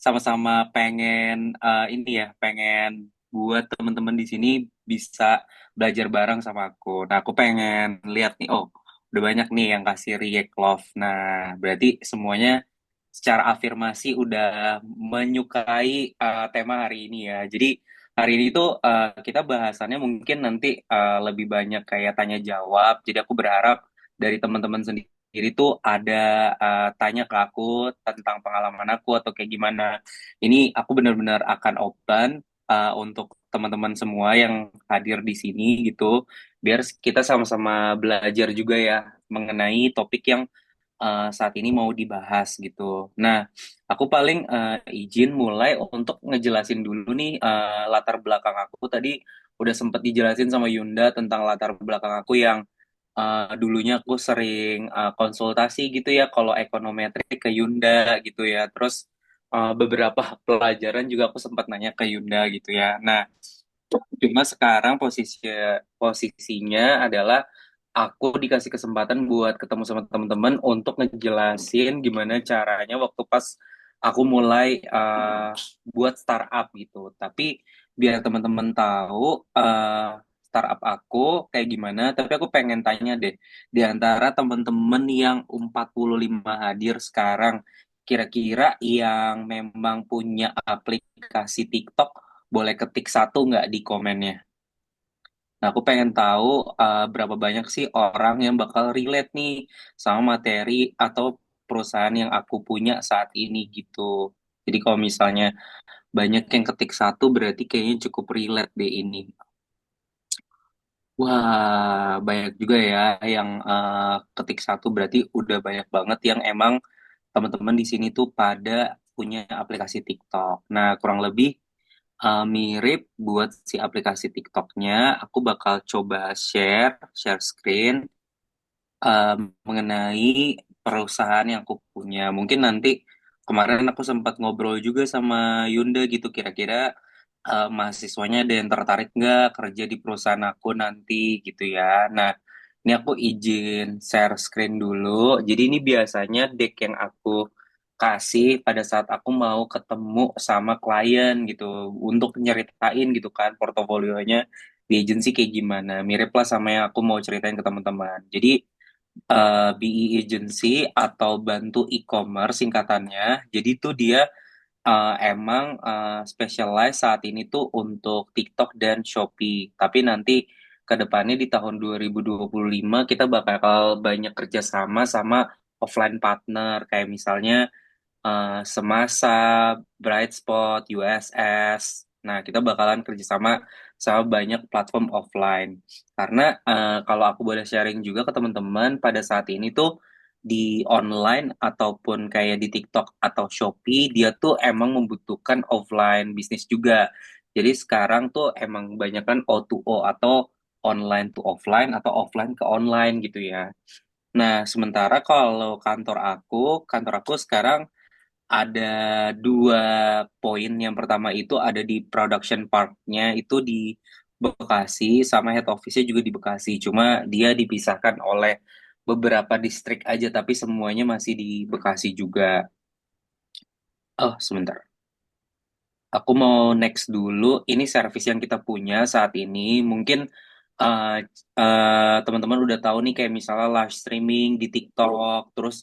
sama-sama pengen ini ya, pengen buat teman-teman di sini bisa belajar bareng sama aku. Nah, aku pengen lihat nih, oh, udah banyak nih yang kasih react love. Nah, berarti semuanya secara afirmasi udah menyukai tema hari ini ya. Jadi hari ini tuh kita bahasannya mungkin nanti lebih banyak kayak tanya jawab. Jadi aku berharap dari teman-teman sendiri tuh ada tanya ke aku tentang pengalaman aku atau kayak gimana. Ini aku benar-benar akan open untuk teman-teman semua yang hadir di sini gitu, biar kita sama-sama belajar juga ya mengenai topik yang saat ini mau dibahas gitu. Nah, aku paling izin mulai untuk ngejelasin dulu nih latar belakang aku. Tadi udah sempat dijelasin sama Yunda tentang latar belakang aku yang dulunya aku sering konsultasi gitu ya kalau ekonometrik ke Yunda gitu ya. Terus beberapa pelajaran juga aku sempat nanya ke Yunda gitu ya. Nah, cuma sekarang posisinya adalah aku dikasih kesempatan buat ketemu sama teman-teman untuk ngejelasin gimana caranya waktu pas aku mulai buat startup gitu. Tapi biar teman-teman tahu startup aku kayak gimana, tapi aku pengen tanya deh, di antara teman-teman yang 45 hadir sekarang, kira-kira yang memang punya aplikasi TikTok boleh ketik satu nggak di komennya? Nah, aku pengen tahu berapa banyak sih orang yang bakal relate nih sama materi atau perusahaan yang aku punya saat ini gitu. Jadi kalau misalnya banyak yang ketik satu berarti kayaknya cukup relate deh ini. Wah, banyak juga ya yang ketik satu berarti udah banyak banget yang emang teman-teman di sini tuh pada punya aplikasi TikTok. Nah, kurang lebih mirip buat si aplikasi TikToknya, aku bakal coba share screen mengenai perusahaan yang aku punya. Mungkin nanti kemarin aku sempat ngobrol juga sama Yunda gitu, kira-kira mahasiswanya ada yang tertarik nggak kerja di perusahaan aku nanti gitu ya. Nah, ini aku izin share screen dulu. Jadi ini biasanya deck yang aku kasih pada saat aku mau ketemu sama klien gitu untuk nyeritain gitu kan portofolionya di agency kayak gimana. Mirip lah sama yang aku mau ceritain ke teman-teman. Jadi BE Agency atau bantu e-commerce singkatannya. Jadi tuh dia emang specialize saat ini tuh untuk TikTok dan Shopee. Tapi nanti ke depannya di tahun 2025 kita bakal banyak kerjasama sama offline partner kayak misalnya Semasa, Bright Spot, USS. Nah, kita bakalan kerjasama sama banyak platform offline. Karena kalau aku boleh sharing juga ke teman-teman, pada saat ini tuh di online ataupun kayak di TikTok atau Shopee, dia tuh emang membutuhkan offline bisnis juga. Jadi sekarang tuh emang banyak kan O2O atau online to offline atau offline ke online gitu ya. Nah, sementara kalau kantor aku sekarang ada dua poin. Yang pertama itu ada di production park-nya itu di Bekasi, sama head office-nya juga di Bekasi. Cuma dia dipisahkan oleh beberapa distrik aja, tapi semuanya masih di Bekasi juga. Oh, sebentar. Aku mau next dulu. Ini service yang kita punya saat ini. Mungkin uh, teman-teman udah tahu nih kayak misalnya live streaming di TikTok, terus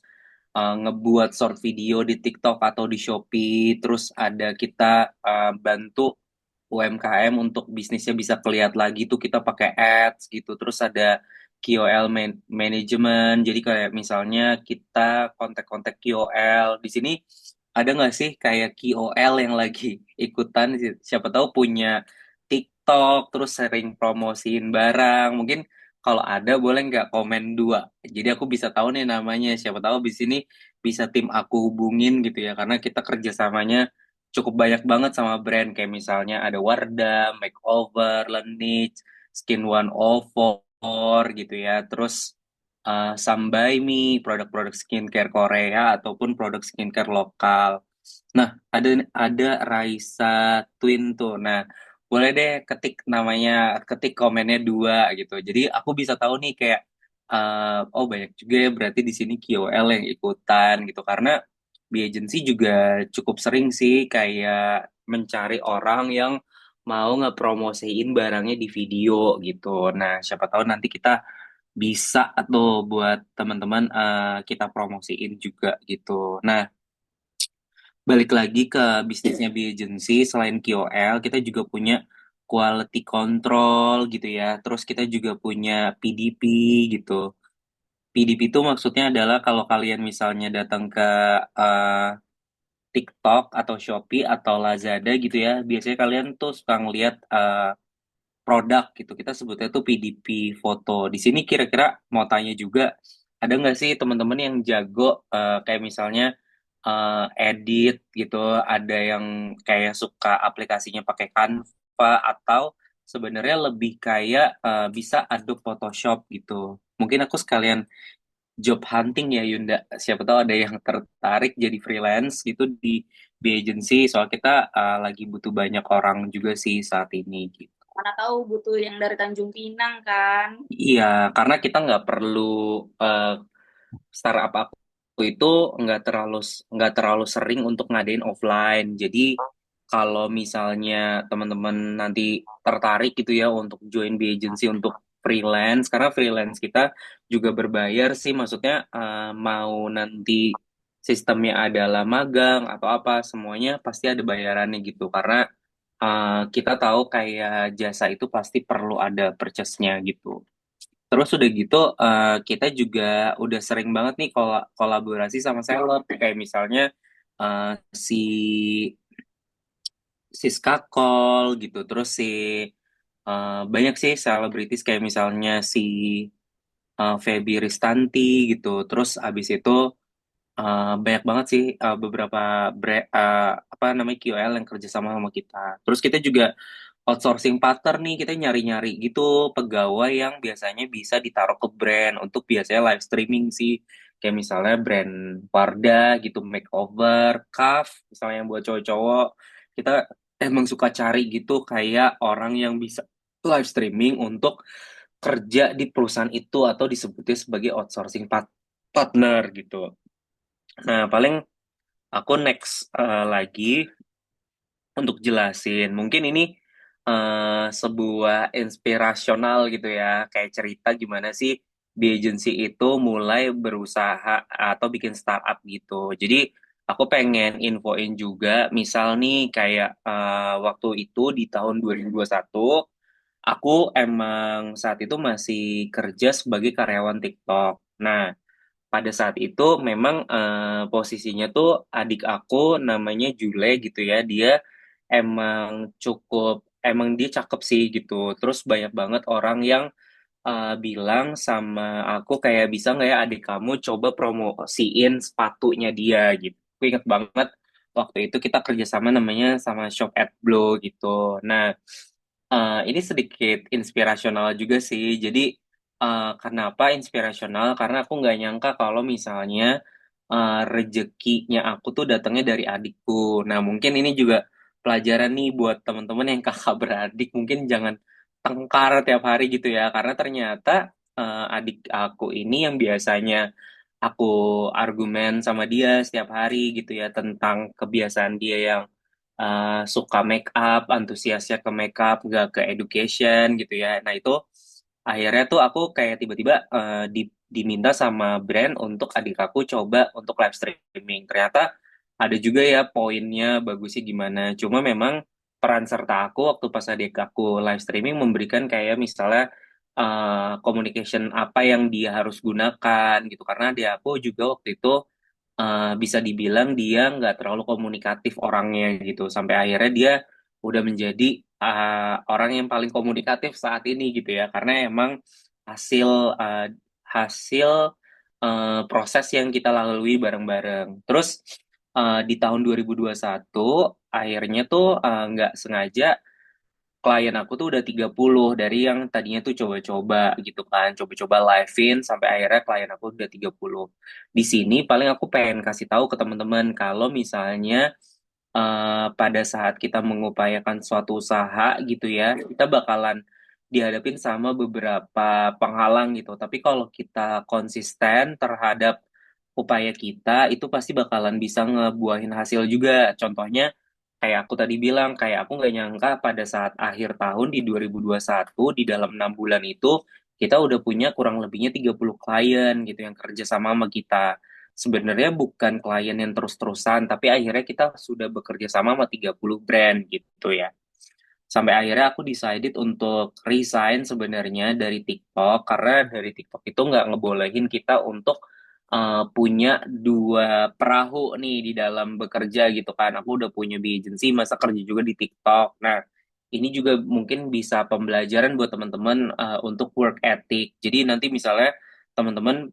ngebuat short video di TikTok atau di Shopee, terus ada kita bantu UMKM untuk bisnisnya bisa kelihatan lagi tuh kita pakai ads gitu, terus ada KOL management, jadi kayak misalnya kita kontak-kontak KOL di sini ada nggak sih kayak KOL yang lagi ikutan, siapa tahu punya TikTok terus sering promosiin barang, mungkin kalau ada boleh nggak komen dua, jadi aku bisa tahu nih namanya, siapa tahu di sini bisa tim aku hubungin gitu ya, karena kita kerjasamanya cukup banyak banget sama brand kayak misalnya ada Wardah, Makeover, Laneige, Skin 104 gitu ya. Terus Sambai Me, produk-produk skincare Korea ataupun produk skincare lokal. Nah, ada Raisa Twin tuh. Nah, boleh deh ketik namanya, ketik komennya dua gitu. Jadi aku bisa tahu nih kayak oh banyak juga ya berarti di sini KOL yang ikutan gitu karena Bi agency juga cukup sering sih kayak mencari orang yang mau ngepromosiin barangnya di video gitu. Nah, siapa tahu nanti kita bisa atau buat teman-teman kita promosiin juga gitu. Nah, balik lagi ke bisnisnya B agency, selain KOL, kita juga punya quality control gitu ya. Terus kita juga punya PDP gitu. PDP itu maksudnya adalah kalau kalian misalnya datang ke eh, TikTok atau Shopee atau Lazada gitu ya, biasanya kalian tuh suka ngeliat produk gitu. Kita sebutnya tuh PDP foto. Di sini kira-kira mau tanya juga, ada nggak sih teman-teman yang jago kayak misalnya edit gitu, ada yang kayak suka aplikasinya pakai Canva atau sebenarnya lebih kayak bisa Adobe Photoshop gitu. Mungkin aku sekalian job hunting ya Yunda. Siapa tahu ada yang tertarik jadi freelance gitu di agency. Soal kita lagi butuh banyak orang juga sih saat ini gitu. Mana tahu butuh yang dari Tanjung Pinang kan. Iya, karena kita nggak perlu eh, startup aku itu nggak terlalu sering untuk ngadain offline. Jadi kalau misalnya teman-teman nanti tertarik gitu ya untuk join di agency untuk freelance, karena freelance kita juga berbayar sih, maksudnya mau nanti sistemnya adalah magang atau apa, semuanya pasti ada bayarannya gitu. Karena kita tahu kayak jasa itu pasti perlu ada purchase-nya gitu. Terus udah gitu, kita juga udah sering banget nih kolaborasi sama seller. Kayak misalnya eh, si Siska Kol gitu. Terus banyak sih selebritis kayak misalnya si Feby Ristanti gitu. Terus abis itu banyak banget sih beberapa apa namanya KOL yang kerja sama sama kita. Terus kita juga outsourcing partner nih, kita nyari-nyari gitu pegawai yang biasanya bisa ditaruh ke brand untuk biasanya live streaming sih. Kayak misalnya brand Wardah gitu, makeover, Kaf, misalnya yang buat cowok-cowok. Kita emang suka cari gitu kayak orang yang bisa live streaming untuk kerja di perusahaan itu atau disebutnya sebagai outsourcing partner gitu. Nah, paling aku next lagi untuk jelasin. Mungkin ini sebuah inspirasional gitu ya, kayak cerita gimana sih di agency itu mulai berusaha atau bikin startup gitu. Jadi aku pengen infoin juga, misal nih kayak waktu itu di tahun 2021, aku emang saat itu masih kerja sebagai karyawan TikTok. Nah, pada saat itu memang posisinya tuh adik aku namanya Jule gitu ya. Dia emang dia cakep sih gitu. Terus banyak banget orang yang bilang sama aku kayak bisa nggak ya adik kamu coba promosiin sepatunya dia gitu. Aku inget banget waktu itu kita kerjasama namanya sama Shop at Blow gitu. Nah, ini sedikit inspirasional juga sih. Jadi, kenapa inspirasional? Karena aku nggak nyangka kalau misalnya rezekinya aku tuh datangnya dari adikku. Nah, mungkin ini juga pelajaran nih buat teman-teman yang kakak beradik. Mungkin jangan tengkar tiap hari gitu ya. Karena ternyata adik aku ini yang biasanya aku argumen sama dia setiap hari gitu ya tentang kebiasaan dia yang suka make up, antusiasnya ke make up, nggak ke education gitu ya. Nah itu akhirnya tuh aku kayak tiba-tiba diminta sama brand untuk adik aku coba untuk live streaming. Ternyata ada juga ya poinnya bagusnya gimana. Cuma memang peran serta aku waktu pas adik aku live streaming memberikan kayak misalnya communication apa yang dia harus gunakan gitu. Karena dia aku juga waktu itu bisa dibilang dia nggak terlalu komunikatif orangnya gitu sampai akhirnya dia udah menjadi orang yang paling komunikatif saat ini gitu ya karena emang hasil uh, hasil proses yang kita lalui bareng-bareng. Terus di tahun 2021 akhirnya tuh nggak sengaja klien aku tuh udah 30 dari yang tadinya tuh coba-coba gitu kan, coba-coba live-in sampai akhirnya klien aku udah 30. Di sini paling aku pengen kasih tahu ke teman-teman kalau misalnya pada saat kita mengupayakan suatu usaha gitu ya, kita bakalan dihadapin sama beberapa penghalang gitu. Tapi kalau kita konsisten terhadap upaya kita itu pasti bakalan bisa ngebuahin hasil juga. Contohnya kayak aku tadi bilang, kayak aku nggak nyangka pada saat akhir tahun di 2021 di dalam 6 bulan itu kita udah punya kurang lebihnya 30 klien gitu yang kerja sama kita. Sebenarnya bukan klien yang terus-terusan, tapi akhirnya kita sudah bekerja sama 30 brand gitu ya. Sampai akhirnya aku decided untuk resign sebenarnya dari TikTok karena dari TikTok itu nggak ngebolehin kita untuk punya dua perahu nih di dalam bekerja gitu kan. Aku udah punya di agency, masa kerja juga di TikTok. Nah, ini juga mungkin bisa pembelajaran buat teman-teman untuk work ethic. Jadi nanti misalnya teman-teman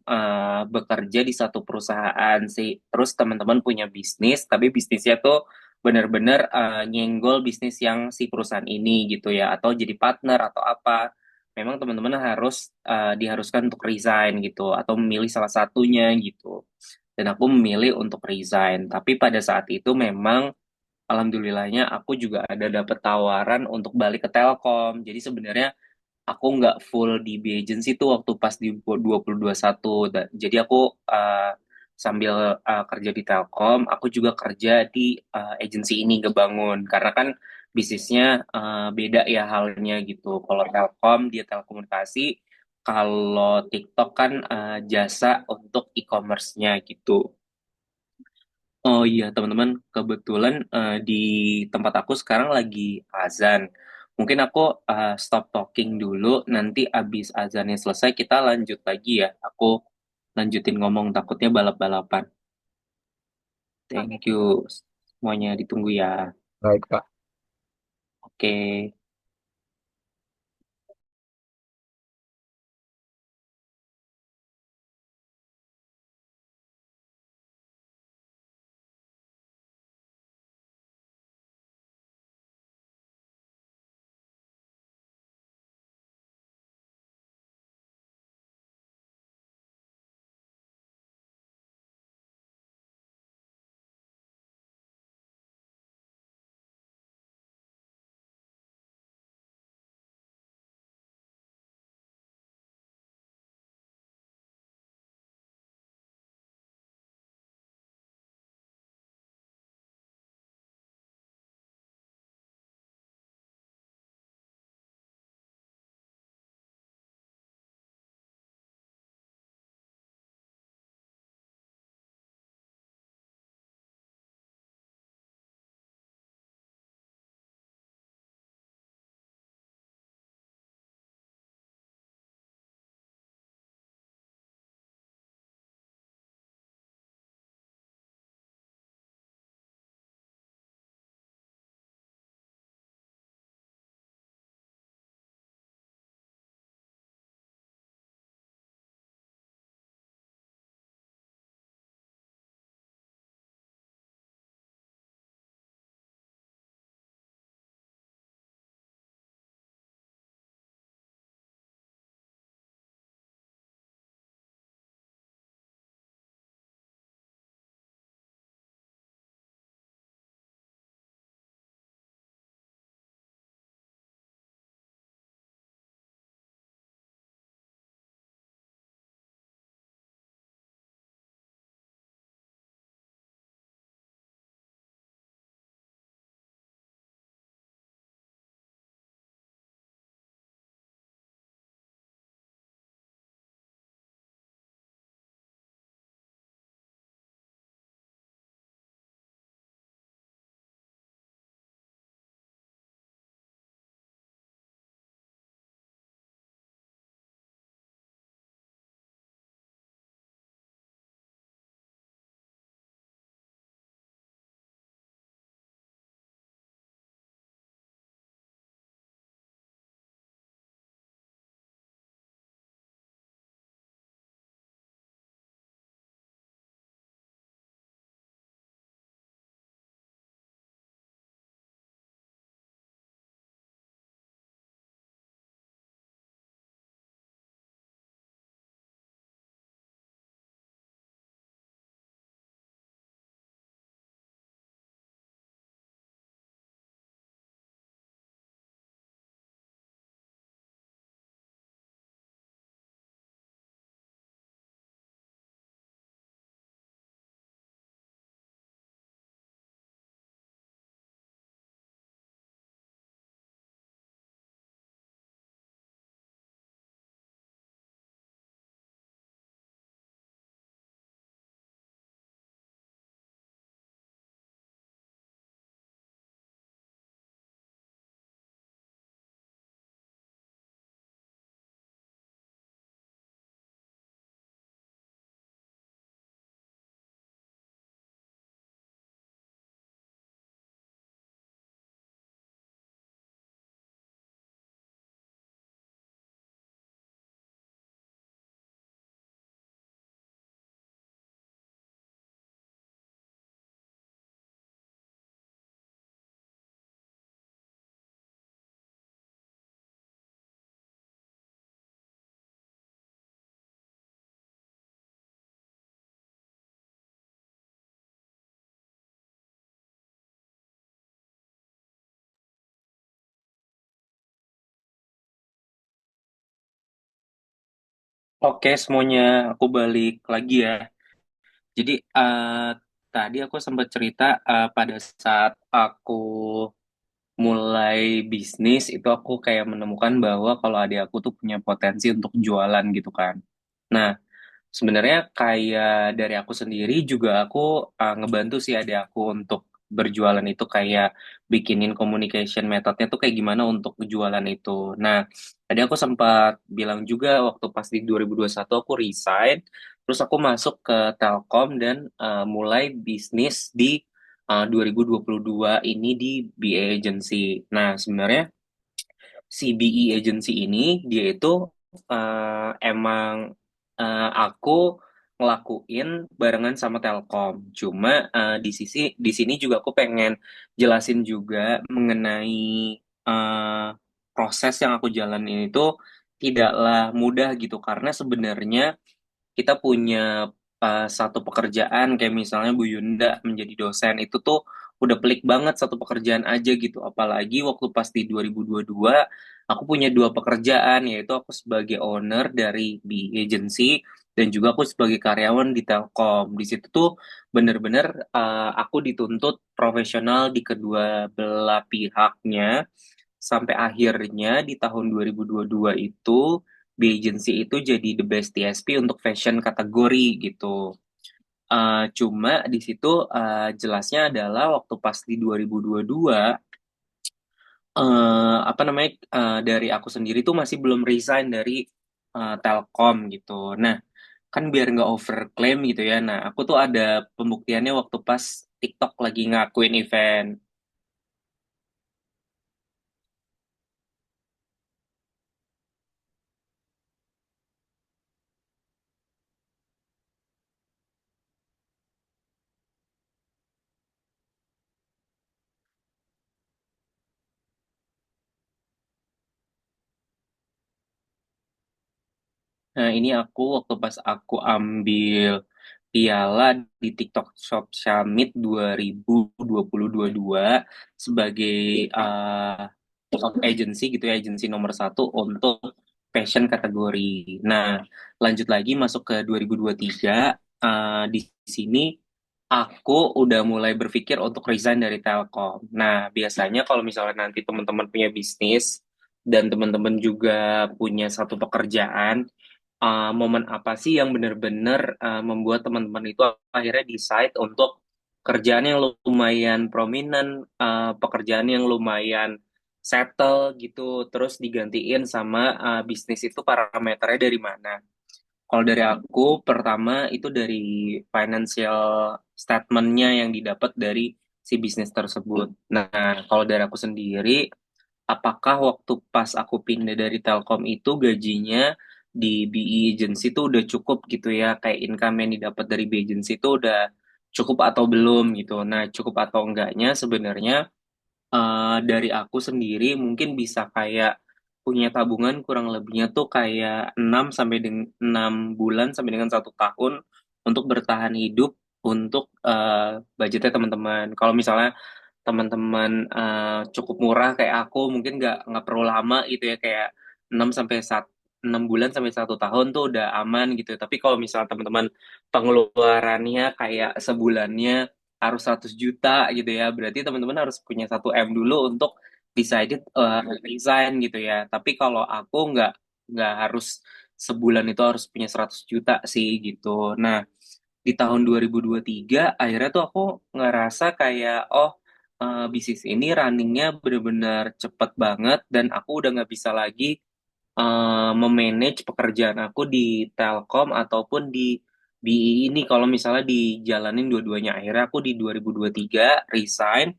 bekerja di satu perusahaan sih, terus teman-teman punya bisnis, tapi bisnisnya tuh benar-benar nyenggol bisnis yang si perusahaan ini gitu ya, atau jadi partner atau apa. Memang teman-teman harus diharuskan untuk resign gitu, atau memilih salah satunya gitu. Dan aku memilih untuk resign. Tapi pada saat itu memang alhamdulillahnya aku juga ada dapat tawaran untuk balik ke Telkom. Jadi sebenarnya aku nggak full di B agency tuh waktu pas di 2021. Jadi aku sambil kerja di Telkom, aku juga kerja di agency ini ngebangun. Karena kan bisnisnya beda ya halnya gitu. Kalau Telkom dia telekomunikasi, kalau TikTok kan jasa untuk e-commerce-nya gitu. Oh iya, teman-teman, kebetulan di tempat aku sekarang lagi azan. Mungkin aku stop talking dulu, nanti abis azannya selesai kita lanjut lagi ya. Aku lanjutin ngomong, takutnya balap-balapan. Oke. Thank you semuanya, ditunggu ya. Baik, Kak. Oke. Oke, semuanya aku balik lagi ya. Jadi tadi aku sempat cerita pada saat aku mulai bisnis itu aku kayak menemukan bahwa kalau adik aku tuh punya potensi untuk jualan gitu kan. Nah, sebenarnya kayak dari aku sendiri juga aku ngebantu sih adik aku untuk berjualan itu kayak bikinin communication methodnya tuh kayak gimana untuk jualan itu. Nah, tadi aku sempat bilang juga waktu pas di 2021 aku resign, terus aku masuk ke Telkom dan mulai bisnis di 2022 ini di BA Agency. Nah, sebenarnya si BE Agency ini dia itu emang aku ngelakuin barengan sama Telkom. Cuma di sini juga aku pengen jelasin juga mengenai eh, proses yang aku jalanin itu tidaklah mudah gitu karena sebenarnya kita punya satu pekerjaan kayak misalnya Bu Yunda menjadi dosen itu tuh udah pelik banget satu pekerjaan aja gitu. Apalagi waktu pas di 2022 aku punya dua pekerjaan yaitu aku sebagai owner dari B Agency dan juga aku sebagai karyawan di Telkom. Di situ tuh bener-bener aku dituntut profesional di kedua belah pihaknya sampai akhirnya di tahun 2022 itu B Agency itu jadi the best TSP untuk fashion kategori gitu. Cuma di situ jelasnya adalah waktu pas di 2022 apa namanya dari aku sendiri tuh masih belum resign dari Telkom gitu. Nah, kan biar nggak overclaim gitu ya. Nah, aku tuh ada pembuktiannya waktu pas TikTok lagi ngakuin event. Nah, ini aku waktu pas aku ambil piala di TikTok Shop Summit 2022 sebagai top agency gitu ya, agency nomor satu untuk fashion kategori. Nah, lanjut lagi masuk ke 2023, di sini aku udah mulai berpikir untuk resign dari Telkom. Nah, biasanya kalau misalnya nanti teman-teman punya bisnis dan teman-teman juga punya satu pekerjaan, momen apa sih yang benar-benar membuat teman-teman itu akhirnya decide untuk kerjaan yang lumayan prominent, pekerjaan yang lumayan settle gitu, terus digantiin sama bisnis itu parameternya dari mana? Kalau dari aku, pertama itu dari financial statement-nya yang didapat dari si bisnis tersebut. Nah, kalau dari aku sendiri, apakah waktu pas aku pindah dari Telkom itu gajinya di BE Agency itu udah cukup gitu ya, kayak income yang didapat dari BE Agency itu udah cukup atau belum gitu. Nah, cukup atau enggaknya sebenarnya dari aku sendiri mungkin bisa kayak punya tabungan kurang lebihnya tuh kayak 6 sampai dengan 6 bulan sampai dengan 1 tahun untuk bertahan hidup untuk budgetnya teman-teman. Kalau misalnya teman-teman cukup murah kayak aku mungkin nggak perlu lama gitu ya kayak 6 sampai 6 bulan sampai 1 tahun tuh udah aman gitu. Tapi kalau misalnya teman-teman pengeluarannya kayak sebulannya harus 100 juta gitu ya, berarti teman-teman harus punya 1 M dulu untuk decided resign gitu ya. Tapi kalau aku nggak harus sebulan itu harus punya 100 juta sih gitu. Nah, di tahun 2023 akhirnya tuh aku ngerasa kayak oh bisnis ini runningnya bener-bener cepet banget dan aku udah nggak bisa lagi memanage pekerjaan aku di Telkom ataupun di BI ini kalau misalnya dijalanin dua-duanya. Akhirnya aku di 2023 resign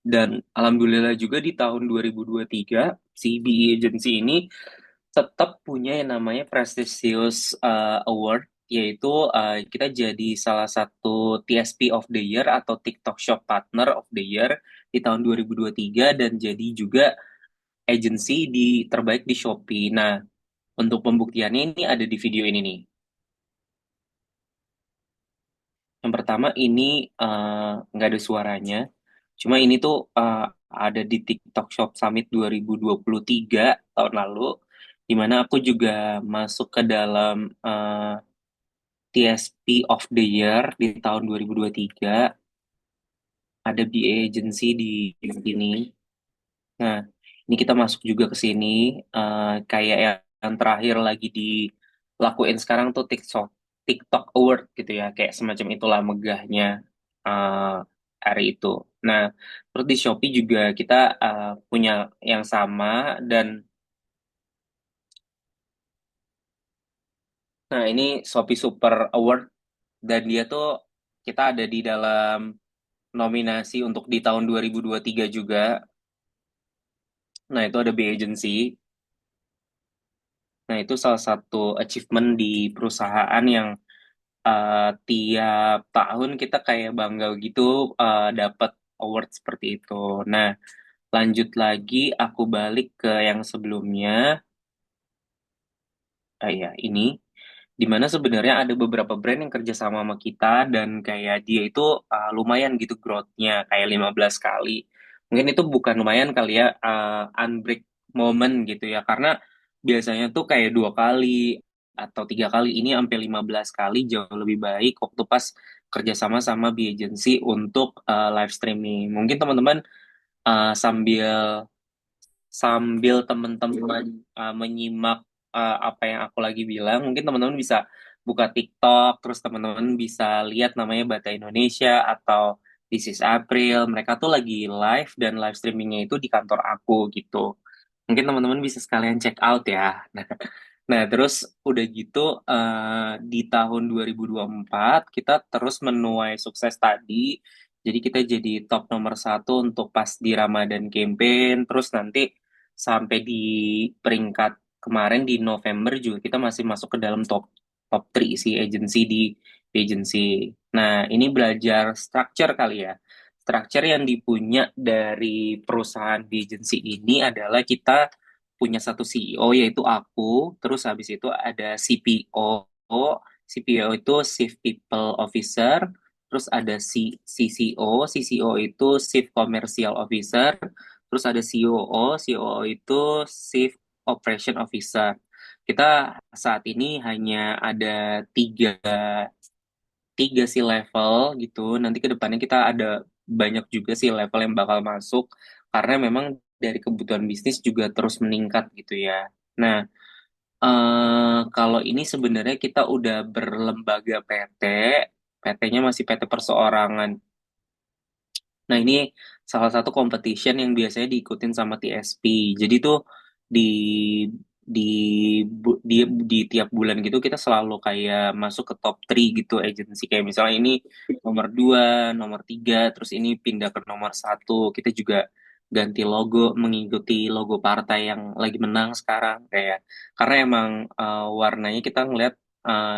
dan alhamdulillah juga di tahun 2023 si BI Agency ini tetap punya yang namanya prestigious award yaitu kita jadi salah satu TSP of the Year atau TikTok Shop Partner of the Year di tahun 2023 dan jadi juga agency di terbaik di Shopee. Nah, untuk pembuktiannya ini ada di video ini nih. Yang pertama ini nggak ada suaranya. Cuma ini tuh ada di TikTok Shop Summit 2023 tahun lalu. dimana aku juga masuk ke dalam TSP of the Year di tahun 2023. Ada BA agency di sini. Nah, ini kita masuk juga ke sini, kayak yang terakhir lagi dilakuin sekarang tuh TikTok Award gitu ya, kayak semacam itulah megahnya eh, hari itu. Nah, terus di Shopee juga kita punya yang sama dan nah ini Shopee Super Award dan dia tuh kita ada di dalam nominasi untuk di tahun 2023 juga. Nah, itu ada B Agency. Nah, itu salah satu achievement di perusahaan yang tiap tahun kita kayak bangga gitu dapat award seperti itu. Nah, lanjut lagi aku balik ke yang sebelumnya. Ya, ini dimana sebenarnya ada beberapa brand yang kerja sama sama kita dan kayak dia itu lumayan gitu growth-nya kayak 15 kali. Mungkin itu bukan lumayan kali ya, unbreak moment gitu ya karena biasanya tuh kayak 2 kali atau 3 kali, ini sampai 15 kali, jauh lebih baik waktu pas kerjasama sama B Agency untuk live streaming. Mungkin teman-teman sambil sambil teman-teman menyimak apa yang aku lagi bilang, mungkin teman-teman bisa buka TikTok, terus teman-teman bisa lihat namanya Bata Indonesia atau This is April. Mereka tuh lagi live dan live streamingnya itu di kantor aku gitu. Mungkin teman-teman bisa sekalian check out ya. Nah, terus udah gitu di tahun 2024 kita terus menuai sukses tadi. Jadi kita jadi top nomor satu untuk pas di Ramadan campaign. Terus nanti sampai di peringkat kemarin di November juga kita masih masuk ke dalam top top 3 sih agency. Nah, ini belajar structure kali ya. Structure yang dipunya dari perusahaan di agency ini adalah kita punya satu CEO yaitu aku, terus habis itu ada CPO. CPO itu Chief People Officer, terus ada CCO itu Chief Commercial Officer, terus ada COO itu Chief Operation Officer. Kita saat ini hanya ada tiga sih level gitu. Nanti ke depannya kita ada banyak juga sih level yang bakal masuk karena memang dari kebutuhan bisnis juga terus meningkat gitu ya. Nah, kalau ini sebenarnya kita udah berlembaga PT, PT-nya masih PT perseorangan. Nah, ini salah satu competition yang biasanya diikutin sama TSP. Jadi tuh di di di tiap bulan gitu kita selalu kayak masuk ke top 3 gitu agency, kayak misalnya ini nomor 2, nomor 3, terus ini pindah ke nomor 1. Kita juga ganti logo mengikuti logo partai yang lagi menang sekarang kayak karena emang warnanya kita ngeliat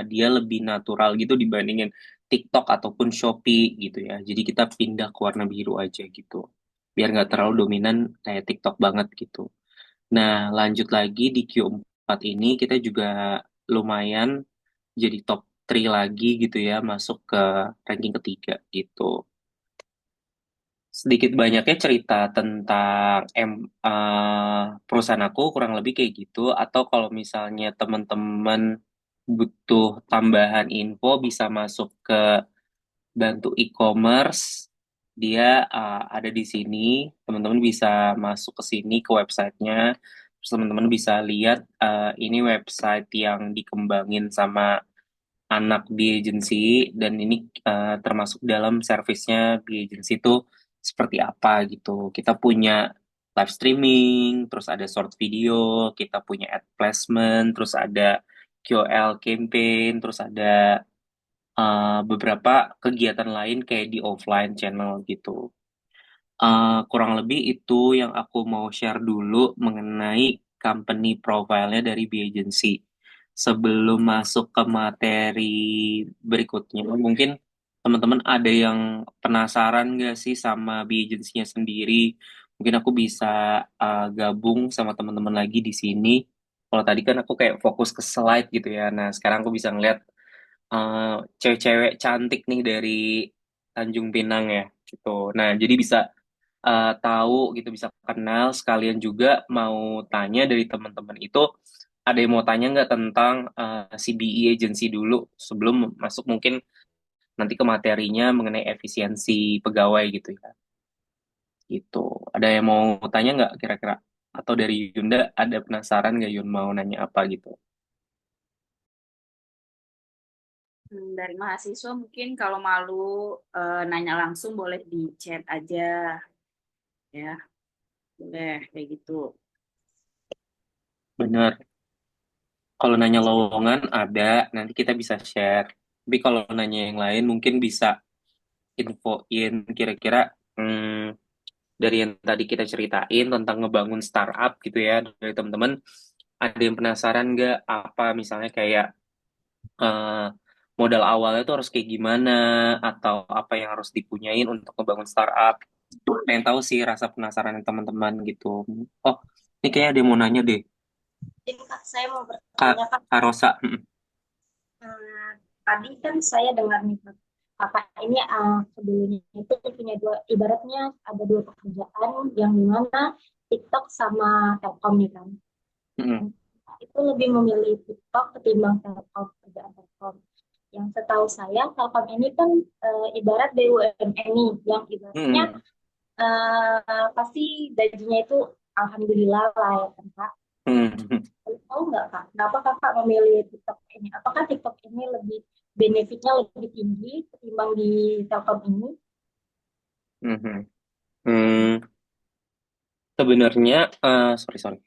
dia lebih natural gitu dibandingin TikTok ataupun Shopee gitu ya. Jadi kita pindah ke warna biru aja gitu. Biar nggak terlalu dominan kayak TikTok banget gitu. Nah, lanjut lagi di Q4 ini kita juga lumayan jadi top 3 lagi gitu ya, masuk ke ranking ketiga gitu. Sedikit banyaknya cerita tentang perusahaan aku kurang lebih kayak gitu. Atau kalau misalnya teman-teman butuh tambahan info bisa masuk ke bantu e-commerce, dia ada di sini. Teman-teman bisa masuk ke sini ke websitenya. Terus teman-teman bisa lihat ini website yang dikembangin sama anak B Agency dan ini termasuk dalam servisnya B Agency itu seperti apa gitu. Kita punya live streaming, terus ada short video, kita punya ad placement, terus ada QL campaign, terus ada beberapa kegiatan lain kayak di offline channel gitu. Kurang lebih itu yang aku mau share dulu mengenai company profile-nya dari B Agency. Sebelum masuk ke materi berikutnya, mungkin teman-teman ada yang penasaran nggak sih sama B Agency-nya sendiri? Mungkin aku bisa gabung sama teman-teman lagi di sini. Kalau tadi kan aku kayak fokus ke slide gitu ya. Nah, sekarang aku bisa ngeliat eh, cewek-cewek cantik nih dari Tanjung Pinang ya gitu. Nah, jadi bisa tahu gitu, bisa kenal sekalian juga mau tanya dari teman-teman itu ada yang mau tanya nggak tentang CBE agency dulu sebelum masuk mungkin nanti ke materinya mengenai efisiensi pegawai gitu ya. Gitu. Ada yang mau tanya nggak kira-kira? Atau dari Yunda ada penasaran nggak Yun mau nanya apa gitu? Dari mahasiswa mungkin kalau malu nanya langsung boleh di chat aja ya, boleh kayak gitu. Bener. Kalau nanya lowongan ada, nanti kita bisa share. Tapi kalau nanya yang lain mungkin bisa infoin kira-kira hmm, dari yang tadi kita ceritain tentang ngebangun startup gitu ya dari teman-teman. Ada yang penasaran nggak apa misalnya kayak eh, modal awalnya tuh harus kayak gimana atau apa yang harus dipunyain untuk ngebangun startup. Pengen tahu sih rasa penasaran teman-teman gitu. Oh, ini kayaknya ada yang mau nanya deh. Jadi Kak, saya mau Kak, bertanya Kak, Kak Rosa. eh, tadi kan saya dengar nih Kak, Kakak ini sebelumnya itu punya dua, ibaratnya ada dua pekerjaan yang dimana TikTok sama Telkom nih kan. Mm-mm. Itu lebih memilih TikTok ketimbang Telkom, kerjaan Telkom. Yang setahu saya, Telkom ini kan ibarat BUMN nih, yang ibaratnya Mm-mm. pasti gajinya itu alhamdulillah lah ya kan Kak. Mm-mm. Tahu nggak Kak, kenapa Kakak memilih TikTok ini? Apakah TikTok ini lebih benefitnya lebih tinggi ketimbang di Telkom ini? Mm-mm. Hmm, sebenarnya, sorry sorry,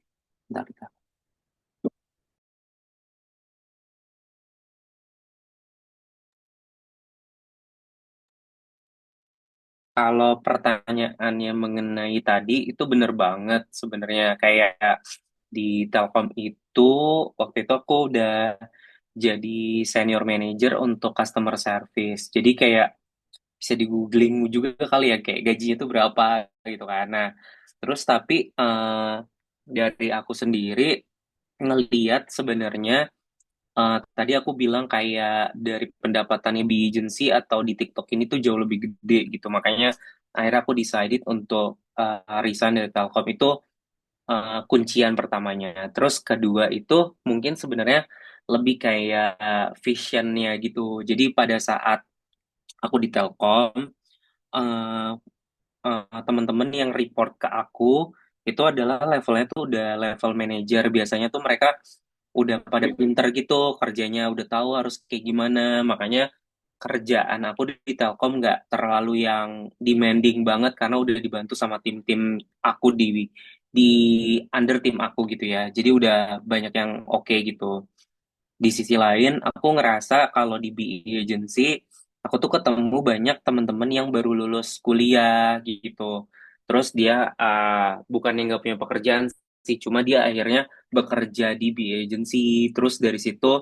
bentar, bentar. Kalau pertanyaannya mengenai tadi itu bener banget sebenarnya kayak di Telkom itu waktu itu aku udah jadi senior manager untuk customer service. Jadi kayak bisa di googling juga kali ya kayak gajinya itu berapa gitu kan. Nah, terus tapi dari aku sendiri ngeliat sebenarnya tadi aku bilang kayak dari pendapatannya di agency atau di TikTok ini tuh jauh lebih gede gitu. Makanya akhirnya aku decided untuk resign dari Telkom itu kuncian pertamanya. Terus kedua itu mungkin sebenarnya lebih kayak visionnya gitu. Jadi pada saat aku di Telkom, eh, teman-teman yang report ke aku itu adalah levelnya tuh udah level manager. Biasanya tuh mereka udah pada pinter gitu kerjanya, udah tahu harus kayak gimana. Makanya kerjaan aku di Telkom nggak terlalu yang demanding banget karena udah dibantu sama tim-tim aku di under tim aku gitu ya. Jadi udah banyak yang oke gitu. Di sisi lain, aku ngerasa kalau di BE agency, aku tuh ketemu banyak teman-teman yang baru lulus kuliah gitu. Terus dia bukan yang nggak punya pekerjaan sih, cuma dia akhirnya bekerja di BE agency. Terus dari situ,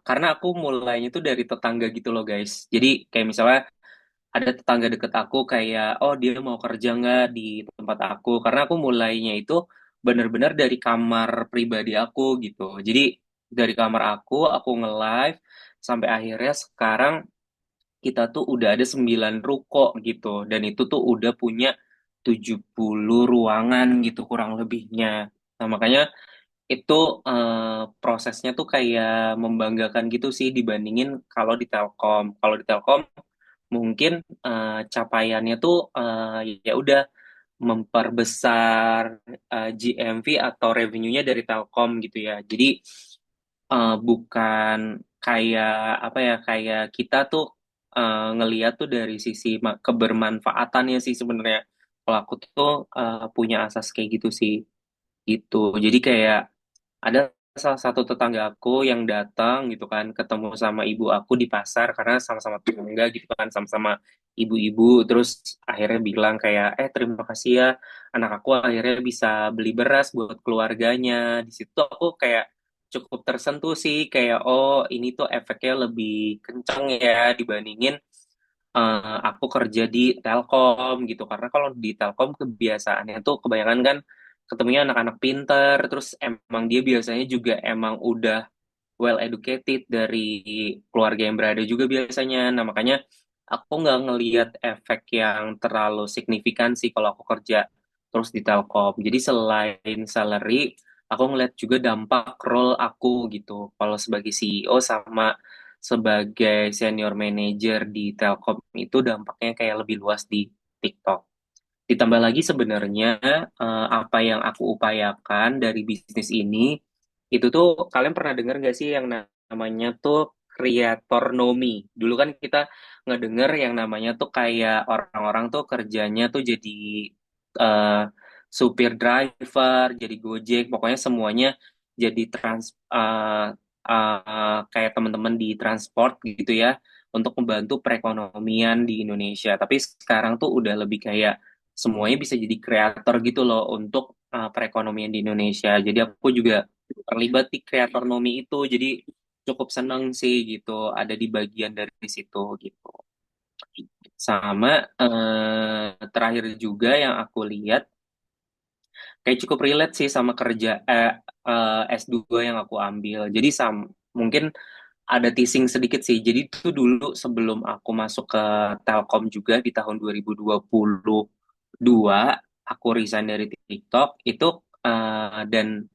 karena aku mulainya tuh dari tetangga gitu loh guys. Jadi kayak misalnya ada tetangga deket aku kayak, oh dia mau kerja nggak di tempat aku? Karena aku mulainya itu benar-benar dari kamar pribadi aku gitu. Jadi dari kamar aku nge-live sampai akhirnya sekarang kita tuh udah ada 9 ruko gitu. Dan itu tuh udah punya 70 ruangan gitu kurang lebihnya. Nah makanya itu prosesnya tuh kayak membanggakan gitu sih dibandingin kalau di Telkom. Kalau di Telkom mungkin capaiannya tuh ya udah memperbesar GMV atau revenue-nya dari Telkom gitu ya. Jadi bukan kayak apa ya kayak kita tuh ngeliat tuh dari sisi kebermanfaatannya sih sebenarnya. Kalau aku tuh punya asas kayak gitu sih gitu. Jadi kayak ada salah satu tetangga aku yang datang gitu kan ketemu sama ibu aku di pasar karena sama-sama tetangga gitu kan sama-sama ibu-ibu terus akhirnya bilang kayak terima kasih ya anak aku akhirnya bisa beli beras buat keluarganya di situ aku kayak cukup tersentuh sih kayak oh ini tuh efeknya lebih kenceng ya dibandingin aku kerja di Telkom gitu karena kalau di Telkom kebiasaannya tuh kebanyakan kan ketemunya anak-anak pinter terus emang dia biasanya juga emang udah well educated dari keluarga yang berada juga biasanya nah makanya aku nggak ngelihat efek yang terlalu signifikan sih kalau aku kerja terus di Telkom jadi selain salary aku ngeliat juga dampak role aku gitu. Kalau sebagai CEO sama sebagai senior manager di Telkom itu dampaknya kayak lebih luas di TikTok. Ditambah lagi sebenarnya apa yang aku upayakan dari bisnis ini itu tuh kalian pernah dengar nggak sih yang namanya tuh kreatornomi? Dulu kan kita ngedenger yang namanya tuh kayak orang-orang tuh kerjanya tuh jadi eh, supir driver, jadi Gojek, pokoknya semuanya jadi kayak teman-teman di transport gitu ya untuk membantu perekonomian di Indonesia. Tapi sekarang tuh udah lebih kayak semuanya bisa jadi kreator gitu loh untuk perekonomian di Indonesia. Jadi aku juga terlibat di kreatornomi itu, jadi cukup seneng sih gitu ada di bagian dari situ gitu. Sama terakhir juga yang aku lihat kayak cukup relate sih sama kerja S2 yang aku ambil. Jadi mungkin ada teasing sedikit sih. Jadi itu dulu sebelum aku masuk ke Telkom juga di tahun 2022, aku resign dari TikTok itu dan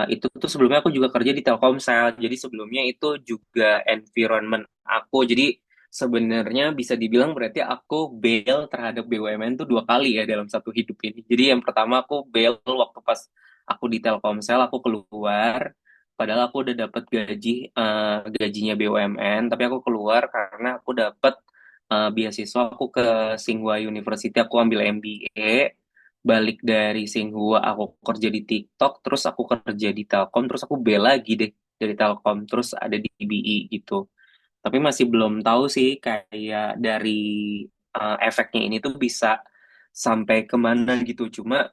itu tuh sebelumnya aku juga kerja di Telkomsel. Jadi sebelumnya itu juga environment aku. Jadi sebenarnya bisa dibilang berarti aku bail terhadap BUMN tuh dua kali ya dalam satu hidup ini. Jadi yang pertama aku bail waktu pas aku di Telkomsel, aku keluar. Padahal aku udah dapat gajinya BUMN, tapi aku keluar karena aku dapat beasiswa aku ke Tsinghua University, aku ambil MBA, balik dari Singhua aku kerja di TikTok, terus aku kerja di Telkom, terus aku bel lagi deh dari Telkom, terus ada di BI gitu. Tapi masih belum tahu sih kayak dari efeknya ini tuh bisa sampai kemana gitu. Cuma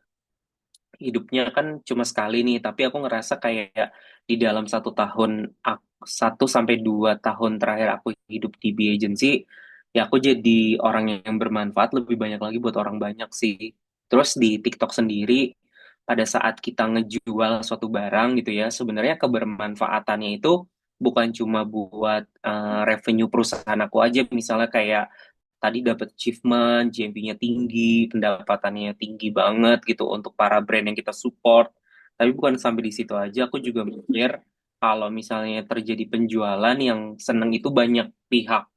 hidupnya kan cuma sekali nih, tapi aku ngerasa kayak di dalam 1 tahun, 1 sampai 2 tahun terakhir aku hidup di B agency, ya aku jadi orang yang bermanfaat lebih banyak lagi buat orang banyak sih. Terus di TikTok sendiri, pada saat kita ngejual suatu barang gitu ya, sebenarnya kebermanfaatannya itu bukan cuma buat revenue perusahaan aku aja, misalnya kayak tadi dapat achievement, GMP-nya tinggi, pendapatannya tinggi banget gitu untuk para brand yang kita support. Tapi bukan sampai di situ aja, aku juga mikir kalau misalnya terjadi penjualan yang seneng itu banyak pihak.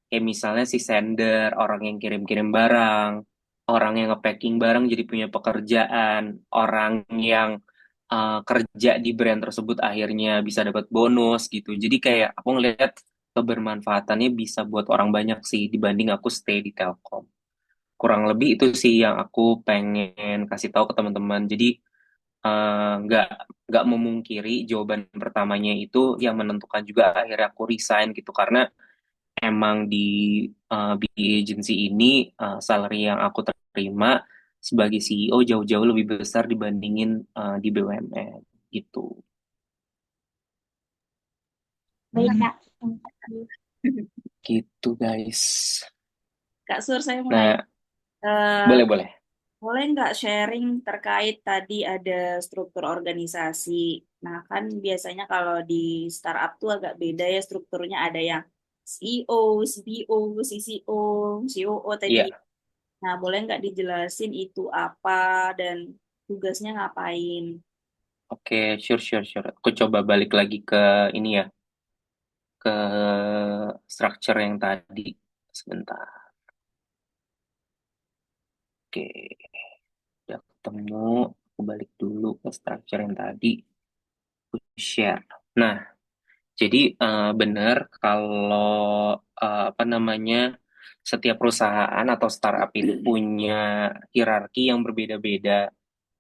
Kayak misalnya si sender, orang yang kirim-kirim barang, orang yang nge-packing barang jadi punya pekerjaan, orang yang kerja di brand tersebut akhirnya bisa dapat bonus gitu. Jadi kayak aku ngelihat kebermanfaatannya bisa buat orang banyak sih dibanding aku stay di Telkom. Kurang lebih itu sih yang aku pengen kasih tahu ke teman-teman. Jadi nggak memungkiri jawaban pertamanya itu yang menentukan juga akhirnya aku resign gitu karena emang di BI agency ini salary yang aku terima sebagai CEO jauh-jauh lebih besar dibandingin di BUMN gitu. Baik, Kak. Gitu guys. Kak Sur, saya mau nanya, Nah, eh, boleh boleh. boleh nggak sharing terkait tadi ada struktur organisasi? Nah, kan biasanya kalau di startup tuh agak beda ya strukturnya, ada yang CEO, CPO, CCO, COO tadi. Iya, Nah, boleh nggak dijelasin itu apa dan tugasnya ngapain? oke, sure sure sure. Aku coba balik lagi ke ini ya, ke structure yang tadi. Sebentar. Oke, udah ketemu. Aku balik dulu ke structure yang tadi. Aku share. Nah, jadi benar kalau apa namanya setiap perusahaan atau startup itu punya hierarki yang berbeda-beda.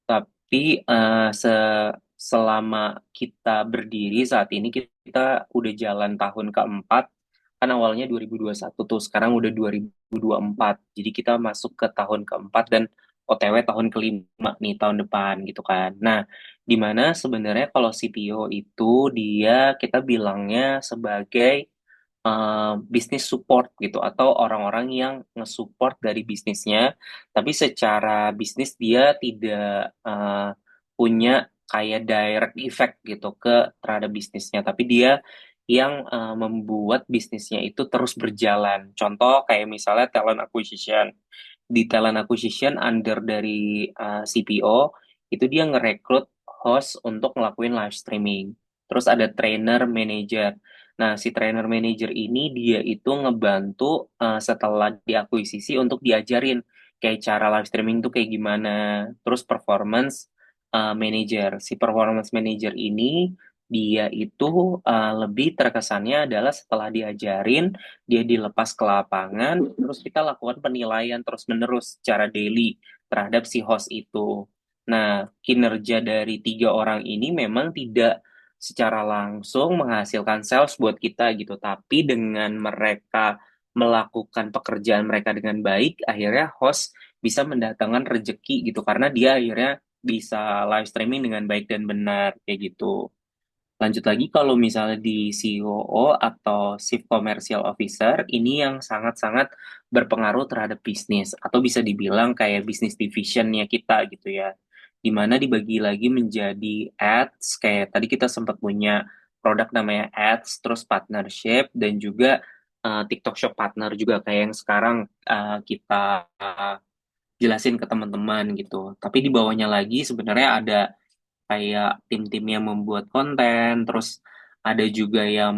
Tapi selama kita berdiri saat ini kita udah jalan tahun keempat. Kan awalnya 2021 tuh, sekarang udah 2024. Jadi kita masuk ke tahun keempat dan OTW tahun kelima nih tahun depan gitu kan. Nah, di mana sebenarnya kalau CPO itu dia kita bilangnya sebagai bisnis support gitu atau orang-orang yang nge-support dari bisnisnya, tapi secara bisnis dia tidak punya kayak direct effect gitu ke terhadap bisnisnya, tapi dia yang membuat bisnisnya itu terus berjalan. Contoh kayak misalnya talent acquisition. Di talent acquisition under dari CPO itu dia ngerekrut host untuk ngelakuin live streaming. Terus ada trainer manager. Nah, si trainer manager ini dia itu ngebantu setelah diakuisisi untuk diajarin kayak cara live streaming tuh kayak gimana. Terus performance manager. Si performance manager ini dia itu lebih terkesannya adalah setelah diajarin, dia dilepas ke lapangan, terus kita lakukan penilaian terus-menerus secara daily terhadap si host itu. Nah, kinerja dari tiga orang ini memang tidak secara langsung menghasilkan sales buat kita gitu, tapi dengan mereka melakukan pekerjaan mereka dengan baik, akhirnya host bisa mendatangkan rezeki gitu, karena dia akhirnya bisa live streaming dengan baik dan benar kayak gitu. Lanjut lagi kalau misalnya di COO atau Chief Commercial Officer, ini yang sangat-sangat berpengaruh terhadap bisnis atau bisa dibilang kayak bisnis divisionnya kita gitu ya. Di mana dibagi lagi menjadi ads, kayak tadi kita sempat punya produk namanya ads, terus partnership dan juga TikTok Shop partner juga kayak yang sekarang kita jelasin ke teman-teman gitu. Tapi di bawahnya lagi sebenarnya ada kayak tim-tim yang membuat konten, terus ada juga yang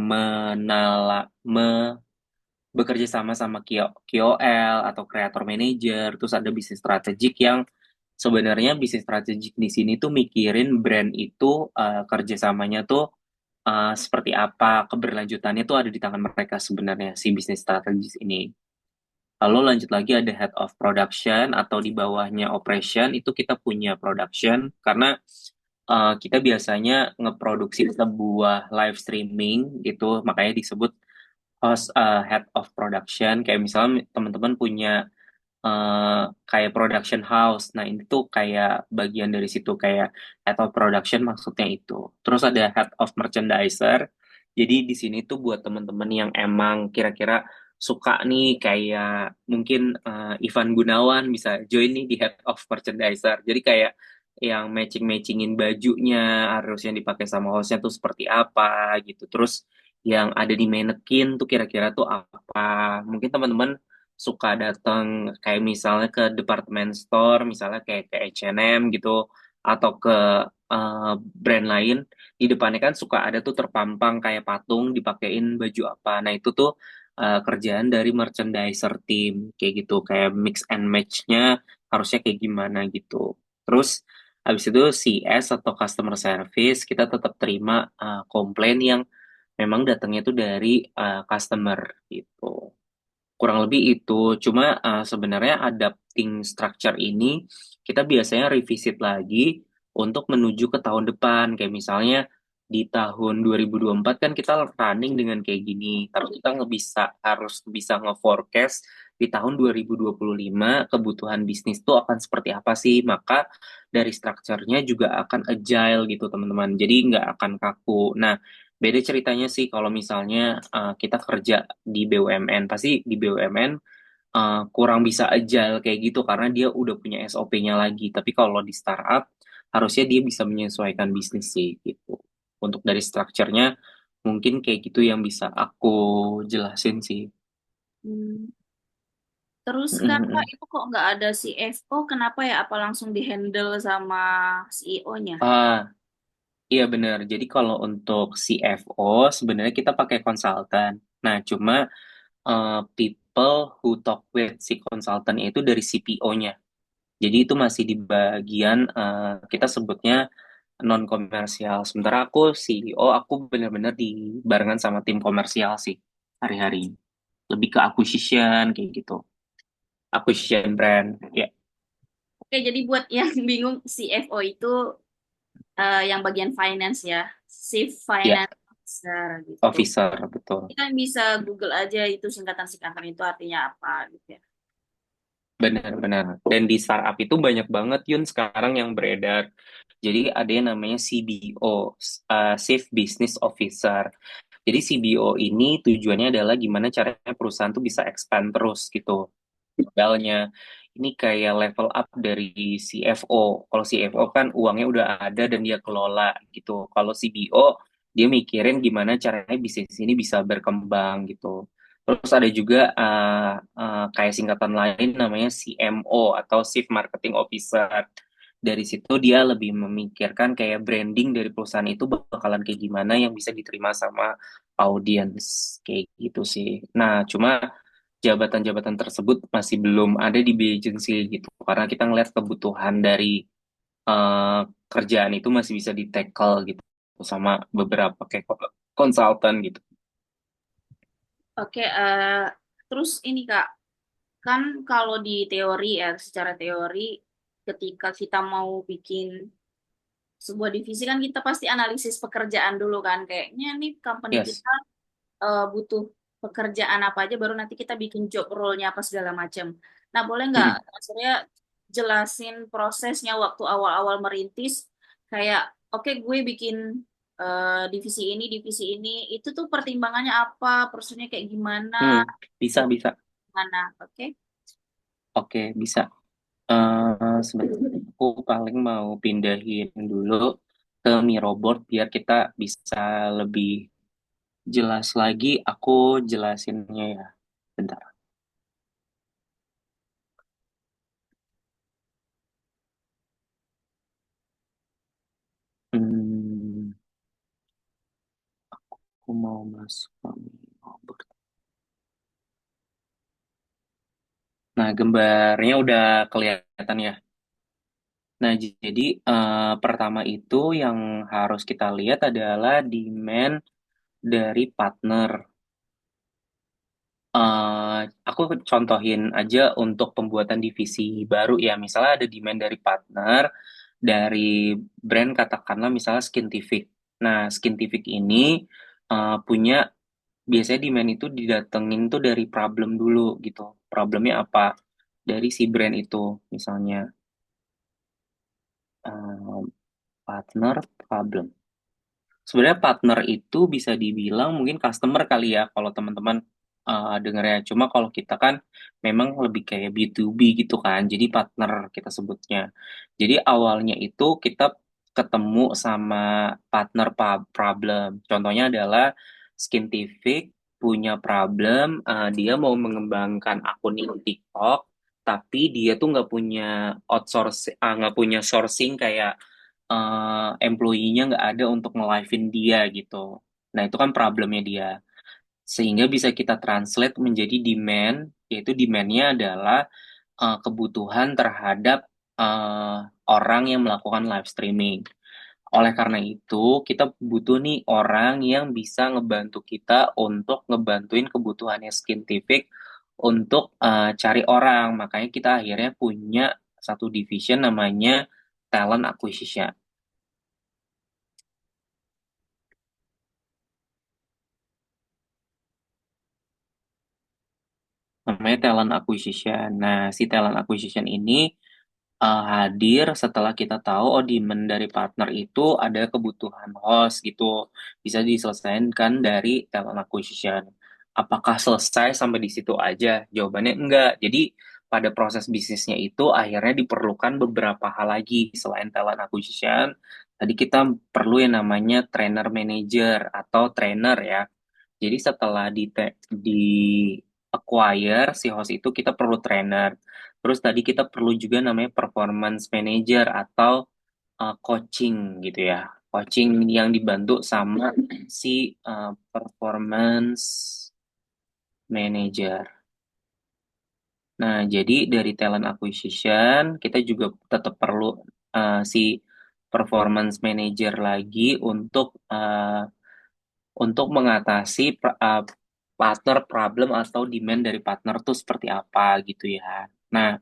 bekerja sama sama KOL atau creator manager, terus ada bisnis strategik yang sebenarnya bisnis strategik di sini tuh mikirin brand itu kerjasamanya tuh seperti apa, keberlanjutannya tuh ada di tangan mereka sebenarnya si bisnis strategis ini. Lalu lanjut lagi ada head of production atau di bawahnya operation itu kita punya production karena kita biasanya ngeproduksi sebuah live streaming gitu makanya disebut host head of production kayak misalnya teman-teman punya kayak production house. Nah, ini tuh kayak bagian dari situ kayak head of production maksudnya itu. Terus ada head of merchandiser. Jadi di sini tuh buat teman-teman yang emang kira-kira suka nih kayak mungkin Ivan Gunawan bisa join nih di head of merchandiser. Jadi kayak yang matching-matchingin bajunya harus yang dipakai sama hostnya tuh seperti apa gitu. Terus yang ada di manekin tuh kira-kira tuh apa. Mungkin teman-teman suka datang kayak misalnya ke department store, misalnya kayak ke H&M gitu, atau ke brand lain, di depannya kan suka ada tuh terpampang kayak patung dipakein baju apa. Nah itu tuh kerjaan dari merchandiser team, kayak gitu, kayak mix and match-nya harusnya kayak gimana gitu. Terus habis itu CS atau customer service, kita tetap terima komplain yang memang datangnya tuh dari customer gitu. Kurang lebih itu. Cuma sebenarnya adapting structure ini kita biasanya revisit lagi untuk menuju ke tahun depan. Kayak misalnya di tahun 2024 kan kita running dengan kayak gini. Tapi kita nggak bisa harus bisa nge-forecast di tahun 2025 kebutuhan bisnis tuh akan seperti apa sih. Maka dari structure-nya juga akan agile gitu teman-teman. Jadi nggak akan kaku. Nah, beda ceritanya sih kalau misalnya kita kerja di BUMN. Pasti di BUMN kurang bisa agile kayak gitu karena dia udah punya SOP-nya lagi. Tapi kalau di startup harusnya dia bisa menyesuaikan bisnis sih gitu. Untuk dari structure-nya mungkin kayak gitu yang bisa aku jelasin sih. Hmm. Terus kakak Mm-mm. itu kok nggak ada CFO, kenapa ya? Apa langsung dihandle sama CEO-nya? Ah, iya benar. Jadi kalau untuk CFO sebenarnya kita pakai konsultan. Nah, cuma people who talk with si konsultan itu dari CPO-nya. Jadi itu masih di bagian kita sebutnya non komersial. Sementara aku CEO, aku benar-benar di barengan sama tim komersial sih hari-hari. Lebih ke acquisition kayak gitu. Acquisition brand. Ya, Oke, jadi buat yang bingung, CFO itu yang bagian finance ya, Chief ya, Finance Officer gitu. officer betul. Kita bisa Google aja itu singkatan-singkatan itu artinya apa gitu ya. Benar-benar. Dan di startup itu banyak banget Yun sekarang yang beredar. Jadi ada yang namanya CBO, Chief Business Officer. Jadi CBO ini tujuannya adalah gimana caranya perusahaan tuh bisa expand terus gitu. Modalnya ini kayak level up dari CFO. Kalau CFO kan uangnya udah ada dan dia kelola gitu. Kalau CBO dia mikirin gimana caranya bisnis ini bisa berkembang gitu. Terus ada juga kayak singkatan lain namanya CMO atau Chief Marketing Officer. Dari situ dia lebih memikirkan kayak branding dari perusahaan itu bakalan kayak gimana yang bisa diterima sama audiens kayak gitu sih. Nah, cuma jabatan-jabatan tersebut masih belum ada di B agency gitu karena kita ngeliat kebutuhan dari eh, kerjaan itu masih bisa di tackle gitu sama beberapa kayak konsultan gitu. Oke, terus ini Kak, kan kalau di teori ya, secara teori, ketika kita mau bikin sebuah divisi kan kita pasti analisis pekerjaan dulu kan, kayaknya nih company Yes. kita butuh pekerjaan apa aja, baru nanti kita bikin job role-nya apa segala macam. Nah, boleh nggak Mm-mm. Kak Surya jelasin prosesnya waktu awal-awal merintis, kayak oke gue bikin divisi ini, itu tuh pertimbangannya apa, prosedurnya kayak gimana, Bisa, bisa. gimana, oke? Oke, bisa. Sebentar, aku paling mau pindahin dulu ke Miroboard biar kita bisa lebih jelas lagi. Aku jelasinnya ya. Bentar. Hmm, aku mau masuk ke Miroboard. Nah, gambarnya udah kelihatan ya. Nah, jadi pertama itu yang harus kita lihat adalah demand dari partner. eh aku contohin aja untuk pembuatan divisi baru ya. Misalnya ada demand dari partner, dari brand katakanlah misalnya Skintific. Nah, Skintific ini punya biasanya demand itu didatengin tuh dari problem dulu gitu. Problemnya apa? Dari si brand itu misalnya eh, partner problem. Sebenarnya partner itu bisa dibilang mungkin customer kali ya kalau teman-teman dengarnya. Cuma kalau kita kan memang lebih kayak B2B gitu kan. Jadi partner kita sebutnya. Jadi awalnya itu kita ketemu sama partner problem. Contohnya adalah Skintific punya problem, dia mau mengembangkan akun di TikTok, tapi dia tuh nggak punya nggak punya sourcing kayak employee-nya nggak ada untuk nge-live-in dia gitu. Nah, itu kan problemnya dia. Sehingga bisa kita translate menjadi demand, yaitu demand-nya adalah kebutuhan terhadap eh, orang yang melakukan live streaming. Oleh karena itu, kita butuh nih orang yang bisa ngebantu kita untuk ngebantuin kebutuhannya Skintific untuk cari orang. Makanya kita akhirnya punya satu division namanya Talent Acquisition. Namanya talent acquisition. Nah, si talent acquisition ini hadir setelah kita tahu oh demand dari partner itu ada kebutuhan host gitu. Bisa diselesaikan dari talent acquisition. Apakah selesai sampai di situ aja? Jawabannya enggak. Jadi pada proses bisnisnya itu akhirnya diperlukan beberapa hal lagi selain talent acquisition. Tadi kita perlu yang namanya trainer manager atau trainer ya. Jadi setelah di acquire si host itu kita perlu trainer. Terus tadi kita perlu juga namanya performance manager atau coaching gitu ya. Coaching yang dibantu sama si performance manager. Nah, jadi dari talent acquisition kita juga tetap perlu si performance manager lagi untuk mengatasi partner problem atau demand dari partner tuh seperti apa gitu ya. Nah,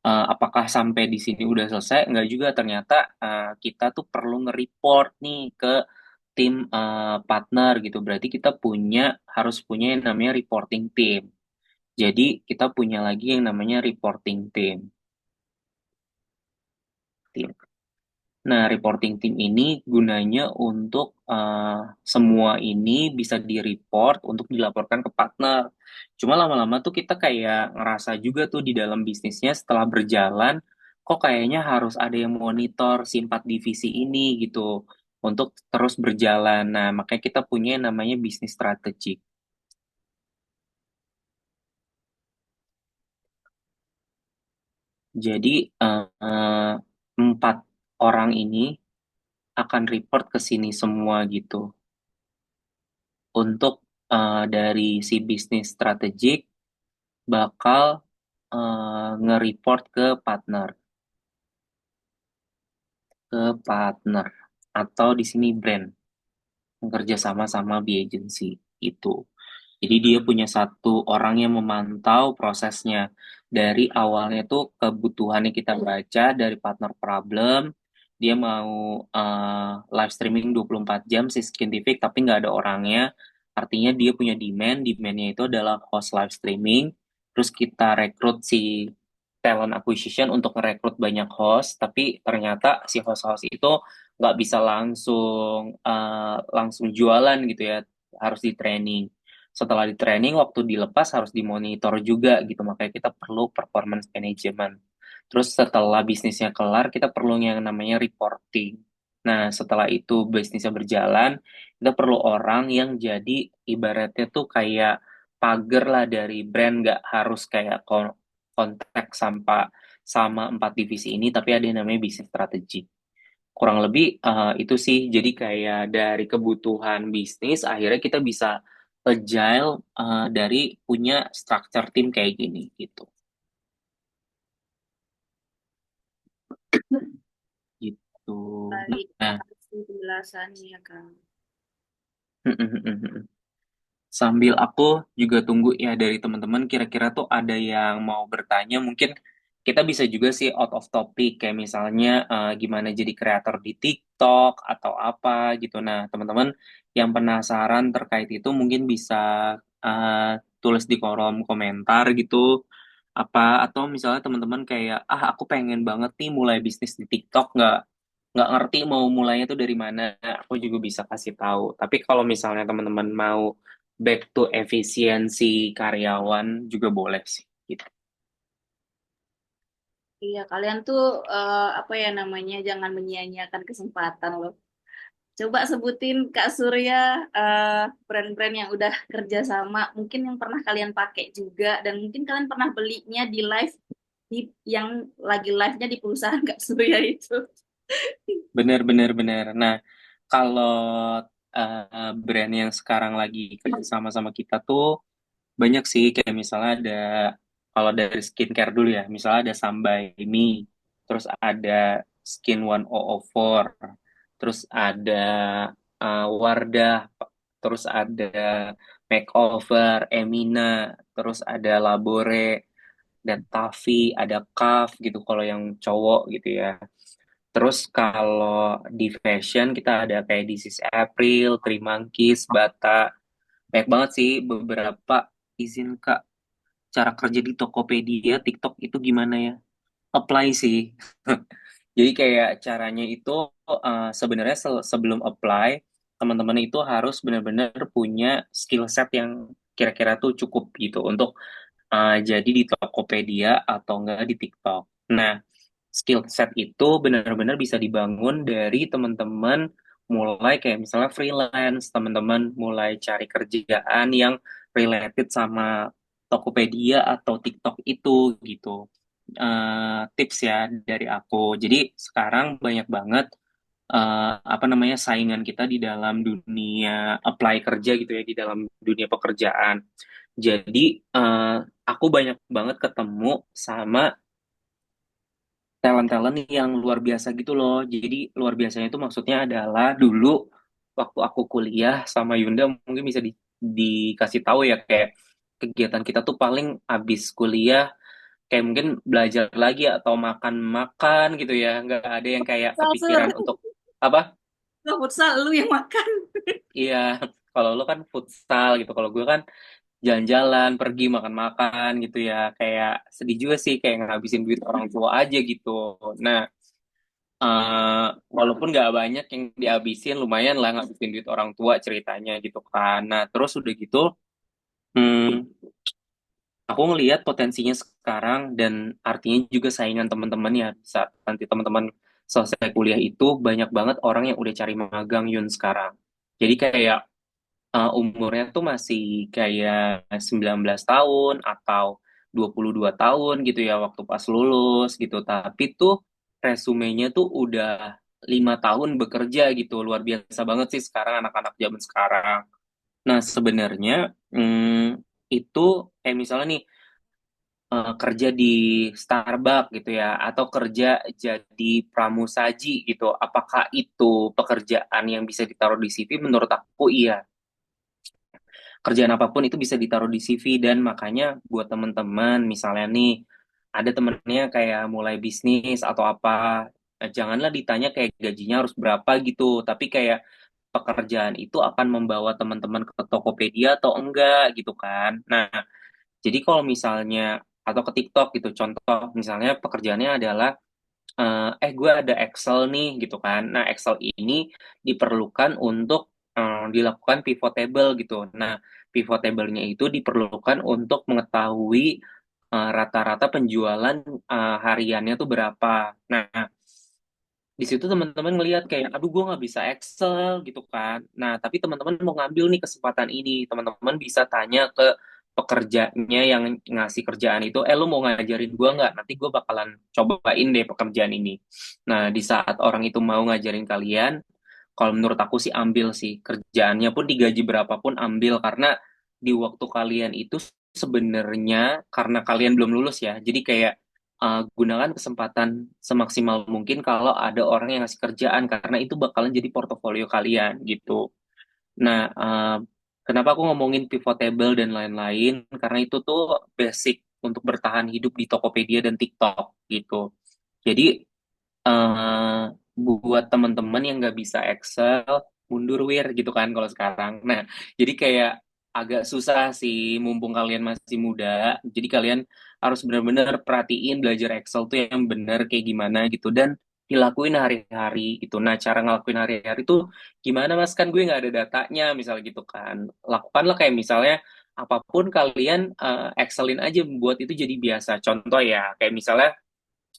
apakah sampai di sini udah selesai? Enggak juga, ternyata kita tuh perlu nge-report nih ke tim partner gitu. Berarti kita harus punya yang namanya reporting team. Jadi kita punya lagi yang namanya reporting team. Nah, reporting team ini gunanya untuk semua ini bisa di-report untuk dilaporkan ke partner. Cuma lama-lama tuh kita kayak ngerasa juga tuh di dalam bisnisnya setelah berjalan, kok kayaknya harus ada yang monitor si 4 divisi ini gitu untuk terus berjalan. Nah, makanya kita punya yang namanya bisnis strategi. Jadi 4 orang ini akan report ke sini semua gitu. Untuk dari si bisnis strategik bakal nge-report ke partner atau di sini brand bekerja sama di agency itu. Jadi dia punya satu orang yang memantau prosesnya dari awalnya tuh kebutuhannya kita baca dari partner problem, dia mau live streaming 24 jam si Scientific tapi nggak ada orangnya, artinya dia punya demandnya itu adalah host live streaming, terus kita rekrut si talent acquisition untuk merekrut banyak host, tapi ternyata si host-host itu nggak bisa langsung jualan gitu ya, harus di training. Setelah di training, waktu dilepas harus dimonitor juga gitu, makanya kita perlu performance management. Terus setelah bisnisnya kelar, kita perlu yang namanya reporting. Nah, setelah itu bisnisnya berjalan, kita perlu orang yang jadi ibaratnya tuh kayak pagar lah dari brand, nggak harus kayak kontak sama 4 divisi ini, tapi ada yang namanya bisnis strategi. Kurang lebih itu sih, jadi kayak dari kebutuhan bisnis, akhirnya kita bisa agile dari punya structure tim kayak gini gitu. Gitu. Baik, Nah, kasih penjelasannya, Kang. sambil aku juga tunggu ya dari teman-teman kira-kira tuh ada yang mau bertanya, mungkin kita bisa juga sih out of topic kayak misalnya gimana jadi kreator di TikTok atau apa gitu. Nah, teman-teman yang penasaran terkait itu mungkin bisa tulis di kolom komentar gitu apa, atau misalnya teman-teman kayak aku pengen banget nih mulai bisnis di TikTok, nggak ngerti mau mulainya tuh dari mana, aku juga bisa kasih tahu. Tapi kalau misalnya teman-teman mau back to efisiensi karyawan juga boleh sih gitu. Iya, kalian tuh apa ya namanya, jangan menyia-nyiakan kesempatan loh. Coba sebutin Kak Surya eh, brand-brand yang udah kerja sama, mungkin yang pernah kalian pakai juga, dan mungkin kalian pernah belinya di live di yang lagi live-nya di perusahaan Kak Surya itu. Bener bener bener. Nah, kalau brand yang sekarang lagi kerja sama kita tuh banyak sih, kayak misalnya ada, kalau dari skincare dulu ya, misalnya ada Sambai Me, terus ada Skin 1004, terus ada Wardah, terus ada Makeover, Emina, terus ada Labore, dan Taffy, ada Kaf gitu kalau yang cowok gitu ya. Terus kalau di fashion kita ada kayak This is April, Three Monkeys, Bata, banyak banget sih beberapa. Izin Kak, cara kerja di Tokopedia, TikTok itu gimana ya? Apply sih. Jadi kayak caranya itu sebenarnya sebelum apply, teman-teman itu harus benar-benar punya skill set yang kira-kira tuh cukup gitu untuk jadi di Tokopedia atau enggak di TikTok. Nah, skill set itu benar-benar bisa dibangun dari teman-teman mulai kayak misalnya freelance, teman-teman mulai cari kerjaan yang related sama Tokopedia atau TikTok itu gitu. Tips ya dari aku. Jadi sekarang banyak banget apa namanya saingan kita di dalam dunia apply kerja gitu ya, di dalam dunia pekerjaan. Jadi aku banyak banget ketemu sama talent-talent yang luar biasa gitu loh. Jadi luar biasanya itu maksudnya adalah dulu waktu aku kuliah sama Yunda mungkin bisa dikasih tahu ya, kayak kegiatan kita tuh paling abis kuliah kayak mungkin belajar lagi atau makan-makan gitu ya. Nggak ada yang kayak Futsal, Sur. kepikiran untuk apa? Lo futsal, lu yang makan. Iya, kalau lo kan futsal gitu. Kalau gue kan jalan-jalan, pergi makan-makan gitu ya. Kayak sedih juga sih kayak ngabisin duit orang tua aja gitu. Nah, walaupun nggak banyak yang dihabisin, lumayan lah ngabisin duit orang tua ceritanya gitu kan. Nah, terus udah gitu, hmm, aku ngelihat potensinya sekarang dan artinya juga saingan teman-teman ya, saat nanti teman-teman selesai kuliah itu banyak banget orang yang udah cari magang Yun sekarang. Jadi kayak umurnya tuh masih kayak 19 tahun atau 22 tahun gitu ya waktu pas lulus gitu. Tapi tuh resumenya tuh udah 5 tahun bekerja gitu. Luar biasa banget sih sekarang anak-anak zaman sekarang. Nah, sebenarnya itu kayak misalnya nih kerja di Starbucks gitu ya, atau kerja jadi pramusaji gitu. Apakah itu pekerjaan yang bisa ditaruh di CV? Menurut aku iya. Kerjaan apapun itu bisa ditaruh di CV, dan makanya buat teman-teman misalnya nih ada temennya kayak mulai bisnis atau apa, janganlah ditanya kayak gajinya harus berapa gitu, tapi kayak pekerjaan itu akan membawa teman-teman ke Tokopedia atau enggak gitu kan. Nah, jadi kalau misalnya atau ke TikTok gitu, contoh misalnya pekerjaannya adalah gue ada Excel nih gitu kan. Nah, Excel ini diperlukan untuk dilakukan pivot table gitu. Nah, pivot table-nya itu diperlukan untuk mengetahui rata-rata penjualan hariannya tuh berapa. Nah, di situ teman-teman ngelihat kayak, aduh gue nggak bisa Excel gitu kan. Nah, tapi teman-teman mau ngambil nih kesempatan ini, teman-teman bisa tanya ke pekerjanya yang ngasih kerjaan itu, lu mau ngajarin gue nggak? Nanti gue bakalan cobain deh pekerjaan ini. Nah, di saat orang itu mau ngajarin kalian, kalau menurut aku sih ambil sih, kerjaannya pun digaji berapapun ambil, karena di waktu kalian itu sebenarnya karena kalian belum lulus ya, jadi kayak gunakan kesempatan semaksimal mungkin kalau ada orang yang ngasih kerjaan, karena itu bakalan jadi portofolio kalian gitu. Nah, kenapa aku ngomongin pivot table dan lain-lain? Karena itu tuh basic untuk bertahan hidup di Tokopedia dan TikTok gitu. Jadi eh buat teman-teman yang nggak bisa Excel, mundur wir gitu kan kalau sekarang. Nah, jadi kayak agak susah sih mumpung kalian masih muda. Jadi kalian harus benar-benar perhatiin belajar Excel tuh yang benar kayak gimana gitu, dan dilakuin hari-hari gitu. Nah, cara ngelakuin hari-hari tuh gimana Mas? Kan gue nggak ada datanya misalnya gitu kan. Lakukanlah kayak misalnya apapun kalian Excelin aja, buat itu jadi biasa. Contoh ya, kayak misalnya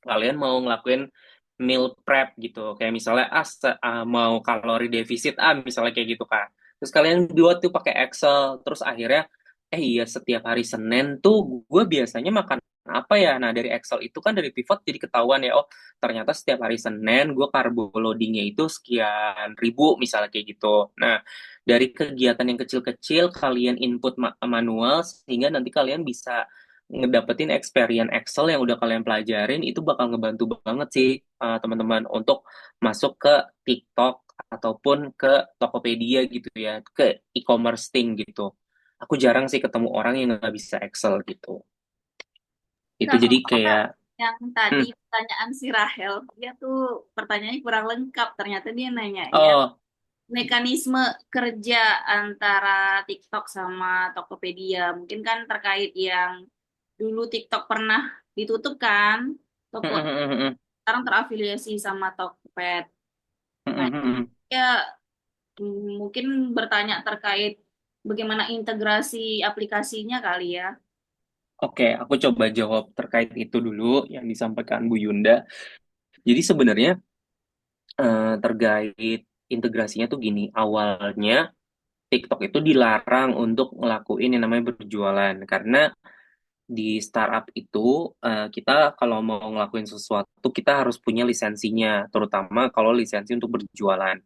kalian mau ngelakuin meal prep gitu, kayak misalnya mau kalori defisit misalnya kayak gitu kan, terus kalian buat tuh pakai Excel, terus akhirnya iya setiap hari Senin tuh gue biasanya makan apa ya. Nah, dari Excel itu kan, dari pivot jadi ketahuan ya, oh ternyata setiap hari Senin gue karbo loadingnya itu sekian ribu misalnya kayak gitu. Nah, dari kegiatan yang kecil-kecil kalian input manual, sehingga nanti kalian bisa ngedapetin experience Excel yang udah kalian pelajarin, itu bakal ngebantu banget sih teman-teman untuk masuk ke TikTok ataupun ke Tokopedia gitu ya, ke e-commerce thing gitu. Aku jarang sih ketemu orang yang nggak bisa Excel gitu. Itu Kalau jadi kayak, yang tadi hmm, pertanyaan si Rahel, dia tuh pertanyaannya kurang lengkap. Ternyata dia nanyanya oh, mekanisme kerja antara TikTok sama Tokopedia. Mungkin kan terkait yang dulu TikTok pernah ditutup kan, hmm, Toko hmm, hmm, hmm, sekarang terafiliasi sama Tokped. hmm, Nah, hmm, hmm. ya mungkin bertanya terkait bagaimana integrasi aplikasinya kali ya. Oke, aku coba jawab terkait itu dulu yang disampaikan Bu Yunda. Jadi sebenarnya terkait integrasinya tuh gini, awalnya TikTok itu dilarang untuk ngelakuin yang namanya berjualan, karena di startup itu kita kalau mau ngelakuin sesuatu kita harus punya lisensinya, terutama kalau lisensi untuk berjualan.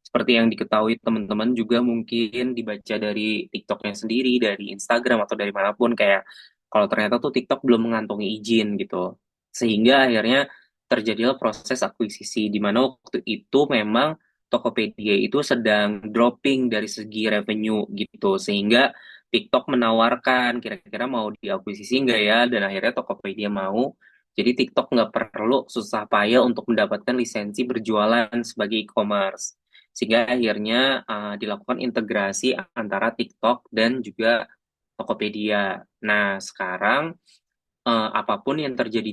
Seperti yang diketahui teman-teman juga mungkin dibaca dari TikToknya sendiri, dari Instagram atau dari manapun, kayak kalau ternyata tuh TikTok belum mengantongi izin gitu. Sehingga akhirnya terjadilah proses akuisisi, di mana waktu itu memang Tokopedia itu sedang dropping dari segi revenue gitu. Sehingga TikTok menawarkan kira-kira mau diakuisisi nggak ya, dan akhirnya Tokopedia mau. Jadi TikTok nggak perlu susah payah untuk mendapatkan lisensi berjualan sebagai e-commerce, sehingga akhirnya dilakukan integrasi antara TikTok dan juga Tokopedia. Nah, sekarang apapun yang terjadi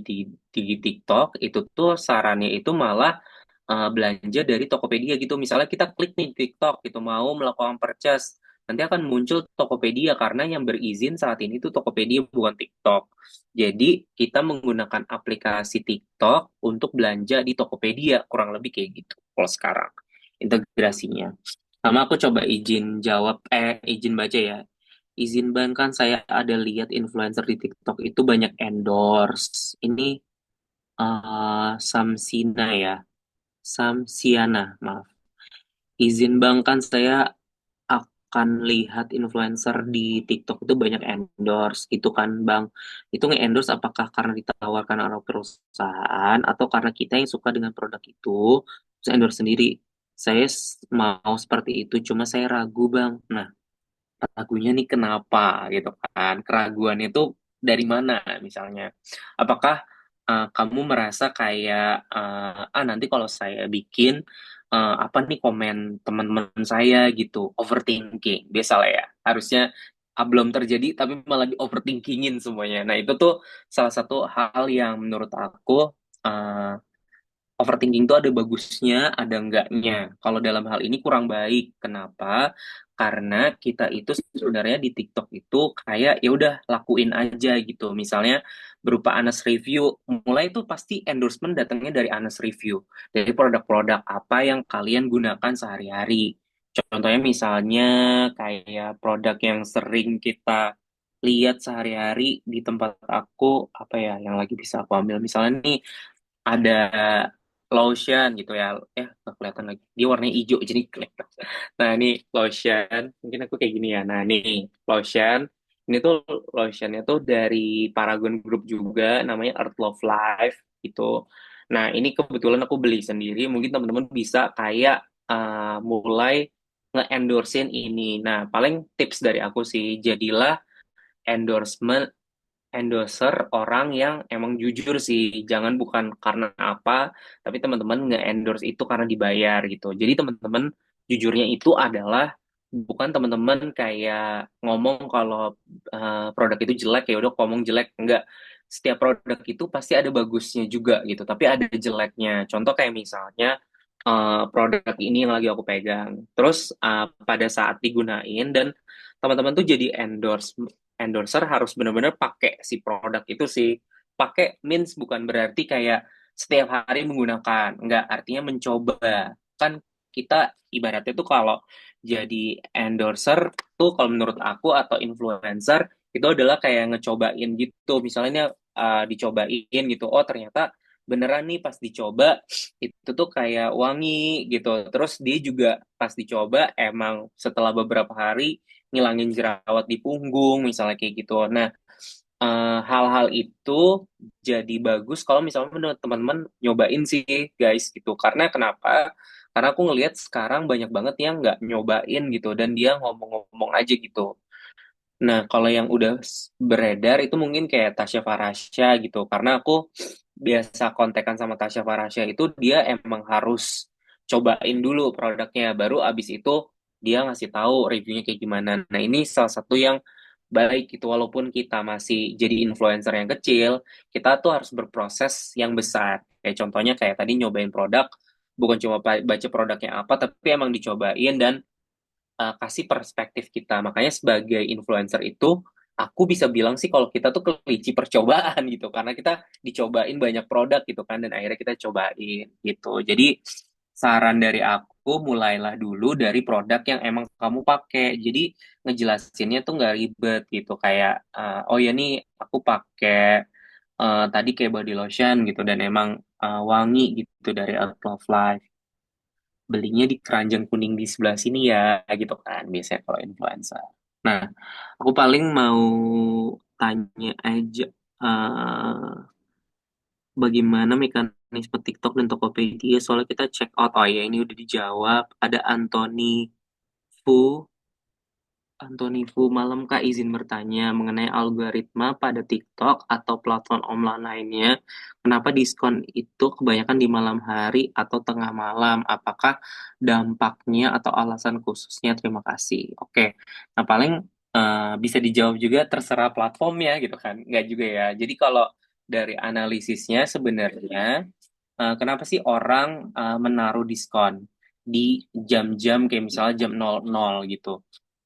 di TikTok itu tuh sarannya itu malah belanja dari Tokopedia gitu. Misalnya kita klik nih TikTok gitu mau melakukan purchase, nanti akan muncul Tokopedia karena yang berizin saat ini tuh Tokopedia bukan TikTok. Jadi kita menggunakan aplikasi TikTok untuk belanja di Tokopedia, kurang lebih kayak gitu kalau sekarang integrasinya. Sama aku coba izin baca ya. Izin ban kan saya ada lihat influencer di TikTok itu banyak endorse. Ini Samsina ya, Samsiana, maaf. Izin Bang, kan saya akan lihat influencer di TikTok itu banyak endorse gitu kan Bang. Itu nge-endorse apakah karena ditawarkan oleh perusahaan atau karena kita yang suka dengan produk itu, terus endorse sendiri. Saya mau seperti itu, cuma saya ragu Bang. Nah, ragunya nih kenapa gitu kan? Keraguan itu dari mana misalnya? Apakah kamu merasa kayak nanti kalau saya bikin apa nih komen teman-teman saya gitu, overthinking. Biasalah ya. Harusnya belum terjadi tapi malah di overthinkingin semuanya. Nah, itu tuh salah satu hal yang menurut aku uh, overthinking itu ada bagusnya, ada enggaknya. Kalau dalam hal ini kurang baik. Kenapa? Karena kita itu sebenarnya di TikTok itu kayak ya udah lakuin aja gitu. Misalnya berupa Anas Review, mulai itu pasti endorsement datangnya dari Anas Review, dari produk-produk apa yang kalian gunakan sehari-hari. Contohnya misalnya kayak produk yang sering kita lihat sehari-hari di tempat aku, apa ya yang lagi bisa aku ambil. Misalnya nih ada lotion gitu ya, nggak kelihatan lagi, dia warnanya hijau jadi kelihatan. Nah ini lotion, mungkin aku kayak gini ya. Nah nih lotion, ini tuh lotionnya tuh dari Paragon Group juga, namanya Earth Love Life gitu. Nah ini kebetulan aku beli sendiri, mungkin teman-teman bisa kayak mulai nge-endorsein ini. Nah paling tips dari aku sih, jadilah endorsement endorser orang yang emang jujur sih, jangan bukan karena apa, tapi teman-teman nge-endorse itu karena dibayar gitu. Jadi teman-teman jujurnya itu adalah bukan teman-teman kayak ngomong kalau produk itu jelek ya udah ngomong jelek, enggak. Setiap produk itu pasti ada bagusnya juga gitu, tapi ada jeleknya. Contoh kayak misalnya produk ini yang lagi aku pegang. Terus pada saat digunain dan teman-teman tuh jadi endorser harus benar-benar pakai si produk itu sih. Pakai means bukan berarti kayak setiap hari menggunakan. Enggak, artinya mencoba. Kan kita ibaratnya tuh kalau jadi endorser tuh kalau menurut aku atau influencer itu adalah kayak ngecobain gitu. Misalnya dicobain gitu. Oh, ternyata beneran nih pas dicoba itu tuh kayak wangi gitu. Terus dia juga pas dicoba emang setelah beberapa hari ngilangin jerawat di punggung misalnya kayak gitu. Nah, hal-hal itu jadi bagus kalau misalnya menurut teman-teman nyobain sih guys gitu. Karena kenapa? Karena aku ngelihat sekarang banyak banget yang nggak nyobain gitu dan dia ngomong-ngomong aja gitu. Nah, kalau yang udah beredar itu mungkin kayak Tasya Farasya gitu. Karena aku biasa kontekan sama Tasya Farasya itu dia emang harus cobain dulu produknya. Baru abis itu dia ngasih tahu reviewnya kayak gimana. Nah, ini salah satu yang baik itu. Walaupun kita masih jadi influencer yang kecil, kita tuh harus berproses yang besar. Kayak contohnya kayak tadi nyobain produk, bukan cuma baca produknya apa, tapi emang dicobain dan kasih perspektif kita. Makanya sebagai influencer itu, aku bisa bilang sih kalau kita tuh kelinci percobaan gitu, karena kita dicobain banyak produk gitu kan, dan akhirnya kita cobain gitu. Jadi saran dari aku, mulailah dulu dari produk yang emang kamu pakai. Jadi ngejelasinnya tuh nggak ribet gitu, kayak oh ya nih aku pakai tadi kayak body lotion gitu dan emang wangi gitu dari Earth Love Life, belinya di keranjang kuning di sebelah sini ya gitu kan biasanya kalau influencer. Nah, aku paling mau tanya aja eh, bagaimana mekanisme TikTok dan Tokopedia, soalnya kita check out. Oh ya, ini udah dijawab. Ada Fu Antoni Fu, malam Kak, izin bertanya mengenai algoritma pada TikTok atau platform online lainnya. Kenapa diskon itu kebanyakan di malam hari atau tengah malam? Apakah dampaknya atau alasan khususnya? Terima kasih. Oke, nah paling bisa dijawab juga terserah platformnya gitu kan. Nggak juga ya. Jadi kalau dari analisisnya sebenarnya kenapa sih orang menaruh diskon di jam-jam kayak misalnya jam 00 gitu?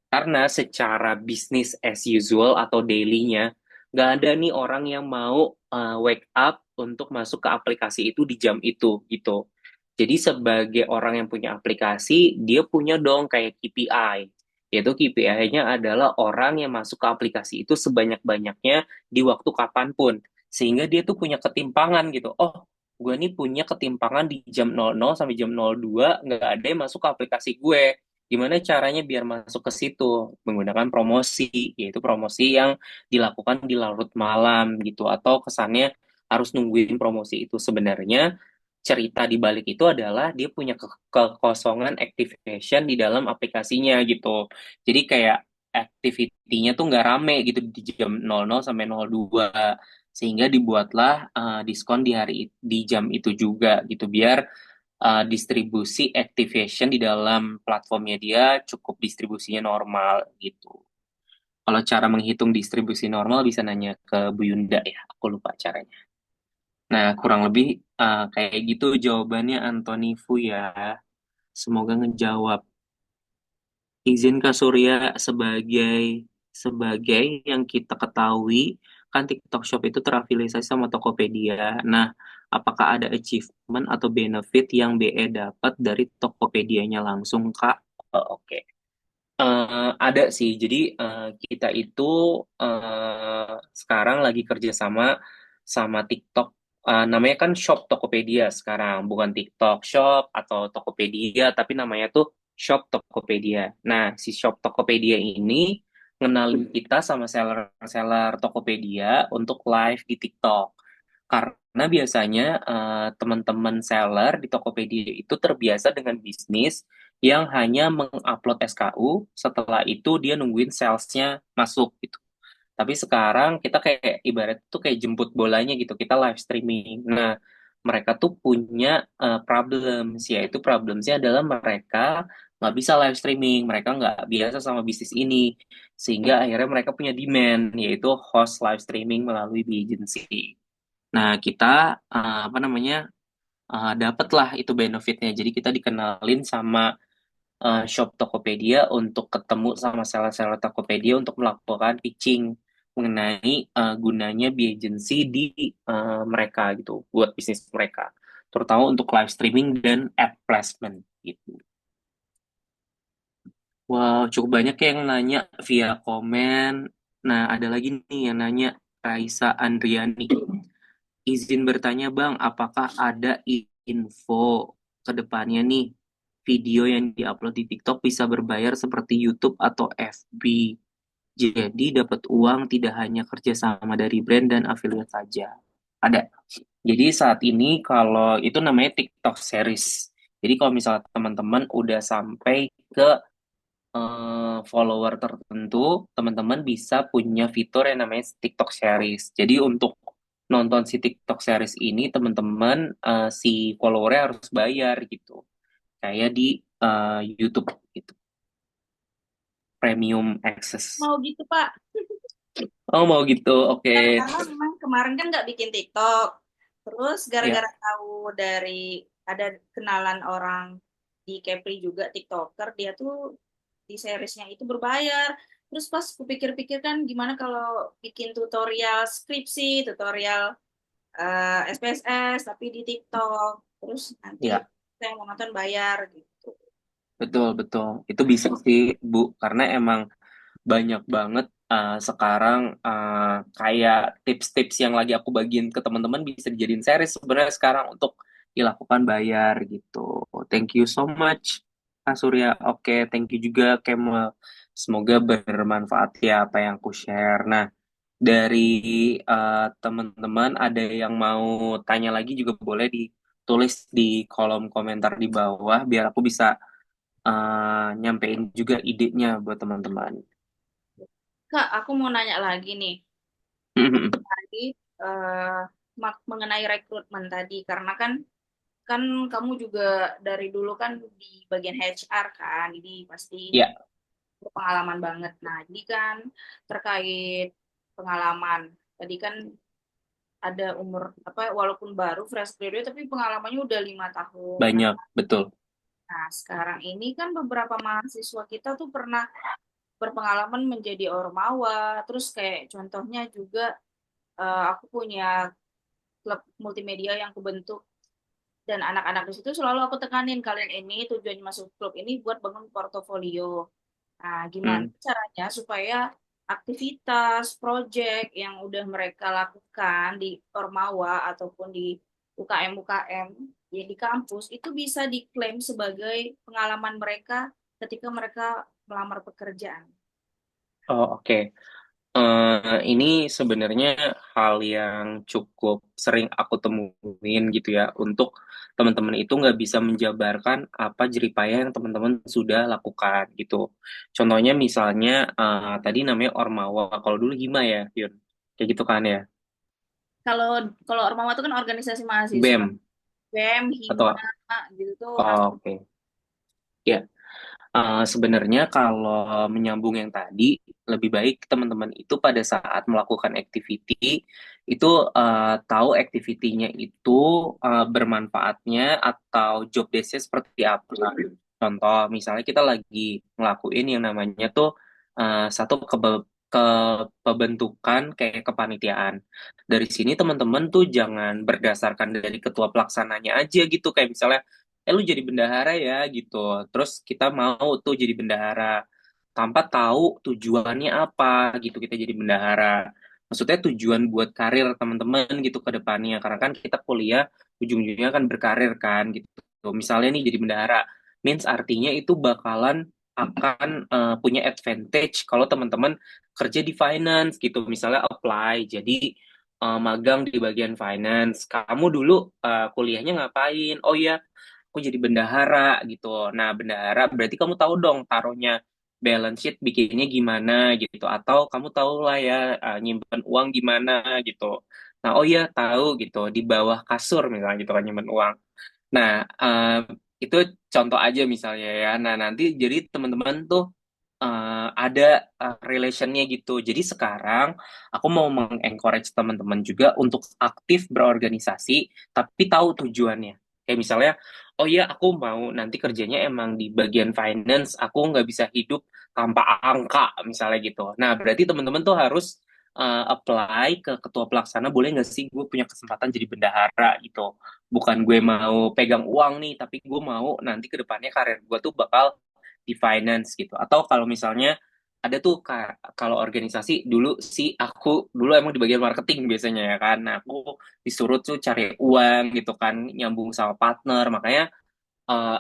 Karena secara bisnis as usual atau daily-nya, nggak ada nih orang yang mau wake up untuk masuk ke aplikasi itu di jam itu gitu. Jadi sebagai orang yang punya aplikasi, dia punya dong kayak KPI. Yaitu KPI-nya adalah orang yang masuk ke aplikasi itu sebanyak-banyaknya di waktu kapanpun. Sehingga dia tuh punya ketimpangan gitu. Oh, gue nih punya ketimpangan di jam 00 sampai jam 02, nggak ada yang masuk ke aplikasi gue. Gimana caranya biar masuk ke situ? Menggunakan promosi, yaitu promosi yang dilakukan di larut malam gitu. Atau kesannya harus nungguin promosi itu. Sebenarnya cerita di balik itu adalah dia punya kekosongan activation di dalam aplikasinya gitu. Jadi kayak activity-nya tuh nggak rame gitu di jam 00 sampai 02, sehingga dibuatlah diskon di jam itu juga gitu biar distribusi activation di dalam platformnya dia cukup distribusinya normal gitu. Kalau cara menghitung distribusi normal bisa nanya ke Bu Yunda ya, aku lupa caranya. Nah, kurang lebih kayak gitu jawabannya Anthony Fu ya. Semoga ngejawab. Izin Kak Surya sebagai sebagai yang kita ketahui kan TikTok Shop itu terafiliasi sama Tokopedia. Nah, apakah ada achievement atau benefit yang BE dapat dari Tokopedia-nya langsung, Kak? Oh, oke. Ada sih. Jadi kita itu sekarang lagi kerja sama TikTok. Namanya kan Shop Tokopedia sekarang, bukan TikTok Shop atau Tokopedia, tapi namanya tuh Shop Tokopedia. Nah, si Shop Tokopedia ini ngenalin kita sama seller-seller Tokopedia untuk live di TikTok. Karena biasanya teman-teman seller di Tokopedia itu terbiasa dengan bisnis yang hanya mengupload SKU, setelah itu dia nungguin salesnya masuk gitu. Tapi sekarang kita kayak ibarat tuh kayak jemput bolanya gitu, kita live streaming. Nah, mereka tuh punya problems, yaitu problemsnya adalah mereka nggak bisa live streaming, mereka nggak biasa sama bisnis ini, sehingga akhirnya mereka punya demand, yaitu host live streaming melalui agency. Nah, kita apa namanya dapatlah itu benefitnya. Jadi kita dikenalin sama shop Tokopedia untuk ketemu sama seller-seller Tokopedia untuk melakukan pitching mengenai gunanya agency di mereka gitu, buat bisnis mereka. Terutama untuk live streaming dan ad placement gitu. Wow, cukup banyak yang nanya via komen. Nah, ada lagi nih yang nanya Raisa Andriani. Izin bertanya Bang, apakah ada info ke depannya nih video yang diupload di TikTok bisa berbayar seperti YouTube atau FB? Jadi dapat uang tidak hanya kerja sama dari brand dan affiliate saja. Ada. Jadi saat ini kalau itu namanya TikTok series. Jadi kalau misalnya teman-teman udah sampai ke follower tertentu, teman-teman bisa punya fitur yang namanya TikTok series. Jadi untuk nonton si TikTok series ini, teman-teman si followernya harus bayar gitu. Kayak di YouTube gitu, premium access. Mau gitu, Pak. Oh mau gitu, oke. Karena memang kemarin kan nggak bikin TikTok. Terus Ya, gara-gara tahu dari ada kenalan orang di Kepri juga TikToker, dia tuh di seriesnya itu berbayar. Terus pas kupikir-pikir kan gimana kalau bikin tutorial skripsi, tutorial SPSS tapi di TikTok. Terus nanti ya, saya mau nonton bayar gitu. betul betul. Itu bisa sih, Bu, karena emang banyak banget sekarang kayak tips-tips yang lagi aku bagiin ke teman-teman bisa dijadiin series sebenarnya sekarang untuk dilakukan bayar gitu. Thank you so much, Kak Surya. Oke, thank you juga, Kemal. Semoga bermanfaat ya apa yang aku share. Nah, dari teman-teman ada yang mau tanya lagi juga boleh ditulis di kolom komentar di bawah biar aku bisa nyampein juga idenya buat teman-teman. Kak, aku mau nanya lagi nih. Tadi eh, mengenai rekrutmen tadi karena kan kan kamu juga dari dulu kan di bagian HR kan, jadi pasti Ya, berpengalaman banget. Nah, jadi kan terkait pengalaman, tadi kan ada umur apa walaupun baru fresh graduate tapi pengalamannya udah 5 tahun. banyak, betul. Nah, sekarang ini kan beberapa mahasiswa kita tuh pernah berpengalaman menjadi ormawa, terus kayak contohnya juga aku punya klub multimedia yang kebentuk dan anak-anak di situ selalu aku tekanin kalian ini tujuannya masuk klub ini buat bangun portofolio. Nah, gimana Hmm. caranya supaya aktivitas, proyek yang udah mereka lakukan di Ormawa ataupun di UKM-UKM ya di kampus itu bisa diklaim sebagai pengalaman mereka ketika mereka melamar pekerjaan. Oh, oke. Ini sebenarnya hal yang cukup sering aku temuin gitu ya, untuk teman-teman itu nggak bisa menjabarkan apa jeripaya yang teman-teman sudah lakukan gitu. Contohnya misalnya tadi namanya Ormawa, kalau dulu Hima ya, Yun, kayak gitu kan ya, Kalau kalau Ormawa itu kan organisasi mahasiswa, BEM BEM, Hima atau gitu tuh oh, oke. Ya, sebenarnya kalau menyambung yang tadi, lebih baik teman-teman itu pada saat melakukan activity itu tahu activity-nya itu bermanfaatnya atau job desk-nya seperti apa. Contoh, misalnya kita lagi ngelakuin yang namanya tuh satu kebentukan kayak kepanitiaan. Dari sini teman-teman tuh jangan berdasarkan dari ketua pelaksananya aja gitu, kayak misalnya lu jadi bendahara ya gitu. Terus kita mau tuh jadi bendahara tanpa tahu tujuannya apa gitu kita jadi bendahara. Maksudnya tujuan buat karir teman-teman gitu ke depannya. Karena kan kita kuliah ujung-ujungnya kan berkarir kan gitu. Misalnya nih jadi bendahara, means artinya itu bakalan akan punya advantage kalau teman-teman kerja di finance gitu. Misalnya apply jadi magang di bagian finance. Kamu dulu kuliahnya ngapain? Oh ya, aku jadi bendahara gitu. Nah, bendahara berarti kamu tahu dong taruhnya balance sheet bikinnya gimana gitu. Atau kamu tahu lah ya nyimpen uang gimana gitu. Nah, oh iya tahu gitu di bawah kasur misalnya gitu kan nyimpen uang. Nah, itu contoh aja misalnya ya. Nah, nanti jadi teman-teman tuh ada relationnya gitu. Jadi sekarang aku mau mengencourage teman-teman juga untuk aktif berorganisasi, tapi tahu tujuannya. Kayak misalnya, oh iya aku mau nanti kerjanya emang di bagian finance, aku nggak bisa hidup tanpa angka, misalnya gitu. Nah, berarti teman-teman tuh harus apply ke ketua pelaksana, boleh nggak sih gue punya kesempatan jadi bendahara gitu. Bukan gue mau pegang uang nih, tapi gue mau nanti ke depannya karir gue tuh bakal di finance gitu. Atau kalau misalnya ada tuh kalau organisasi dulu sih aku dulu emang di bagian marketing biasanya ya kan. Nah, aku disuruh tuh cari uang gitu kan, nyambung sama partner. Makanya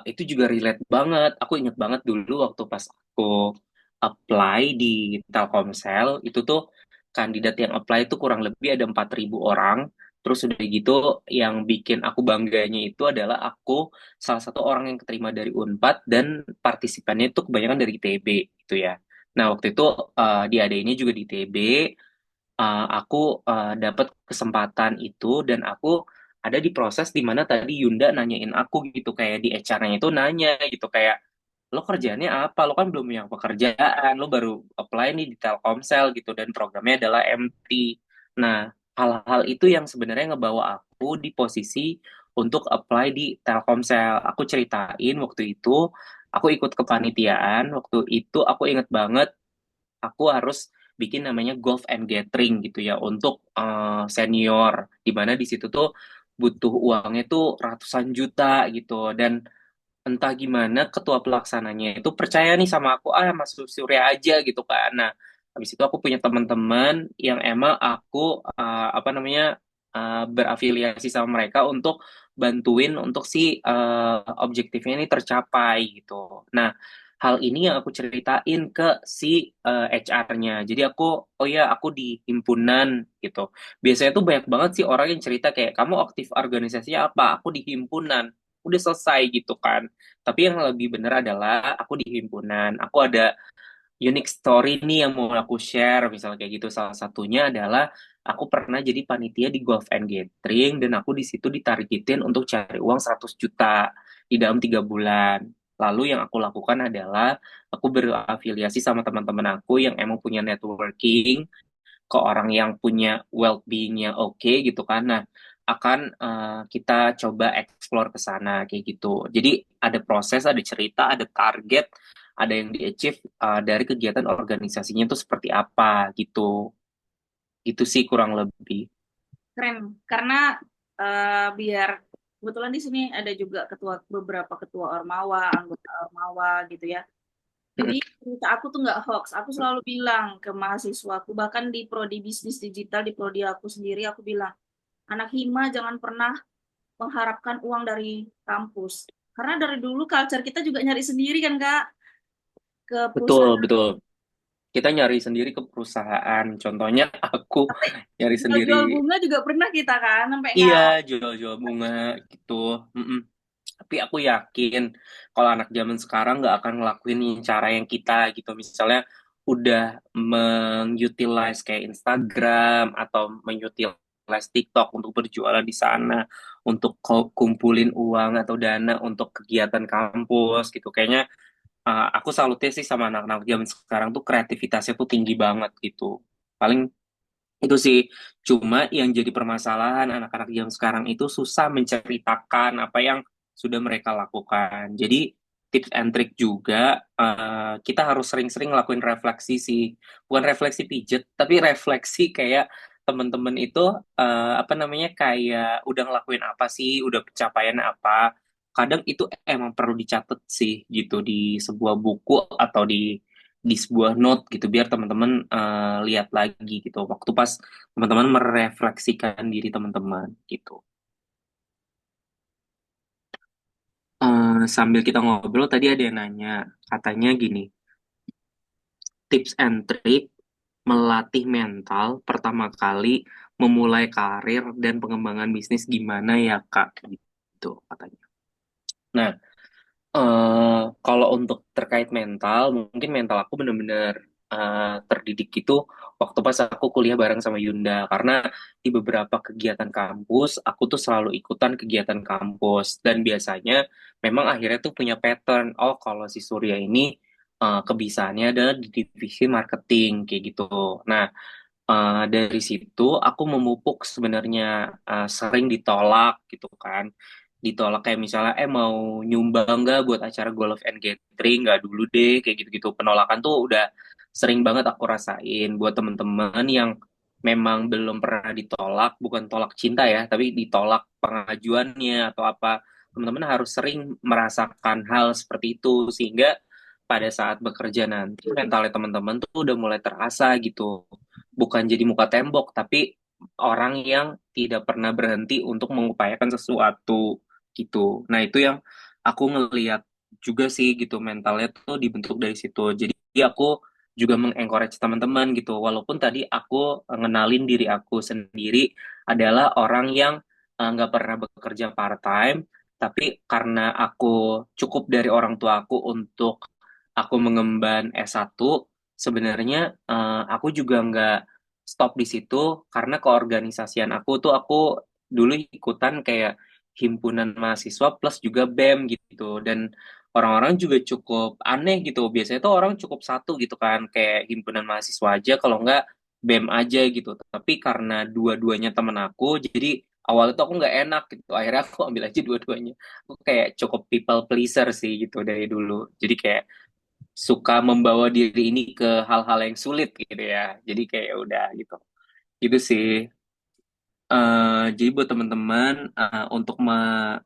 itu juga relate banget. Aku inget banget dulu waktu pas aku apply di Telkomsel, itu tuh kandidat yang apply itu kurang lebih ada 4.000 orang. Terus udah gitu, yang bikin aku bangganya itu adalah aku salah satu orang yang keterima dari Unpad dan partisipannya itu kebanyakan dari ITB gitu ya. Nah, waktu itu di AD ini juga di ITB, aku dapat kesempatan itu dan aku ada di proses di mana tadi Yunda nanyain aku gitu kayak di HR-nya itu nanya gitu kayak lo kerjaannya apa? Lo kan belum punya pekerjaan, lo baru apply nih di Telkomsel gitu dan programnya adalah MT. Nah, hal-hal itu yang sebenarnya ngebawa aku di posisi untuk apply di Telkomsel. Aku ceritain waktu itu, aku ikut kepanitiaan, waktu itu aku inget banget aku harus bikin namanya golf and gathering gitu ya untuk senior di mana di situ tuh butuh uangnya tuh ratusan juta gitu dan entah gimana ketua pelaksananya itu percaya nih sama aku Mas Surya aja gitu kan. Nah, habis itu aku punya teman-teman yang emang aku apa namanya berafiliasi sama mereka untuk bantuin untuk si objektifnya ini tercapai gitu. Nah, hal ini yang aku ceritain ke si HR-nya. Jadi aku, oh ya aku di himpunan gitu. Biasanya tuh banyak banget sih orang yang cerita kayak, kamu aktif organisasinya apa? Aku di himpunan. Udah selesai gitu kan. Tapi yang lebih benar adalah aku di himpunan. Aku ada unique story nih yang mau aku share. Misalnya kayak gitu. Salah satunya adalah aku pernah jadi panitia di Golf and Gathering dan aku di situ ditargetin untuk cari uang 100 juta di dalam 3 bulan. Lalu yang aku lakukan adalah aku berafiliasi sama teman-teman aku yang emang punya networking ke orang yang punya well-being yang oke gitu kan. Nah, akan kita coba explore ke sana kayak gitu. Jadi ada proses, ada cerita, ada target, ada yang di-achieve dari kegiatan organisasinya itu seperti apa gitu. Itu sih kurang lebih. Keren, karena biar kebetulan di sini ada juga beberapa ketua Ormawa, anggota Ormawa gitu ya. Jadi cerita aku tuh nggak hoax. Aku selalu bilang ke mahasiswaku, bahkan di prodi bisnis digital, di prodi aku sendiri, aku bilang, anak hima jangan pernah mengharapkan uang dari kampus. Karena dari dulu culture kita juga nyari sendiri kan, Kak, ke Betul, perusahaan. betul. Kita nyari sendiri ke perusahaan. Contohnya aku Tapi nyari sendiri. jual-jual bunga juga pernah kita kan, sampai Iya, nggak. jual-jual bunga gitu. Mm-mm. Tapi aku yakin kalau anak zaman sekarang nggak akan ngelakuin cara yang kita gitu. Misalnya udah mengutilize kayak Instagram atau mengutilize TikTok untuk berjualan di sana, untuk kumpulin uang atau dana untuk kegiatan kampus gitu. Kayaknya aku salutnya sih sama anak-anak zaman sekarang tuh kreativitasnya tuh tinggi banget gitu. Paling itu sih, cuma yang jadi permasalahan anak-anak zaman sekarang itu susah menceritakan apa yang sudah mereka lakukan. Jadi tips and trick juga, kita harus sering-sering ngelakuin refleksi sih. Bukan refleksi pijet, tapi refleksi kayak teman-teman itu apa namanya kayak udah ngelakuin apa sih, udah pencapaian apa. Kadang itu emang perlu dicatat sih gitu di sebuah buku atau di sebuah note gitu biar teman-teman lihat lagi gitu waktu pas teman-teman merefleksikan diri teman-teman gitu. Sambil kita ngobrol tadi ada yang nanya katanya gini, tips and trick melatih mental pertama kali memulai karir dan pengembangan bisnis gimana ya Kak gitu katanya. Nah, kalau untuk terkait mental, mungkin mental aku bener-bener terdidik itu waktu pas aku kuliah bareng sama Yunda. Karena di beberapa kegiatan kampus, aku tuh selalu ikutan kegiatan kampus. Dan biasanya memang akhirnya tuh punya pattern. Oh, kalau si Surya ini kebiasaannya adalah di divisi marketing, kayak gitu. Nah, dari situ aku memupuk sebenarnya sering ditolak gitu kan, ditolak kayak misalnya mau nyumbang nggak buat acara golf and gathering, nggak dulu deh kayak gitu-gitu. Penolakan tuh udah sering banget aku rasain buat temen-temen yang memang belum pernah ditolak, bukan tolak cinta ya tapi ditolak pengajuannya atau apa. Teman-teman harus sering merasakan hal seperti itu sehingga pada saat bekerja nanti mentalnya teman-teman tuh udah mulai terasa gitu, bukan jadi muka tembok, tapi orang yang tidak pernah berhenti untuk mengupayakan sesuatu gitu. Nah, itu yang aku ngeliat juga sih gitu, mentalnya tuh dibentuk dari situ. Jadi aku juga mengencourage teman-teman gitu. Walaupun tadi aku ngenalin diri aku sendiri adalah orang yang nggak pernah bekerja part-time, tapi karena aku cukup dari orang tua aku untuk aku mengemban S1, sebenarnya aku juga nggak stop di situ karena keorganisasian aku tuh aku dulu ikutan kayak himpunan mahasiswa plus juga BEM gitu, dan orang-orang juga cukup aneh gitu. Biasanya tuh orang cukup satu gitu kan, kayak himpunan mahasiswa aja kalau nggak BEM aja gitu. Tapi karena dua-duanya temen aku, jadi awalnya tuh aku nggak enak gitu. Akhirnya aku ambil aja dua-duanya. Aku kayak cukup people pleaser sih gitu dari dulu. Jadi kayak suka membawa diri ini ke hal-hal yang sulit gitu ya. Jadi kayak ya udah gitu. Gitu sih. Jadi buat teman-teman untuk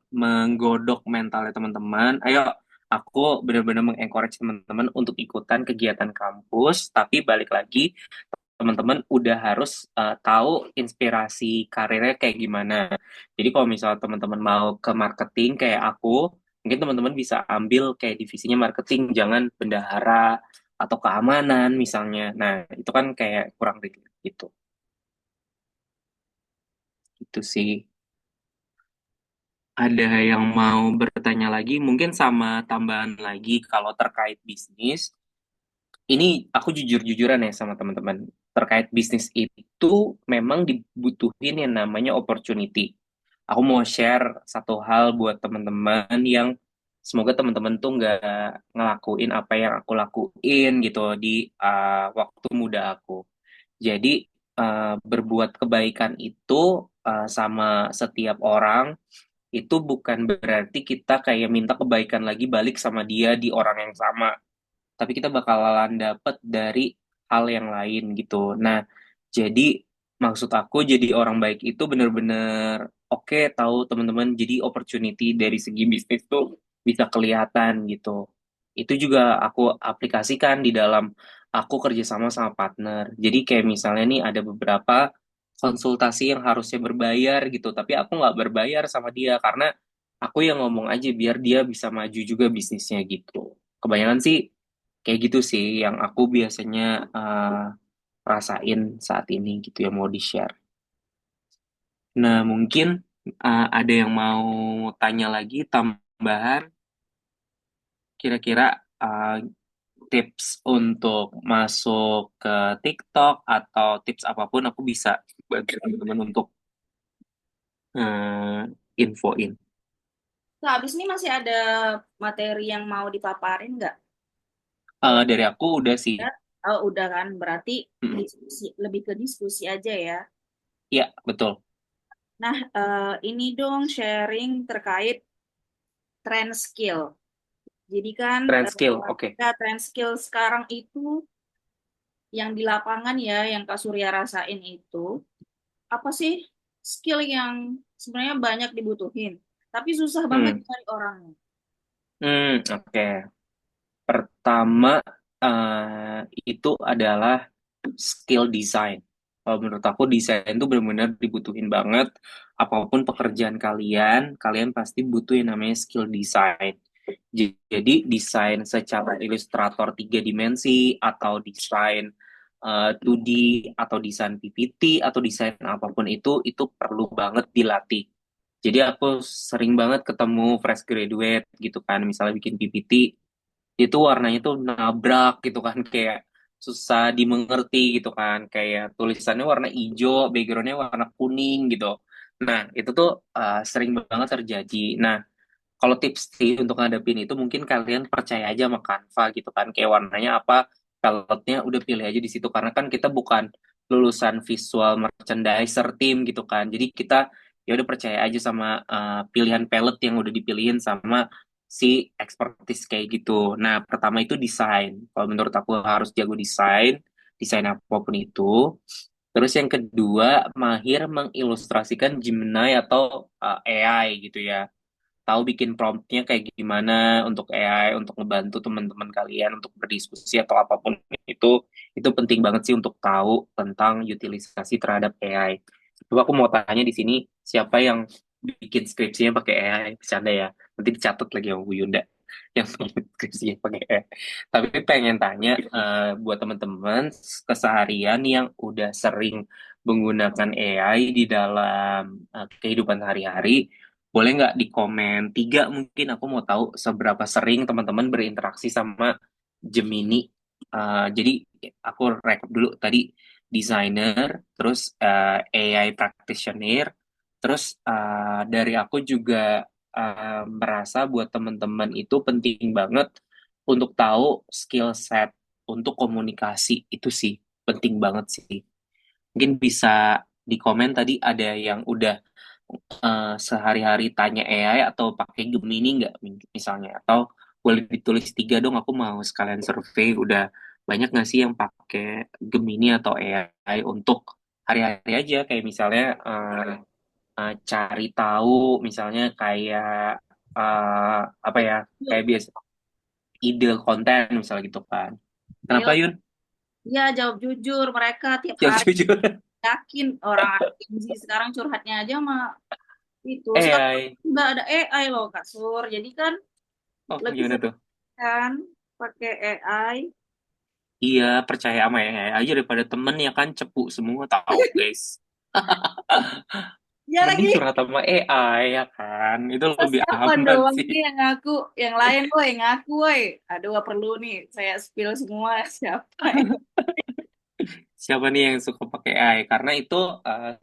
menggodok mentalnya teman-teman, ayo aku benar-benar mengencourage teman-teman untuk ikutan kegiatan kampus, tapi balik lagi teman-teman udah harus tahu inspirasi karirnya kayak gimana. Jadi kalau misalnya teman-teman mau ke marketing kayak aku, mungkin teman-teman bisa ambil kayak divisinya marketing, jangan bendahara atau keamanan misalnya. Nah, itu kan kayak kurang relate gitu. Itu sih. Ada yang mau bertanya lagi, mungkin sama tambahan lagi kalau terkait bisnis. Ini aku jujur-jujuran ya sama teman-teman. Terkait bisnis itu memang dibutuhin yang namanya opportunity. Aku mau share satu hal buat teman-teman yang semoga teman-teman tuh nggak ngelakuin apa yang aku lakuin gitu di waktu muda aku. Jadi berbuat kebaikan itu sama setiap orang itu bukan berarti kita kayak minta kebaikan lagi balik sama dia di orang yang sama, tapi kita bakalan dapet dari hal yang lain gitu. Nah, jadi maksud aku jadi orang baik itu bener-bener oke, tahu teman-teman, jadi opportunity dari segi bisnis tuh bisa kelihatan gitu. itu juga aku aplikasikan di dalam aku kerjasama sama partner. Jadi kayak misalnya nih ada beberapa konsultasi yang harusnya berbayar gitu, tapi aku nggak berbayar sama dia karena aku yang ngomong aja biar dia bisa maju juga bisnisnya gitu. Kebanyakan sih kayak gitu sih yang aku biasanya rasain saat ini gitu yang mau di-share. Nah, mungkin ada yang mau tanya lagi tambahan kira-kira uh, tips untuk masuk ke TikTok atau tips apapun aku bisa bantu teman-teman untuk infoin. Nah, habis ini masih ada materi yang mau dipaparin nggak? Kalau Dari aku udah sih. udah, oh, udah kan, berarti Mm-mm. diskusi, lebih ke diskusi aja ya. Iya, betul. Nah, ini dong sharing terkait trend skill. Jadi kan, Trend skill, oke. ya, trend skill sekarang itu yang di lapangan ya, yang Kak Surya rasain itu, apa sih skill yang sebenarnya banyak dibutuhin, tapi susah banget Hmm, cari orangnya. oke. Pertama, itu adalah skill design. Kalau menurut aku desain itu benar-benar dibutuhin banget. Apapun pekerjaan kalian, kalian pasti butuh yang namanya skill design. Jadi desain secara ilustrator tiga dimensi atau desain 2D atau desain PPT atau desain apapun itu perlu banget dilatih. Jadi aku sering banget ketemu fresh graduate gitu kan, misalnya bikin PPT itu warnanya tuh nabrak gitu kan kayak susah dimengerti gitu kan kayak tulisannya warna hijau backgroundnya warna kuning gitu. Nah itu tuh sering banget terjadi. Nah kalau tips sih untuk ngadepin itu mungkin kalian percaya aja sama Canva gitu kan kayak warnanya apa palette-nya udah pilih aja di situ karena kan kita bukan lulusan visual merchandiser team gitu kan jadi kita ya udah percaya aja sama pilihan palette yang udah dipilihin sama si expertise kayak gitu. Nah pertama itu desain, kalau menurut aku harus jago desain, desain apapun itu. Terus yang kedua mahir mengilustrasikan Gemini atau AI gitu ya, tahu bikin promptnya kayak gimana untuk AI untuk ngebantu teman-teman kalian untuk berdiskusi atau apapun itu penting banget sih untuk tahu tentang utilisasi terhadap AI. Coba aku mau tanya di sini siapa yang bikin skripsinya pakai AI? Bercanda ya, nanti dicatat lagi sama Bu Yunda yang bikin skripsinya pakai AI. Tapi pengen tanya buat teman-teman keseharian yang udah sering menggunakan AI di dalam kehidupan sehari-hari, boleh nggak di komen tiga mungkin aku mau tahu seberapa sering teman-teman berinteraksi sama Gemini. Jadi aku rekap dulu tadi desainer, terus AI practitioner, terus dari aku juga merasa buat teman-teman itu penting banget untuk tahu skill set untuk komunikasi itu sih penting banget sih. Mungkin bisa di komen tadi ada yang udah sehari-hari tanya AI atau pakai Gemini nggak misalnya atau boleh ditulis tiga dong aku mau sekalian survei udah banyak nggak sih yang pakai Gemini atau AI untuk hari-hari aja kayak misalnya cari tahu misalnya kayak apa ya kayak biasa ide konten misalnya gitu kan. Kenapa Real, Yun? ya jawab jujur, mereka tiap Yang hari jujur. yakin orang sih sekarang curhatnya aja mah itu. Sekarang AI. nggak ada AI loh Kak Sur, jadi kan Oh lebih gimana sering tuh? kan pakai AI. Iya, percaya sama AI aja daripada temen ya kan cepu semua tahu guys. Ya Mending lagi, curhat sama AI ya kan. Itu masa lebih siapa aman doang sih. nih yang ngaku, yang lain woi ngaku woi. Aduh, gak perlu nih saya spill semua siapa. Siapa nih yang suka pakai AI? Karena itu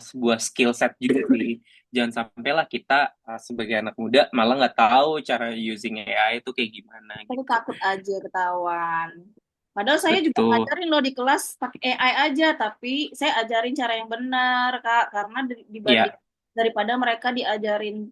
sebuah skill set juga sih. Jangan sampailah kita sebagai anak muda malah nggak tahu cara using AI itu kayak gimana Aku gitu. takut aja ketahuan. Padahal saya juga Betul. ngajarin loh di kelas pakai AI aja, tapi saya ajarin cara yang benar, Kak. Karena dibanding Ya, daripada mereka diajarin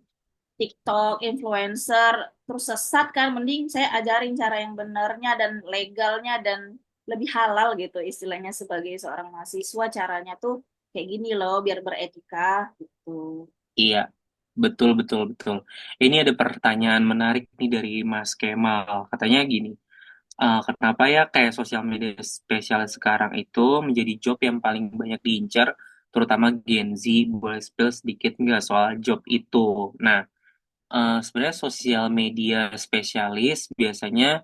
TikTok, influencer, terus sesat kan, mending saya ajarin cara yang benarnya dan legalnya dan lebih halal gitu istilahnya sebagai seorang mahasiswa caranya tuh kayak gini loh biar beretika gitu. iya. Betul, betul, betul. Ini ada pertanyaan menarik nih dari Mas Kemal. Katanya gini, Kenapa ya kayak sosial media spesialis sekarang itu menjadi job yang paling banyak diincar, terutama Gen Z. Boleh spill sedikit nggak soal job itu? Nah, sebenarnya sosial media spesialis biasanya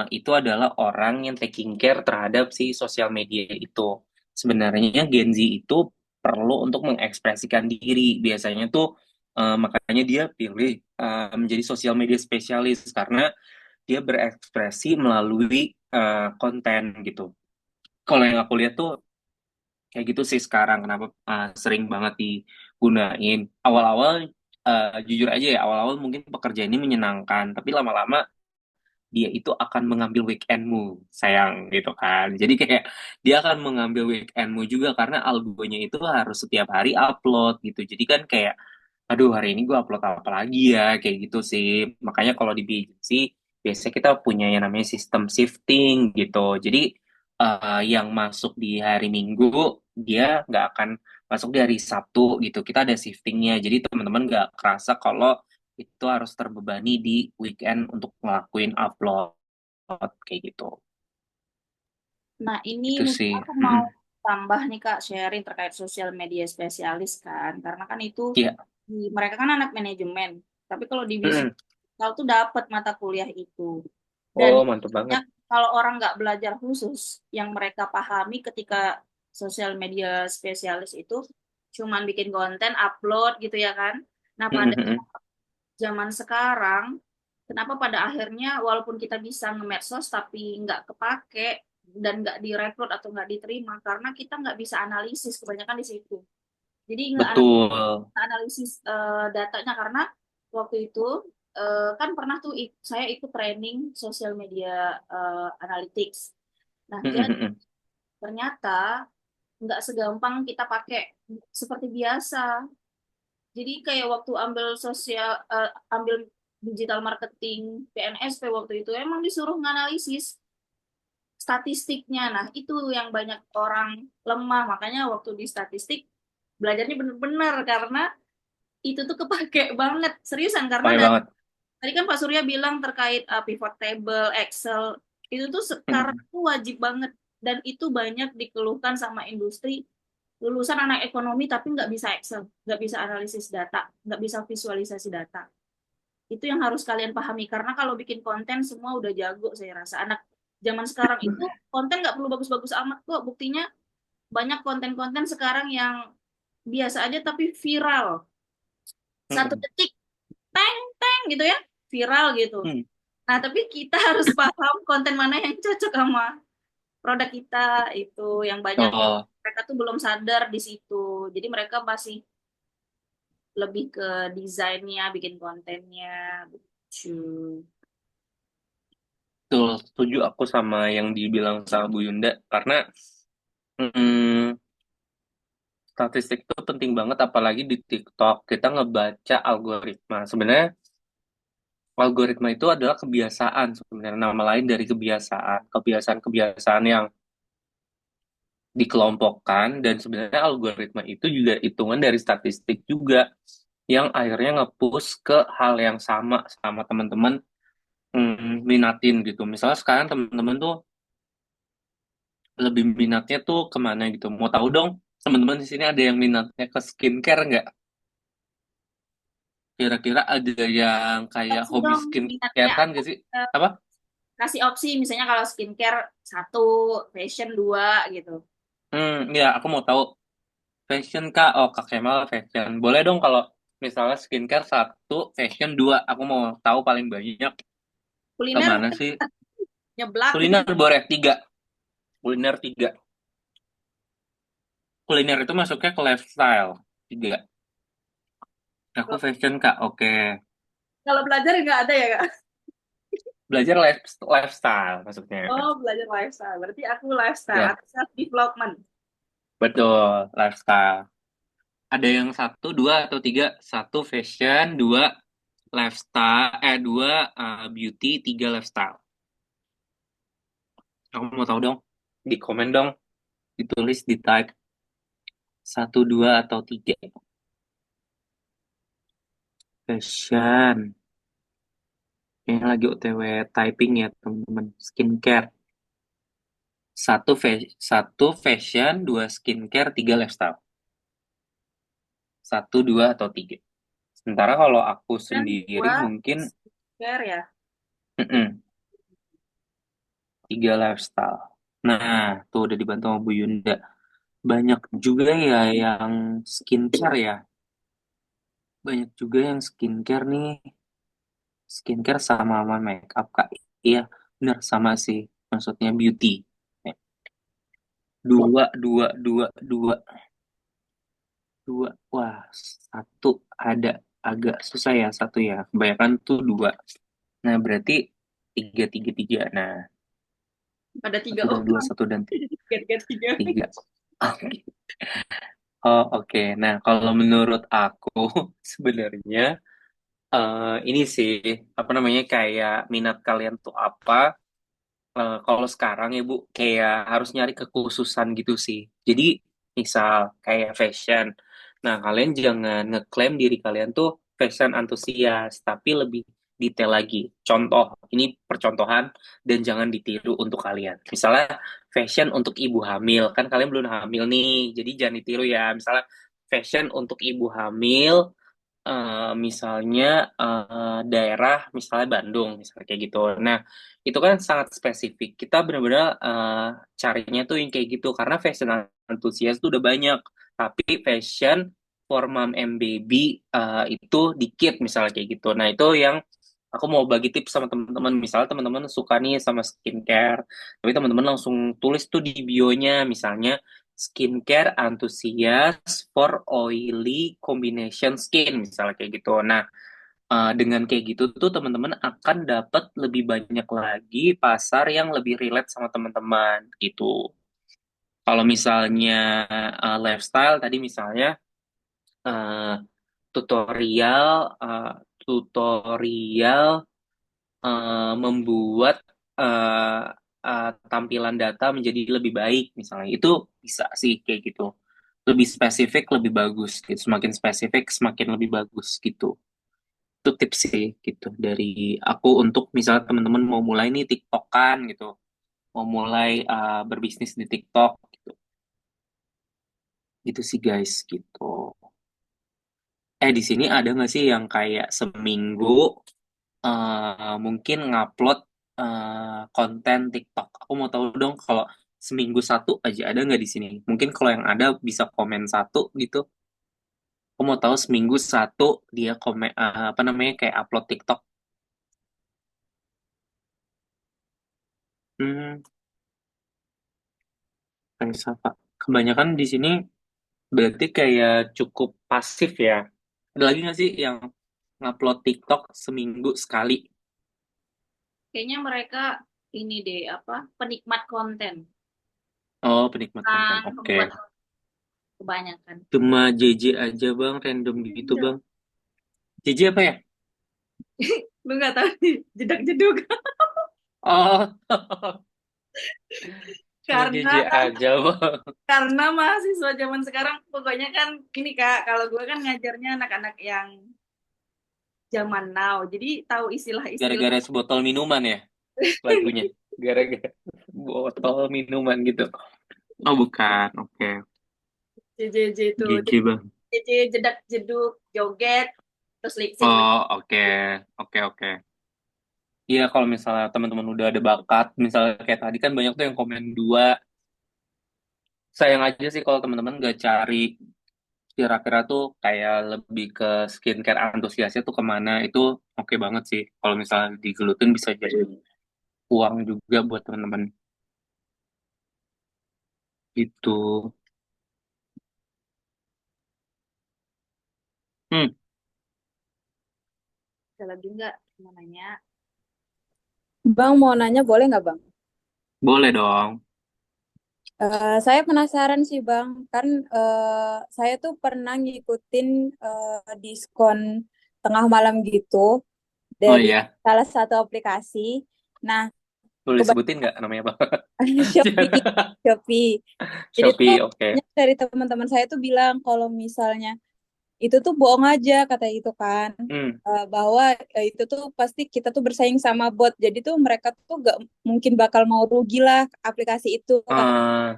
itu adalah orang yang taking care terhadap si sosial media itu. Sebenarnya Gen Z itu perlu untuk mengekspresikan diri. Biasanya tuh makanya dia pilih menjadi sosial media spesialis karena dia berekspresi melalui konten gitu. Kalau yang aku lihat tuh kayak gitu sih sekarang kenapa sering banget digunain. Awal-awal jujur aja ya, awal-awal mungkin pekerjaan ini menyenangkan, tapi lama-lama dia itu akan mengambil weekendmu, sayang gitu kan. Jadi kayak dia akan mengambil weekendmu juga karena algonya itu harus setiap hari upload gitu. Jadi kan kayak, aduh hari ini gue upload apa lagi ya, kayak gitu sih. Makanya kalau di agency, biasanya kita punya yang namanya sistem shifting gitu. Jadi yang masuk di hari Minggu, dia nggak akan masuk di hari Sabtu gitu. Kita ada shiftingnya. Jadi teman-teman nggak kerasa kalau itu harus terbebani di weekend untuk ngelakuin upload kayak gitu. Nah, ini Itu mungkin sih. aku mau Mm-mm. tambah nih Kak, sharing terkait sosial media spesialis kan. Karena kan itu, Iya. mereka kan anak manajemen. Tapi kalau di bisnis, Mm-mm. kalau tuh dapat mata kuliah itu. Dan Oh, mantap banget. banyak kalau orang nggak belajar khusus, yang mereka pahami ketika sosial media spesialis itu cuman bikin konten, upload gitu ya kan. Nah, pada Mm-mm. zaman sekarang, kenapa pada akhirnya walaupun kita bisa nge-medsos tapi nggak kepake dan nggak direkrut atau nggak diterima karena kita nggak bisa analisis kebanyakan di situ. Jadi nggak Betul. analisis datanya karena waktu itu kan pernah tuh saya ikut training sosial media analytics. Nah, jadi Mm-mm. ternyata nggak segampang kita pakai seperti biasa. Jadi kayak waktu ambil digital marketing PNSP waktu itu emang disuruh nganalisis statistiknya. Nah, itu yang banyak orang lemah. Makanya waktu di statistik belajarnya bener-bener karena itu tuh kepake banget seriusan karena Pakai dari banget. tadi kan Pak Surya bilang terkait pivot table, Excel itu tuh sekarang Mm-mm. tuh wajib banget dan itu banyak dikeluhkan sama industri lulusan anak ekonomi tapi nggak bisa Excel, nggak bisa analisis data, nggak bisa visualisasi data. Itu yang harus kalian pahami karena kalau bikin konten semua udah jago saya rasa. Anak zaman sekarang itu konten nggak perlu bagus-bagus amat kok. Buktinya banyak konten-konten sekarang yang biasa aja tapi viral. Satu Mm-mm. detik, teng, teng gitu ya, viral gitu. Mm. Nah, tapi kita harus paham konten mana yang cocok sama produk kita itu yang banyak Oh, mereka tuh belum sadar di situ. Jadi mereka masih lebih ke desainnya, bikin kontennya. Lucu. betul. Setuju aku sama yang dibilang sama Bu Yunda karena mm, statistik itu penting banget apalagi di TikTok. Kita ngebaca algoritma. Sebenarnya algoritma itu adalah kebiasaan sebenarnya nama lain dari kebiasaan. Kebiasaan-kebiasaan yang dikelompokkan dan sebenarnya algoritma itu juga hitungan dari statistik juga yang akhirnya nge-push ke hal yang sama sama teman-teman minatin gitu. Misalnya sekarang teman-teman tuh lebih minatnya tuh kemana gitu. Mau tahu dong, teman-teman di sini ada yang minatnya ke skincare nggak? Kira-kira ada yang kayak Kasih hobi dong minatnya skincarean gak sih? eh, Apa? kasih opsi misalnya kalau skincare satu, fashion dua gitu. Ya aku mau tahu fashion kak. Oh kak Kemal fashion. Boleh dong kalau misalnya skincare satu, fashion dua. Aku mau tahu paling banyak Kuliner kemana sih? nyeblak gitu. Kuliner boleh tiga. Kuliner tiga. Kuliner itu masuknya ke lifestyle. Tiga. Aku fashion kak. Oke. Kalau belajar nggak ada ya kak? Belajar lifestyle maksudnya. Oh belajar lifestyle. Berarti aku lifestyle Ya, atau self development. betul. Lifestyle. Ada yang satu, dua, atau tiga. Satu fashion, dua lifestyle, dua beauty, tiga lifestyle. Aku mau tahu dong. Di komen dong. Ditulis di type satu, dua, atau tiga. Fashion. Kayaknya lagi OTW typing ya teman-teman. Skincare. Satu fashion, dua skincare, tiga lifestyle. Satu, dua, atau tiga. Sementara kalau aku Dan sendiri dua mungkin care ya. mm-mm, tiga lifestyle. Nah, tuh udah dibantu sama Bu Yunda. Banyak juga ya yang skincare ya. Banyak juga yang skincare nih. Skincare sama makeup, Kak. Iya, benar sama sih. Maksudnya beauty. Dua, dua, dua, dua, dua. Wah, satu ada agak susah ya satu ya. Kebanyakan tuh dua. Nah, berarti tiga, tiga, tiga. Nah, Ada satu dan tiga tiga. tiga. Oke. Oh, oke. Nah, kalau menurut aku sebenarnya ini sih apa namanya kayak minat kalian tuh apa? Kalau sekarang ya Bu, kayak harus nyari kekhususan gitu sih. Jadi, misal kayak fashion. Nah, kalian jangan ngeklaim diri kalian tuh fashion antusias, tapi lebih detail lagi. Contoh, ini percontohan dan jangan ditiru untuk kalian. Misalnya fashion untuk ibu hamil, kan kalian belum hamil nih, jadi jangan ditiru ya. Misalnya fashion untuk ibu hamil, misalnya daerah misalnya Bandung misalnya kayak gitu. Nah, itu kan sangat spesifik. Kita benar-benar carinya tuh yang kayak gitu karena fashion antusias tuh udah banyak. Tapi fashion for mom and baby itu dikit misalnya kayak gitu. Nah, itu yang aku mau bagi tips sama teman-teman. Misalnya teman-teman suka nih sama skincare, tapi teman-teman langsung tulis tuh di bio-nya misalnya skincare antusias for oily combination skin misalnya kayak gitu. Nah, dengan kayak gitu tuh teman-teman akan dapat lebih banyak lagi pasar yang lebih relate sama teman-teman gitu. Kalau misalnya lifestyle tadi misalnya uh, tutorial uh, tutorial membuat uh, tampilan data menjadi lebih baik misalnya itu bisa sih kayak gitu. Lebih spesifik lebih bagus gitu, semakin spesifik semakin lebih bagus gitu. Itu tips sih gitu dari aku untuk misalnya teman-teman mau mulai nih TikTokan gitu, mau mulai berbisnis di TikTok gitu. Gitu sih guys gitu. Di sini ada nggak sih yang kayak seminggu mungkin ngupload konten TikTok? Aku mau tahu dong kalau seminggu satu aja ada nggak di sini? Mungkin kalau yang ada bisa komen satu gitu. Aku mau tahu seminggu satu dia komen apa namanya kayak upload TikTok. Hmm, kayak siapa? Kebanyakan di sini berarti kayak cukup pasif ya. Ada lagi nggak sih yang ngupload TikTok seminggu sekali? Kayaknya mereka ini deh apa penikmat konten, Oh, penikmat konten. kan Oke. pembuat kebanyakan. Cuma JJ aja bang, random gitu bang. JJ apa ya? Lu nggak tahu nih, jedak jeduk. Oh, cuma JJ Karena aja bang. mahasiswa zaman sekarang pokoknya kan ini Kak, kalau gue kan ngajarnya anak-anak yang zaman now. Jadi tahu istilah-istilah Gara-gara sebotol minuman ya lagunya. Gara-gara botol minuman gitu. Oh bukan, oke. JJJ itu. JJ bang. JJ jedak jeduk joget terus lip sync. Oh oke, oke oke. Iya kalau misalnya teman-teman udah ada bakat, misalnya kayak tadi kan banyak tuh yang komen dua. Sayang aja sih kalau teman-teman gak cari kira-kira tuh kayak lebih ke skincare antusiasnya tuh kemana. Itu oke banget sih. Kalau misalnya digelutin bisa jadi uang juga buat teman-teman. Itu. Hmm, Ada lagi nggak mau nanya? Bang mau nanya boleh nggak Bang? boleh dong. Saya penasaran sih Bang, kan saya tuh pernah ngikutin diskon tengah malam gitu Oh dari iya, salah satu aplikasi. Nah, boleh sebutin kebanyakan nggak namanya apa? Shopee, Shopee. Jadi tuh Shopee, oke. banyak dari teman-teman saya tuh bilang kalau misalnya itu tuh bohong aja kata itu kan. Hmm. Bahwa itu tuh pasti kita tuh bersaing sama bot. Jadi tuh mereka tuh gak mungkin bakal mau rugi lah aplikasi itu kata. eh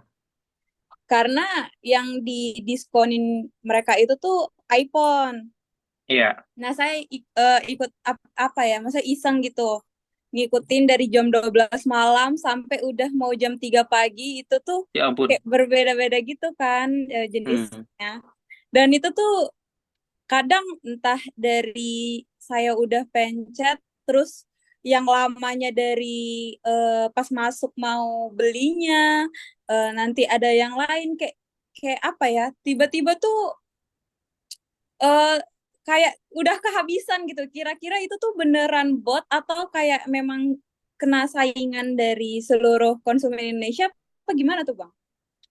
Karena yang didiskonin mereka itu tuh iPhone. iya, Nah, saya ikut apa ya? Masa iseng gitu. Ngikutin dari jam 12 malam sampai udah mau jam 3 pagi itu tuh ya ampun. kayak berbeda-beda gitu kan Hmm. jenisnya. Dan itu tuh kadang entah dari saya udah pencet terus yang lamanya dari pas masuk mau belinya nanti ada yang lain kayak kayak apa ya tiba-tiba tuh eh kayak udah kehabisan gitu. Kira-kira itu tuh beneran bot atau kayak memang kena saingan dari seluruh konsumen Indonesia apa gimana tuh Bang?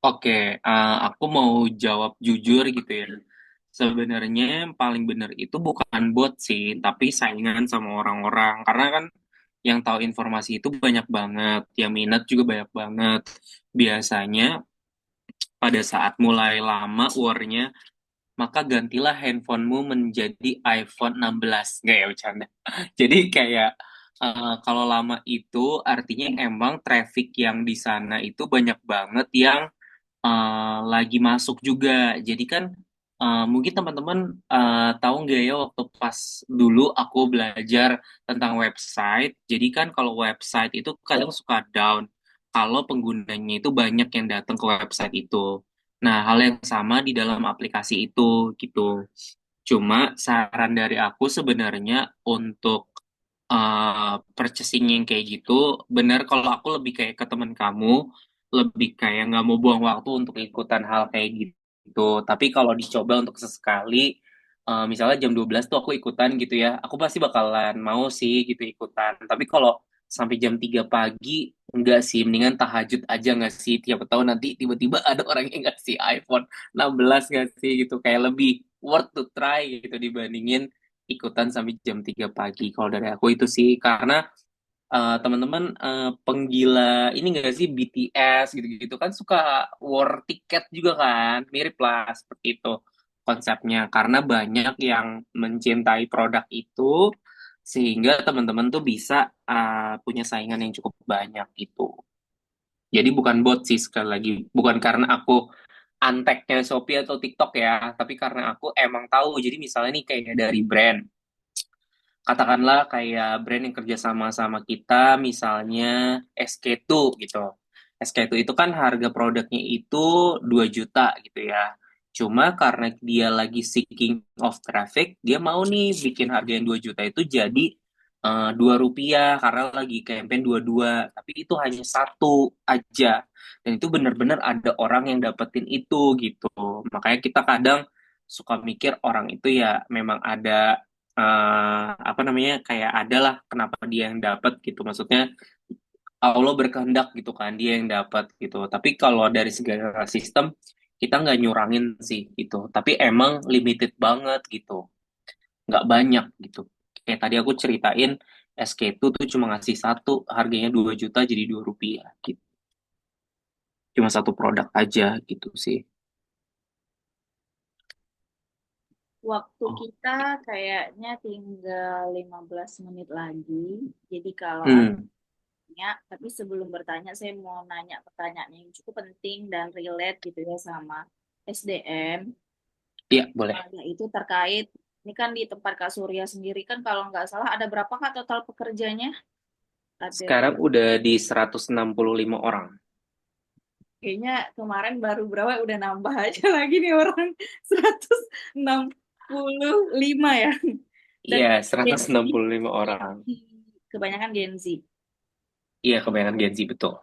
Oke, aku mau jawab jujur gitu ya. Sebenarnya yang paling benar itu bukan bot sih, tapi saingan sama orang-orang. Karena kan yang tahu informasi itu banyak banget, yang minat juga banyak banget. Biasanya pada saat mulai lama war-nya, maka gantilah handphonemu menjadi iPhone 16. Nggak ya, bercanda. Jadi kayak kalau lama itu artinya emang traffic yang di sana itu banyak banget yang lagi masuk juga. Jadi kan mungkin teman-teman tahu nggak ya waktu pas dulu aku belajar tentang website. Jadi kan kalau website itu kadang suka down kalau penggunanya itu banyak yang datang ke website itu. Nah, hal yang sama di dalam aplikasi itu gitu. Cuma saran dari aku sebenarnya untuk purchasing yang kayak gitu, bener kalau aku lebih kayak ke teman kamu, lebih kayak nggak mau buang waktu untuk ikutan hal kayak gitu. Tapi kalau dicoba untuk sesekali, misalnya jam 12 tuh aku ikutan gitu ya, aku pasti bakalan mau sih gitu ikutan. Tapi kalau sampai jam 3 pagi, enggak sih, mendingan tahajud aja nggak sih? Tiap tahu nanti tiba-tiba ada orang yang ngasih iPhone 16 nggak sih gitu, kayak lebih worth to try gitu dibandingin ikutan sampai jam 3 pagi. Kalau dari aku itu sih karena teman-teman penggila ini enggak sih BTS gitu-gitu kan suka war tiket juga kan, mirip lah seperti itu konsepnya karena banyak yang mencintai produk itu sehingga teman-teman tuh bisa punya saingan yang cukup banyak itu. Jadi bukan bot sih sekali lagi, bukan karena aku anteknya Shopee atau TikTok ya, tapi karena aku emang tahu. Jadi misalnya nih kayak dari brand, katakanlah kayak brand yang kerja sama sama kita, misalnya SK2 gitu. SK2 itu kan harga produknya itu 2 juta gitu ya. Cuma karena dia lagi seeking of traffic, dia mau nih bikin harga yang 2 juta itu jadi 2 rupiah karena lagi campaign 22. Tapi itu hanya satu aja. Dan itu benar-benar ada orang yang dapetin itu gitu. Makanya kita kadang suka mikir orang itu ya memang ada apa namanya kayak adalah kenapa dia yang dapat gitu maksudnya Allah berkehendak gitu kan dia yang dapat gitu tapi kalau dari segala sistem kita nggak nyurangin sih gitu tapi emang limited banget gitu nggak banyak gitu kayak tadi aku ceritain SK2 tuh cuma ngasih satu harganya 2 juta jadi 2 rupiah gitu cuma satu produk aja gitu sih. Waktu Oh. kita kayaknya tinggal 15 menit lagi. Jadi kalau ada Hmm. tanya, tapi sebelum bertanya saya mau nanya pertanyaan yang cukup penting dan relate gitu ya sama SDM. Iya boleh. Itu terkait, ini kan di tempat Kak Surya sendiri kan kalau nggak salah ada berapa Kak total pekerjanya? Ada, Sekarang udah di 165 orang. kayaknya kemarin baru berapa udah nambah aja lagi nih orang 165 ya. Dan Iya Gen seratus Z, enam puluh lima Gen orang. Z, kebanyakan Gen Z. Iya kebanyakan Gen Z betul.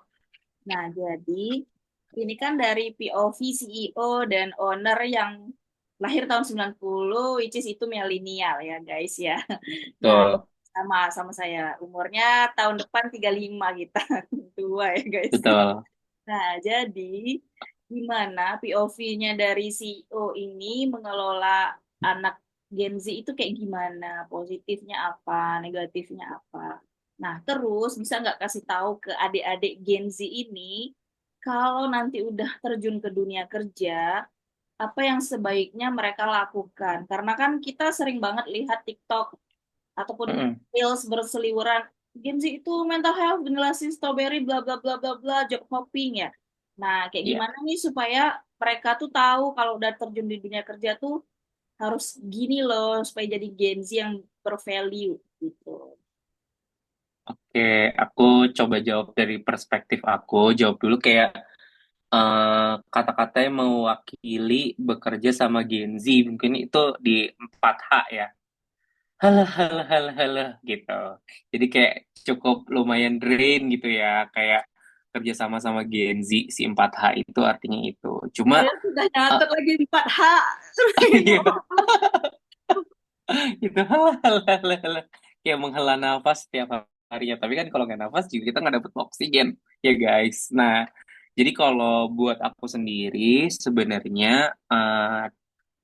Nah, jadi ini kan dari POV CEO dan owner yang lahir tahun 90, which is itu milenial ya guys ya. Nah, Betul. sama sama saya. Umurnya tahun depan 35 kita. Tua ya guys. Betul. Nah, jadi gimana POV-nya dari CEO ini mengelola anak Gen Z itu kayak gimana? Positifnya apa? Negatifnya apa? Nah, terus bisa nggak kasih tahu ke adik-adik Gen Z ini kalau nanti udah terjun ke dunia kerja, apa yang sebaiknya mereka lakukan. Karena kan kita sering banget lihat TikTok ataupun Mm-mm. Reels berseliweran. Gen Z itu mental health, generasi strawberry, bla bla bla bla bla, job hopping ya. Nah, kayak Iya. gimana nih supaya mereka tuh tahu kalau udah terjun di dunia kerja tuh harus gini loh supaya jadi Gen Z yang bervalue gitu. Oke, aku coba jawab dari perspektif aku. Jawab dulu kayak kata-kata yang mewakili bekerja sama Gen Z. Mungkin itu di 4H ya. Halah, halah, halah, halah, gitu. Jadi kayak cukup lumayan drain gitu ya. Kayak kerja sama Gen Z, si 4H itu artinya itu. Cuma, Saya sudah eh, nyatet lagi 4H. iya, gitu. Halah, halah, halah, halah. Kayak menghela nafas setiap harinya. Tapi kan kalau nggak nafas juga kita nggak dapet oksigen, ya guys. Nah, jadi kalau buat aku sendiri, sebenarnya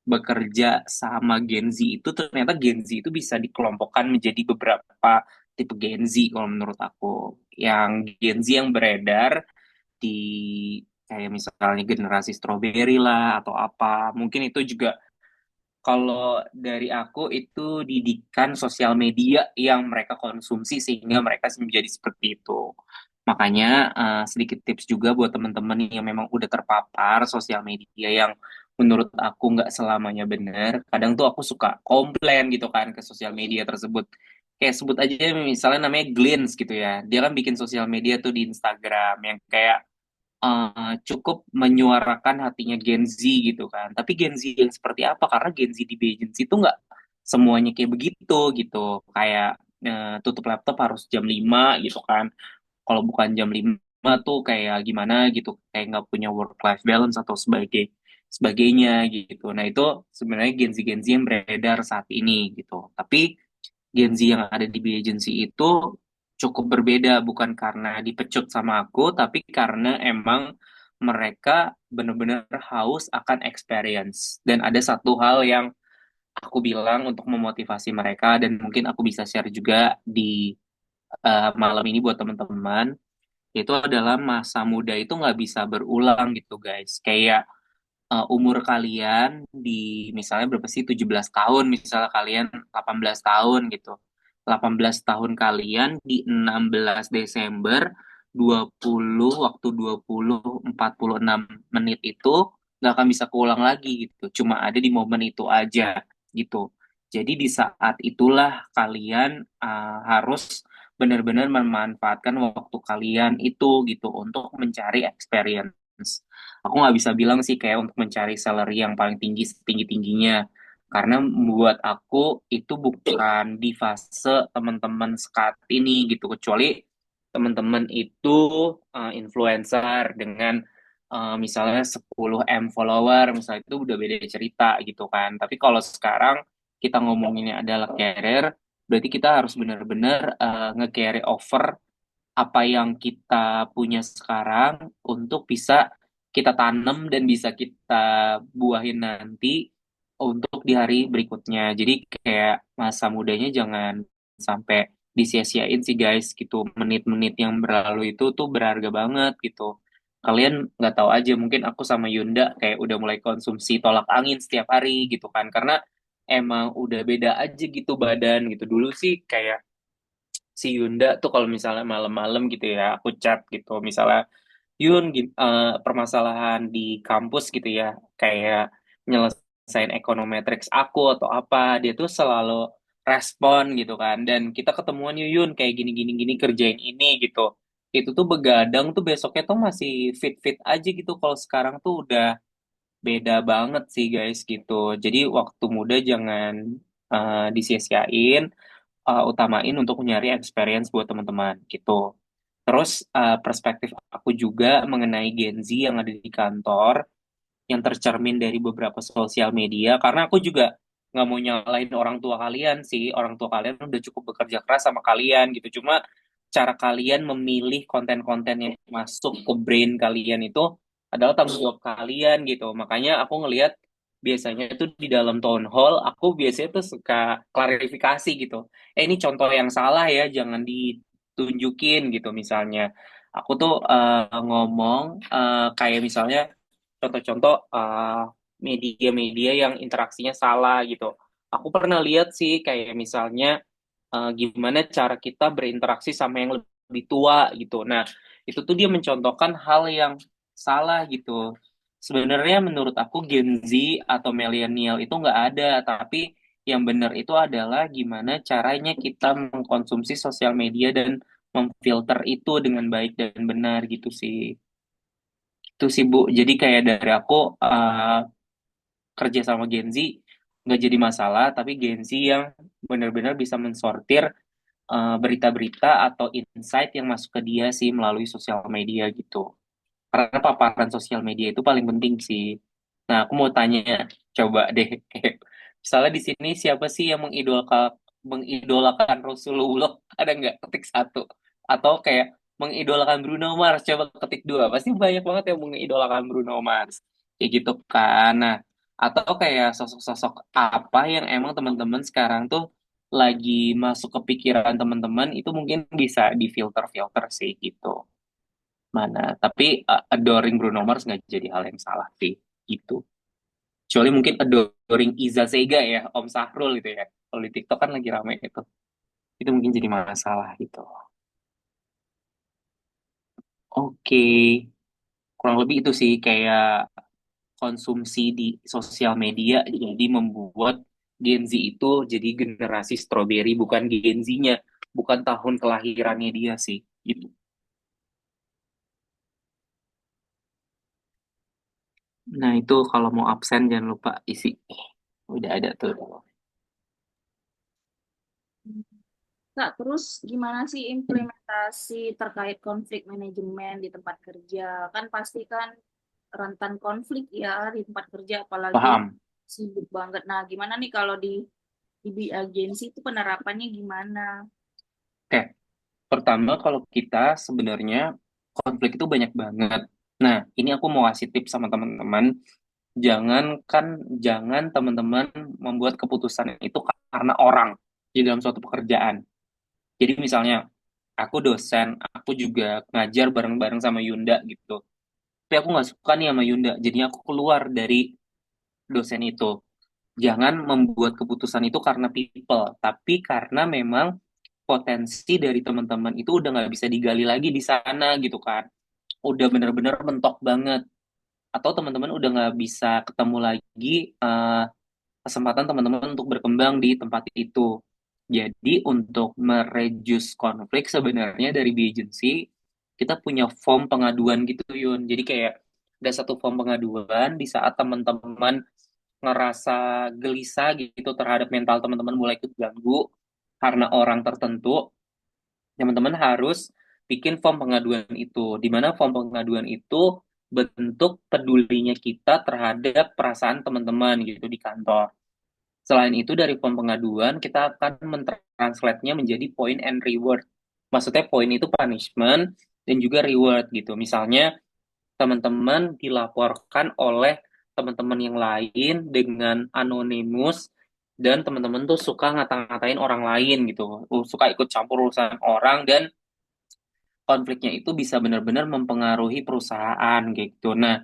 bekerja sama Gen Z itu ternyata Gen Z itu bisa dikelompokkan menjadi beberapa tipe Gen Z kalau menurut aku. Yang Gen Z yang beredar di kayak misalnya generasi strawberry lah atau apa. Mungkin itu juga kalau dari aku itu didikan sosial media yang mereka konsumsi sehingga mereka menjadi seperti itu. Makanya sedikit tips juga buat teman-teman yang memang udah terpapar sosial media yang menurut aku nggak selamanya benar. Kadang tuh aku suka komplain gitu kan ke sosial media tersebut. Kayak sebut aja misalnya namanya Glins gitu ya. Dia kan bikin sosial media tuh di Instagram yang kayak cukup menyuarakan hatinya Gen Z gitu kan. Tapi Gen Z yang seperti apa? Karena Gen Z di Beijing itu nggak semuanya kayak begitu gitu. Kayak tutup laptop harus jam 5 gitu kan. Kalau bukan jam 5 tuh kayak gimana gitu. Kayak nggak punya work-life balance atau sebagainya gitu. Nah itu sebenarnya Gen Z yang beredar saat ini gitu. Tapi Gen Z yang ada di agency itu cukup berbeda, bukan karena dipecut sama aku, tapi karena emang mereka benar-benar haus akan experience. Dan ada satu hal yang aku bilang untuk memotivasi mereka, dan mungkin aku bisa share juga di malam ini buat teman-teman, itu adalah masa muda itu nggak bisa berulang gitu guys. Kayak umur kalian di misalnya berapa sih 17 tahun misalnya kalian 18 tahun gitu 18 tahun kalian di 16 Desember 20 waktu 20:46 itu nggak akan bisa keulang lagi gitu cuma ada di momen itu aja gitu jadi di saat itulah kalian harus benar-benar memanfaatkan waktu kalian itu gitu untuk mencari experience. Aku nggak bisa bilang sih kayak untuk mencari salary yang paling tinggi setinggi-tingginya. Karena buat aku itu bukan di fase teman-teman saat ini gitu. Kecuali teman-teman itu influencer dengan misalnya 10 M follower, misalnya itu udah beda cerita gitu kan. Tapi kalau sekarang kita ngomonginnya adalah career, berarti kita harus benar-benar nge-carry over apa yang kita punya sekarang untuk bisa kita tanam dan bisa kita buahin nanti untuk di hari berikutnya. Jadi kayak masa mudanya jangan sampai disia-siain sih guys gitu. Menit-menit yang berlalu itu tuh berharga banget gitu. Kalian nggak tahu aja mungkin aku sama Yunda kayak udah mulai konsumsi tolak angin setiap hari gitu kan. Karena emang udah beda aja gitu badan gitu. Dulu sih kayak si Yunda tuh kalau misalnya malam-malam gitu ya, aku chat gitu, misalnya Yun permasalahan di kampus gitu ya, kayak nyelesain ekonometrics aku atau apa, dia tuh selalu respon gitu kan, dan kita ketemuan yuk Yun kayak gini-gini gini kerjain ini gitu. Itu tuh begadang tuh besoknya tuh masih fit-fit aja gitu. Kalau sekarang tuh udah beda banget sih guys gitu. Jadi waktu muda jangan disia-siain utamain untuk nyari experience buat teman-teman gitu. Terus perspektif aku juga mengenai Gen Z yang ada di kantor, yang tercermin dari beberapa sosial media, karena aku juga nggak mau nyalain orang tua kalian sih, orang tua kalian udah cukup bekerja keras sama kalian gitu, cuma cara kalian memilih konten-konten yang masuk ke brain kalian itu adalah tanggung jawab kalian gitu, makanya aku ngelihat biasanya itu di dalam town hall, aku biasanya tuh suka klarifikasi gitu, ini contoh yang salah ya, jangan ditunjukin gitu misalnya. Aku tuh ngomong kayak misalnya contoh-contoh media-media yang interaksinya salah gitu. Aku pernah lihat sih kayak misalnya gimana cara kita berinteraksi sama yang lebih tua gitu. Nah, itu tuh dia mencontohkan hal yang salah gitu. Sebenarnya menurut aku Gen Z atau milenial itu nggak ada, tapi yang benar itu adalah gimana caranya kita mengkonsumsi sosial media dan memfilter itu dengan baik dan benar gitu sih. Itu sih Bu. Jadi kayak dari aku kerja sama Gen Z nggak jadi masalah, tapi Gen Z yang benar-benar bisa mensortir berita-berita atau insight yang masuk ke dia sih melalui sosial media gitu. Karena paparan sosial media itu paling penting sih. Nah, aku mau tanya, coba deh, misalnya di sini siapa sih yang mengidolakan Rasulullah? Ada nggak? Ketik satu. Atau kayak mengidolakan Bruno Mars, coba ketik dua. Pasti banyak banget yang mengidolakan Bruno Mars. Kayak gitu kan. Nah, atau kayak sosok-sosok apa yang emang teman-teman sekarang tuh lagi masuk ke pikiran teman-teman itu mungkin bisa difilter-filter sih gitu mana. Tapi adoring Bruno Mars nggak jadi hal yang salah sih gitu. Kecuali mungkin adoring Iza Sega ya, Om Sahrul gitu ya. Kalau di TikTok kan lagi rame itu. Itu mungkin jadi masalah gitu. Oke, kurang lebih itu sih kayak konsumsi di sosial media jadi membuat Gen Z itu jadi generasi strawberry bukan Gen Z-nya, bukan tahun kelahirannya dia sih gitu. Nah, itu kalau mau absen jangan lupa isi. Udah ada tuh. Kak, terus gimana sih implementasi terkait konflik manajemen di tempat kerja? Kan pasti kan rentan konflik ya di tempat kerja, apalagi Paham? sibuk banget. Nah, gimana nih kalau di agensi itu penerapannya gimana? Oke, pertama kalau kita sebenarnya konflik itu banyak banget. Nah, ini aku mau kasih tips sama teman-teman. Jangan teman-teman membuat keputusan itu karena orang di dalam suatu pekerjaan. Jadi misalnya, aku dosen, aku juga ngajar bareng-bareng sama Yunda gitu. Tapi aku nggak suka nih sama Yunda, jadinya aku keluar dari dosen itu. Jangan membuat keputusan itu karena people, tapi karena memang potensi dari teman-teman itu udah nggak bisa digali lagi di sana gitu kan. Udah bener-bener mentok banget. Atau teman-teman udah nggak bisa ketemu lagi eh, kesempatan teman-teman untuk berkembang di tempat itu. Jadi untuk mereduce konflik sebenarnya dari B agency kita punya form pengaduan gitu Yun. Jadi kayak ada satu form pengaduan di saat teman-teman ngerasa gelisah gitu terhadap mental teman-teman mulai keganggu karena orang tertentu, teman-teman harus bikin form pengaduan itu. Di mana form pengaduan itu bentuk pedulinya kita terhadap perasaan teman-teman gitu di kantor. Selain itu dari form pengaduan kita akan mentranslate-nya menjadi point and reward. Maksudnya point itu punishment dan juga reward gitu. Misalnya teman-teman dilaporkan oleh teman-teman yang lain dengan anonimus dan teman-teman tuh suka ngata-ngatain orang lain gitu, suka ikut campur urusan orang dan konfliknya itu bisa benar-benar mempengaruhi perusahaan gitu. Nah,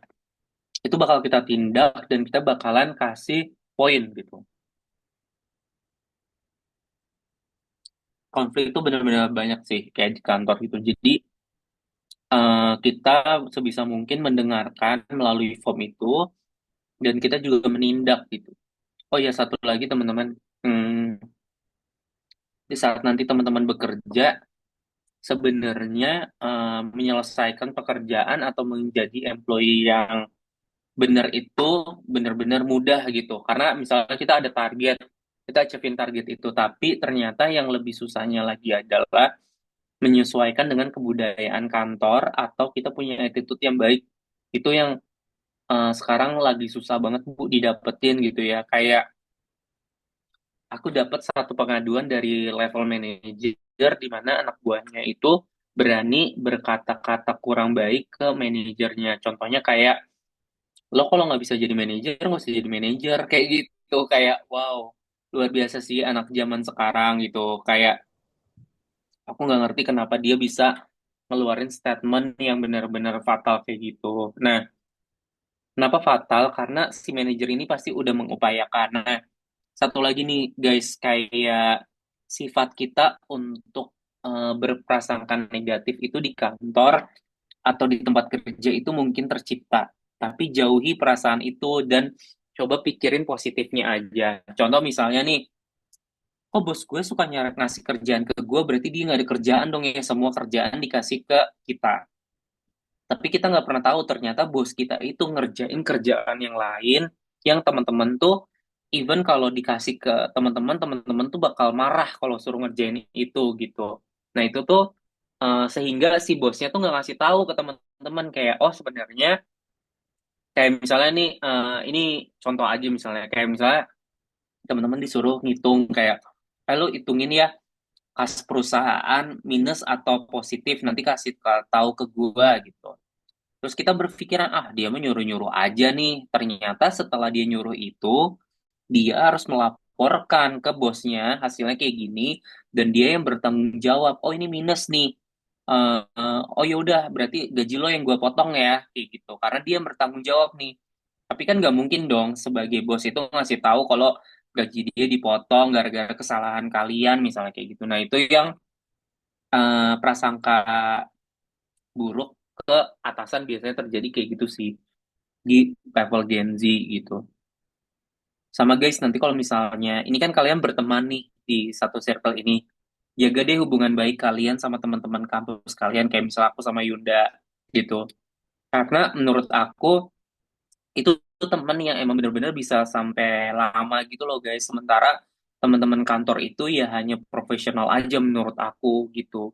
itu bakal kita tindak dan kita bakalan kasih poin gitu. Konflik itu benar-benar banyak sih kayak di kantor gitu. Jadi kita sebisa mungkin mendengarkan melalui form itu dan kita juga menindak gitu. Oh ya, satu lagi teman-teman. Hmm, di saat nanti teman-teman bekerja, sebenarnya menyelesaikan pekerjaan atau menjadi employee yang benar itu benar-benar mudah gitu. Karena misalnya kita ada target, kita achievein target itu, tapi ternyata yang lebih susahnya lagi adalah menyesuaikan dengan kebudayaan kantor atau kita punya attitude yang baik. Itu yang sekarang lagi susah banget Bu didapetin gitu ya. Kayak aku dapat satu pengaduan dari level manajer di mana anak buahnya itu berani berkata-kata kurang baik ke manajernya. Contohnya kayak, lo kalau nggak bisa jadi manajer, nggak usah jadi manajer. Kayak gitu, kayak wow, luar biasa sih anak zaman sekarang gitu. Kayak aku nggak ngerti kenapa dia bisa ngeluarin statement yang benar-benar fatal kayak gitu. Nah, Kenapa fatal? Karena si manajer ini pasti udah mengupayakan. Nah, satu lagi nih guys, kayak sifat kita untuk berprasangka negatif itu di kantor atau di tempat kerja itu mungkin tercipta. Tapi jauhi perasaan itu dan coba pikirin positifnya aja. Contoh misalnya nih, oh bos gue suka ngasih kerjaan ke gue, berarti dia nggak ada kerjaan dong ya, semua kerjaan dikasih ke kita. Tapi kita nggak pernah tahu ternyata bos kita itu ngerjain kerjaan yang lain, yang teman-teman tuh, even kalau dikasih ke teman-teman, teman-teman tuh bakal marah kalau suruh ngerjain itu gitu. Nah itu tuh sehingga si bosnya tuh nggak ngasih tahu ke teman-teman kayak, oh sebenarnya kayak misalnya nih, ini contoh aja misalnya, kayak misalnya teman-teman disuruh ngitung kayak, lu hitungin ya kas perusahaan minus atau positif, nanti kasih tahu ke gua gitu. Terus kita berpikiran, ah dia mah nyuruh-nyuruh aja nih. Ternyata setelah dia nyuruh itu, dia harus melaporkan ke bosnya hasilnya kayak gini, dan dia yang bertanggung jawab. Oh ini minus nih. Oh ya udah, berarti gaji lo yang gue potong ya, kayak gitu. Karena dia yang bertanggung jawab nih. Tapi kan nggak mungkin dong sebagai bos itu ngasih tahu kalau gaji dia dipotong gara-gara kesalahan kalian, misalnya kayak gitu. Nah itu yang prasangka buruk ke atasan biasanya terjadi kayak gitu sih di level Gen Z gitu. Sama guys, nanti kalau misalnya ini kan kalian berteman nih di satu circle ini, jaga deh hubungan baik kalian sama teman-teman kampus kalian kayak misalnya aku sama Yunda gitu. Karena menurut aku itu tuh teman yang emang benar-benar bisa sampai lama gitu loh guys. Sementara teman-teman kantor itu ya hanya profesional aja menurut aku gitu.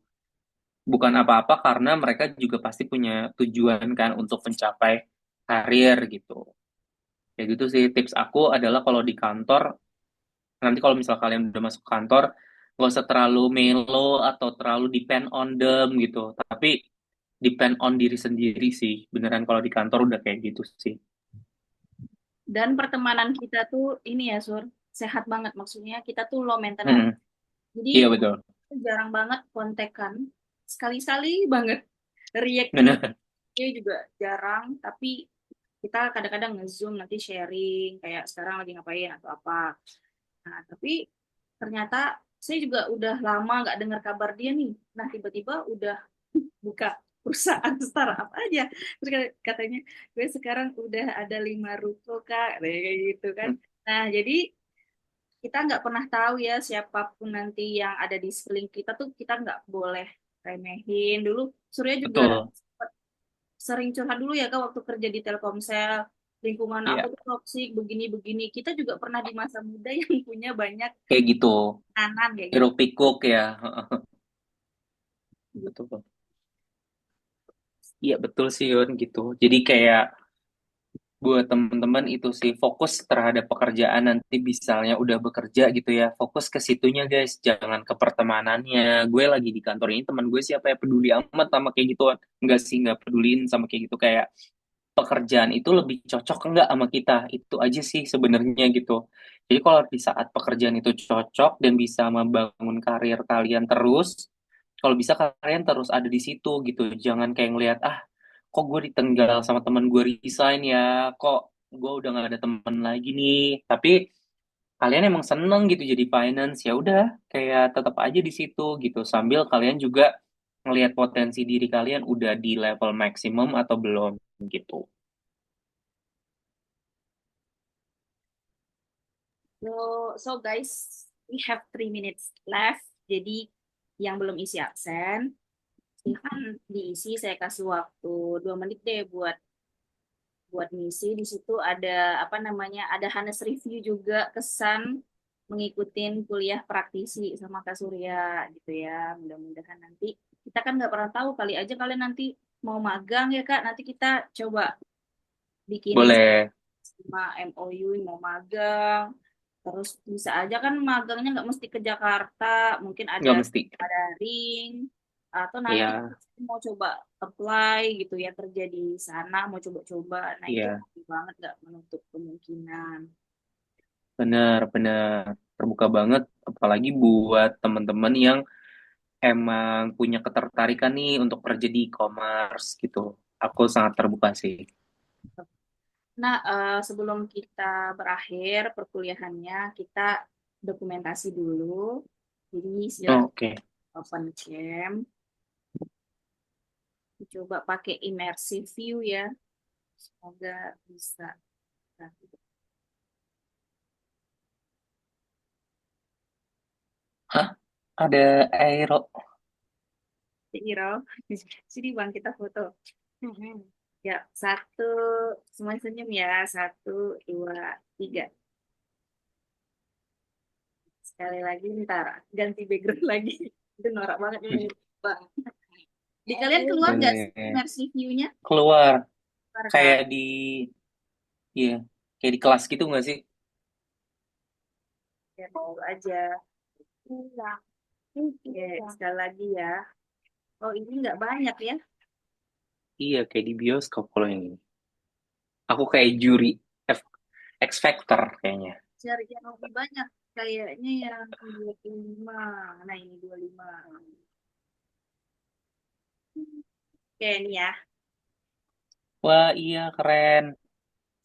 Bukan apa-apa karena mereka juga pasti punya tujuan kan untuk mencapai karir gitu. Kayak gitu sih tips aku adalah kalau di kantor, nanti kalau misal kalian udah masuk kantor, nggak usah terlalu melo atau terlalu depend on them gitu. Tapi depend on diri sendiri sih. Beneran kalau di kantor udah kayak gitu sih. Dan pertemanan kita tuh ini ya, Sur, sehat banget. Maksudnya kita tuh low maintenance. Mm-mm. Iya Jadi betul. jarang banget kontekan. Sekali-sekali banget. React di Bener. dia juga jarang, tapi kita kadang-kadang nge-zoom nanti sharing kayak sekarang lagi ngapain atau apa. Nah, tapi ternyata saya juga udah lama nggak dengar kabar dia nih. Nah, tiba-tiba udah buka perusahaan startup aja. Terus katanya, gue sekarang udah ada 5 ruko, Kak. Kayak gitu kan. Nah, jadi kita nggak pernah tahu ya siapapun nanti yang ada di sekeliling kita tuh kita nggak boleh remehin. Dulu Surya juga Betul. sering curhat dulu ya Kak waktu kerja di Telkomsel. Lingkungan aku Iya. tuh toksik, begini-begini. Kita juga pernah di masa muda yang punya banyak Kayak gitu. kanan kayak gitu. Hiruk pikuk ya. Betul. Iya betul sih Yun gitu. Jadi kayak buat teman-teman itu sih fokus terhadap pekerjaan, nanti misalnya udah bekerja gitu ya, fokus ke situnya guys, jangan ke pertemanannya. Gue lagi di kantor ini, teman gue siapa ya peduli amat sama kayak gituan. Enggak sih, nggak peduliin sama kayak gitu. Kayak pekerjaan itu lebih cocok enggak sama kita, itu aja sih sebenarnya gitu. Jadi kalau di saat pekerjaan itu cocok dan bisa membangun karir kalian terus, kalau bisa kalian terus ada di situ gitu. Jangan kayak ngelihat, ah kok gue ditinggal sama teman gue resign ya, kok gue udah nggak ada teman lagi nih. Tapi kalian emang seneng gitu jadi finance, ya udah kayak tetap aja di situ gitu, sambil kalian juga ngelihat potensi diri kalian udah di level maksimum atau belum gitu. So guys, we have 3 minutes left. Jadi yang belum isi absen, silahkan diisi. Saya kasih waktu 2 menit deh buat buat ngisi. Di situ ada apa namanya? Ada Hanes review juga kesan mengikutin kuliah praktisi sama Kak Surya gitu ya. Mudah-mudahan nanti kita kan nggak pernah tahu, kali aja kalian nanti mau magang ya Kak. Nanti kita coba bikinin Boleh. sama MOU mau magang. Terus bisa aja kan magangnya nggak mesti ke Jakarta, mungkin ada Nggak mesti. daring atau nanti Iya, mau coba apply gitu ya kerja di sana, mau coba-coba. Nah itu iya, oke banget, nggak menutup kemungkinan. benar-benar terbuka banget, apalagi buat teman-teman yang emang punya ketertarikan nih untuk kerja di e-commerce gitu. Aku sangat terbuka sih. Nah, sebelum kita berakhir perkuliahannya, kita dokumentasi dulu. Jadi silahkan Oke. open cam. Coba pakai immersive view ya. Semoga bisa. Hah? Ada aero. Iro, sini bang kita foto. Ya, satu, semua senyum ya. Satu, dua, tiga. Sekali lagi, ntar ganti background lagi. Itu norak banget ini, Bang. Di kalian keluar nggak sih Bener. immersive view-nya? Keluar. Keluar Kayak kan? di, iya, kayak di kelas gitu nggak sih? Ya, dulu aja. Oke, sekali lagi ya. Oh, ini nggak banyak ya. Iya, kayak di bioskop kalau ini. Aku kayak juri F- X Factor kayaknya. Cari yang lebih banyak. Kayaknya yang 25. Nah, ini 25. Oke, ini ya. Wah, iya keren.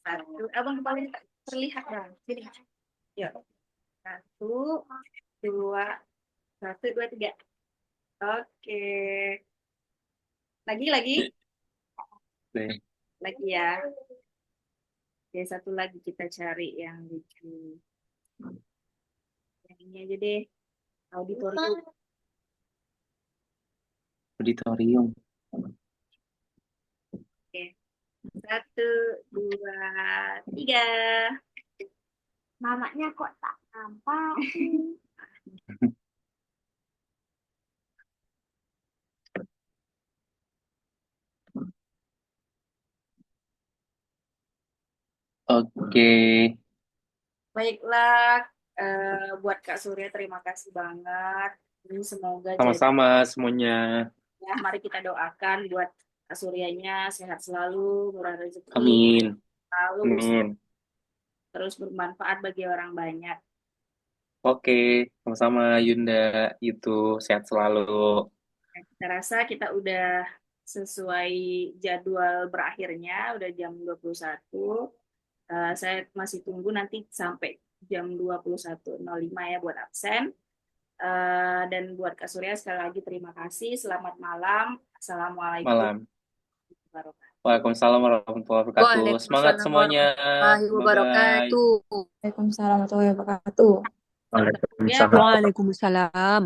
Satu. Abang paling terlihat, Bang. Sini. Yuk. Satu, dua, satu, dua, tiga. Oke. Lagi. Deh. Lagi ya. Oke, satu lagi kita cari yang lucu. Yang ini aja deh. Auditorium. Auditorium. Oke. Satu, dua, tiga. Mamanya kok tak nampak? Oke, Baiklah, buat Kak Surya terima kasih banget. Ini semoga jadi sama-sama semuanya. ya. Mari kita doakan buat Kak Suryanya sehat selalu, murah rezeki, Amin. selalu Amin. terus bermanfaat bagi orang banyak. Oke, sama-sama Yunda. Itu sehat selalu. Nah, kita rasa kita udah sesuai jadwal berakhirnya, udah jam 21. Saya masih tunggu nanti sampai jam 21.05 ya buat absen. Dan buat Kak Surya sekali lagi terima kasih. Selamat malam. Assalamualaikum Malam. warahmatullahi wabarakatuh. Waalaikumsalam warahmatullahi wabarakatuh. Semangat Waalaikumsalam semuanya. warahmatullahi Bye-bye. wabarakatuh. Waalaikumsalam warahmatullahi wabarakatuh. Ya, Waalaikumsalam. Waalaikumsalam.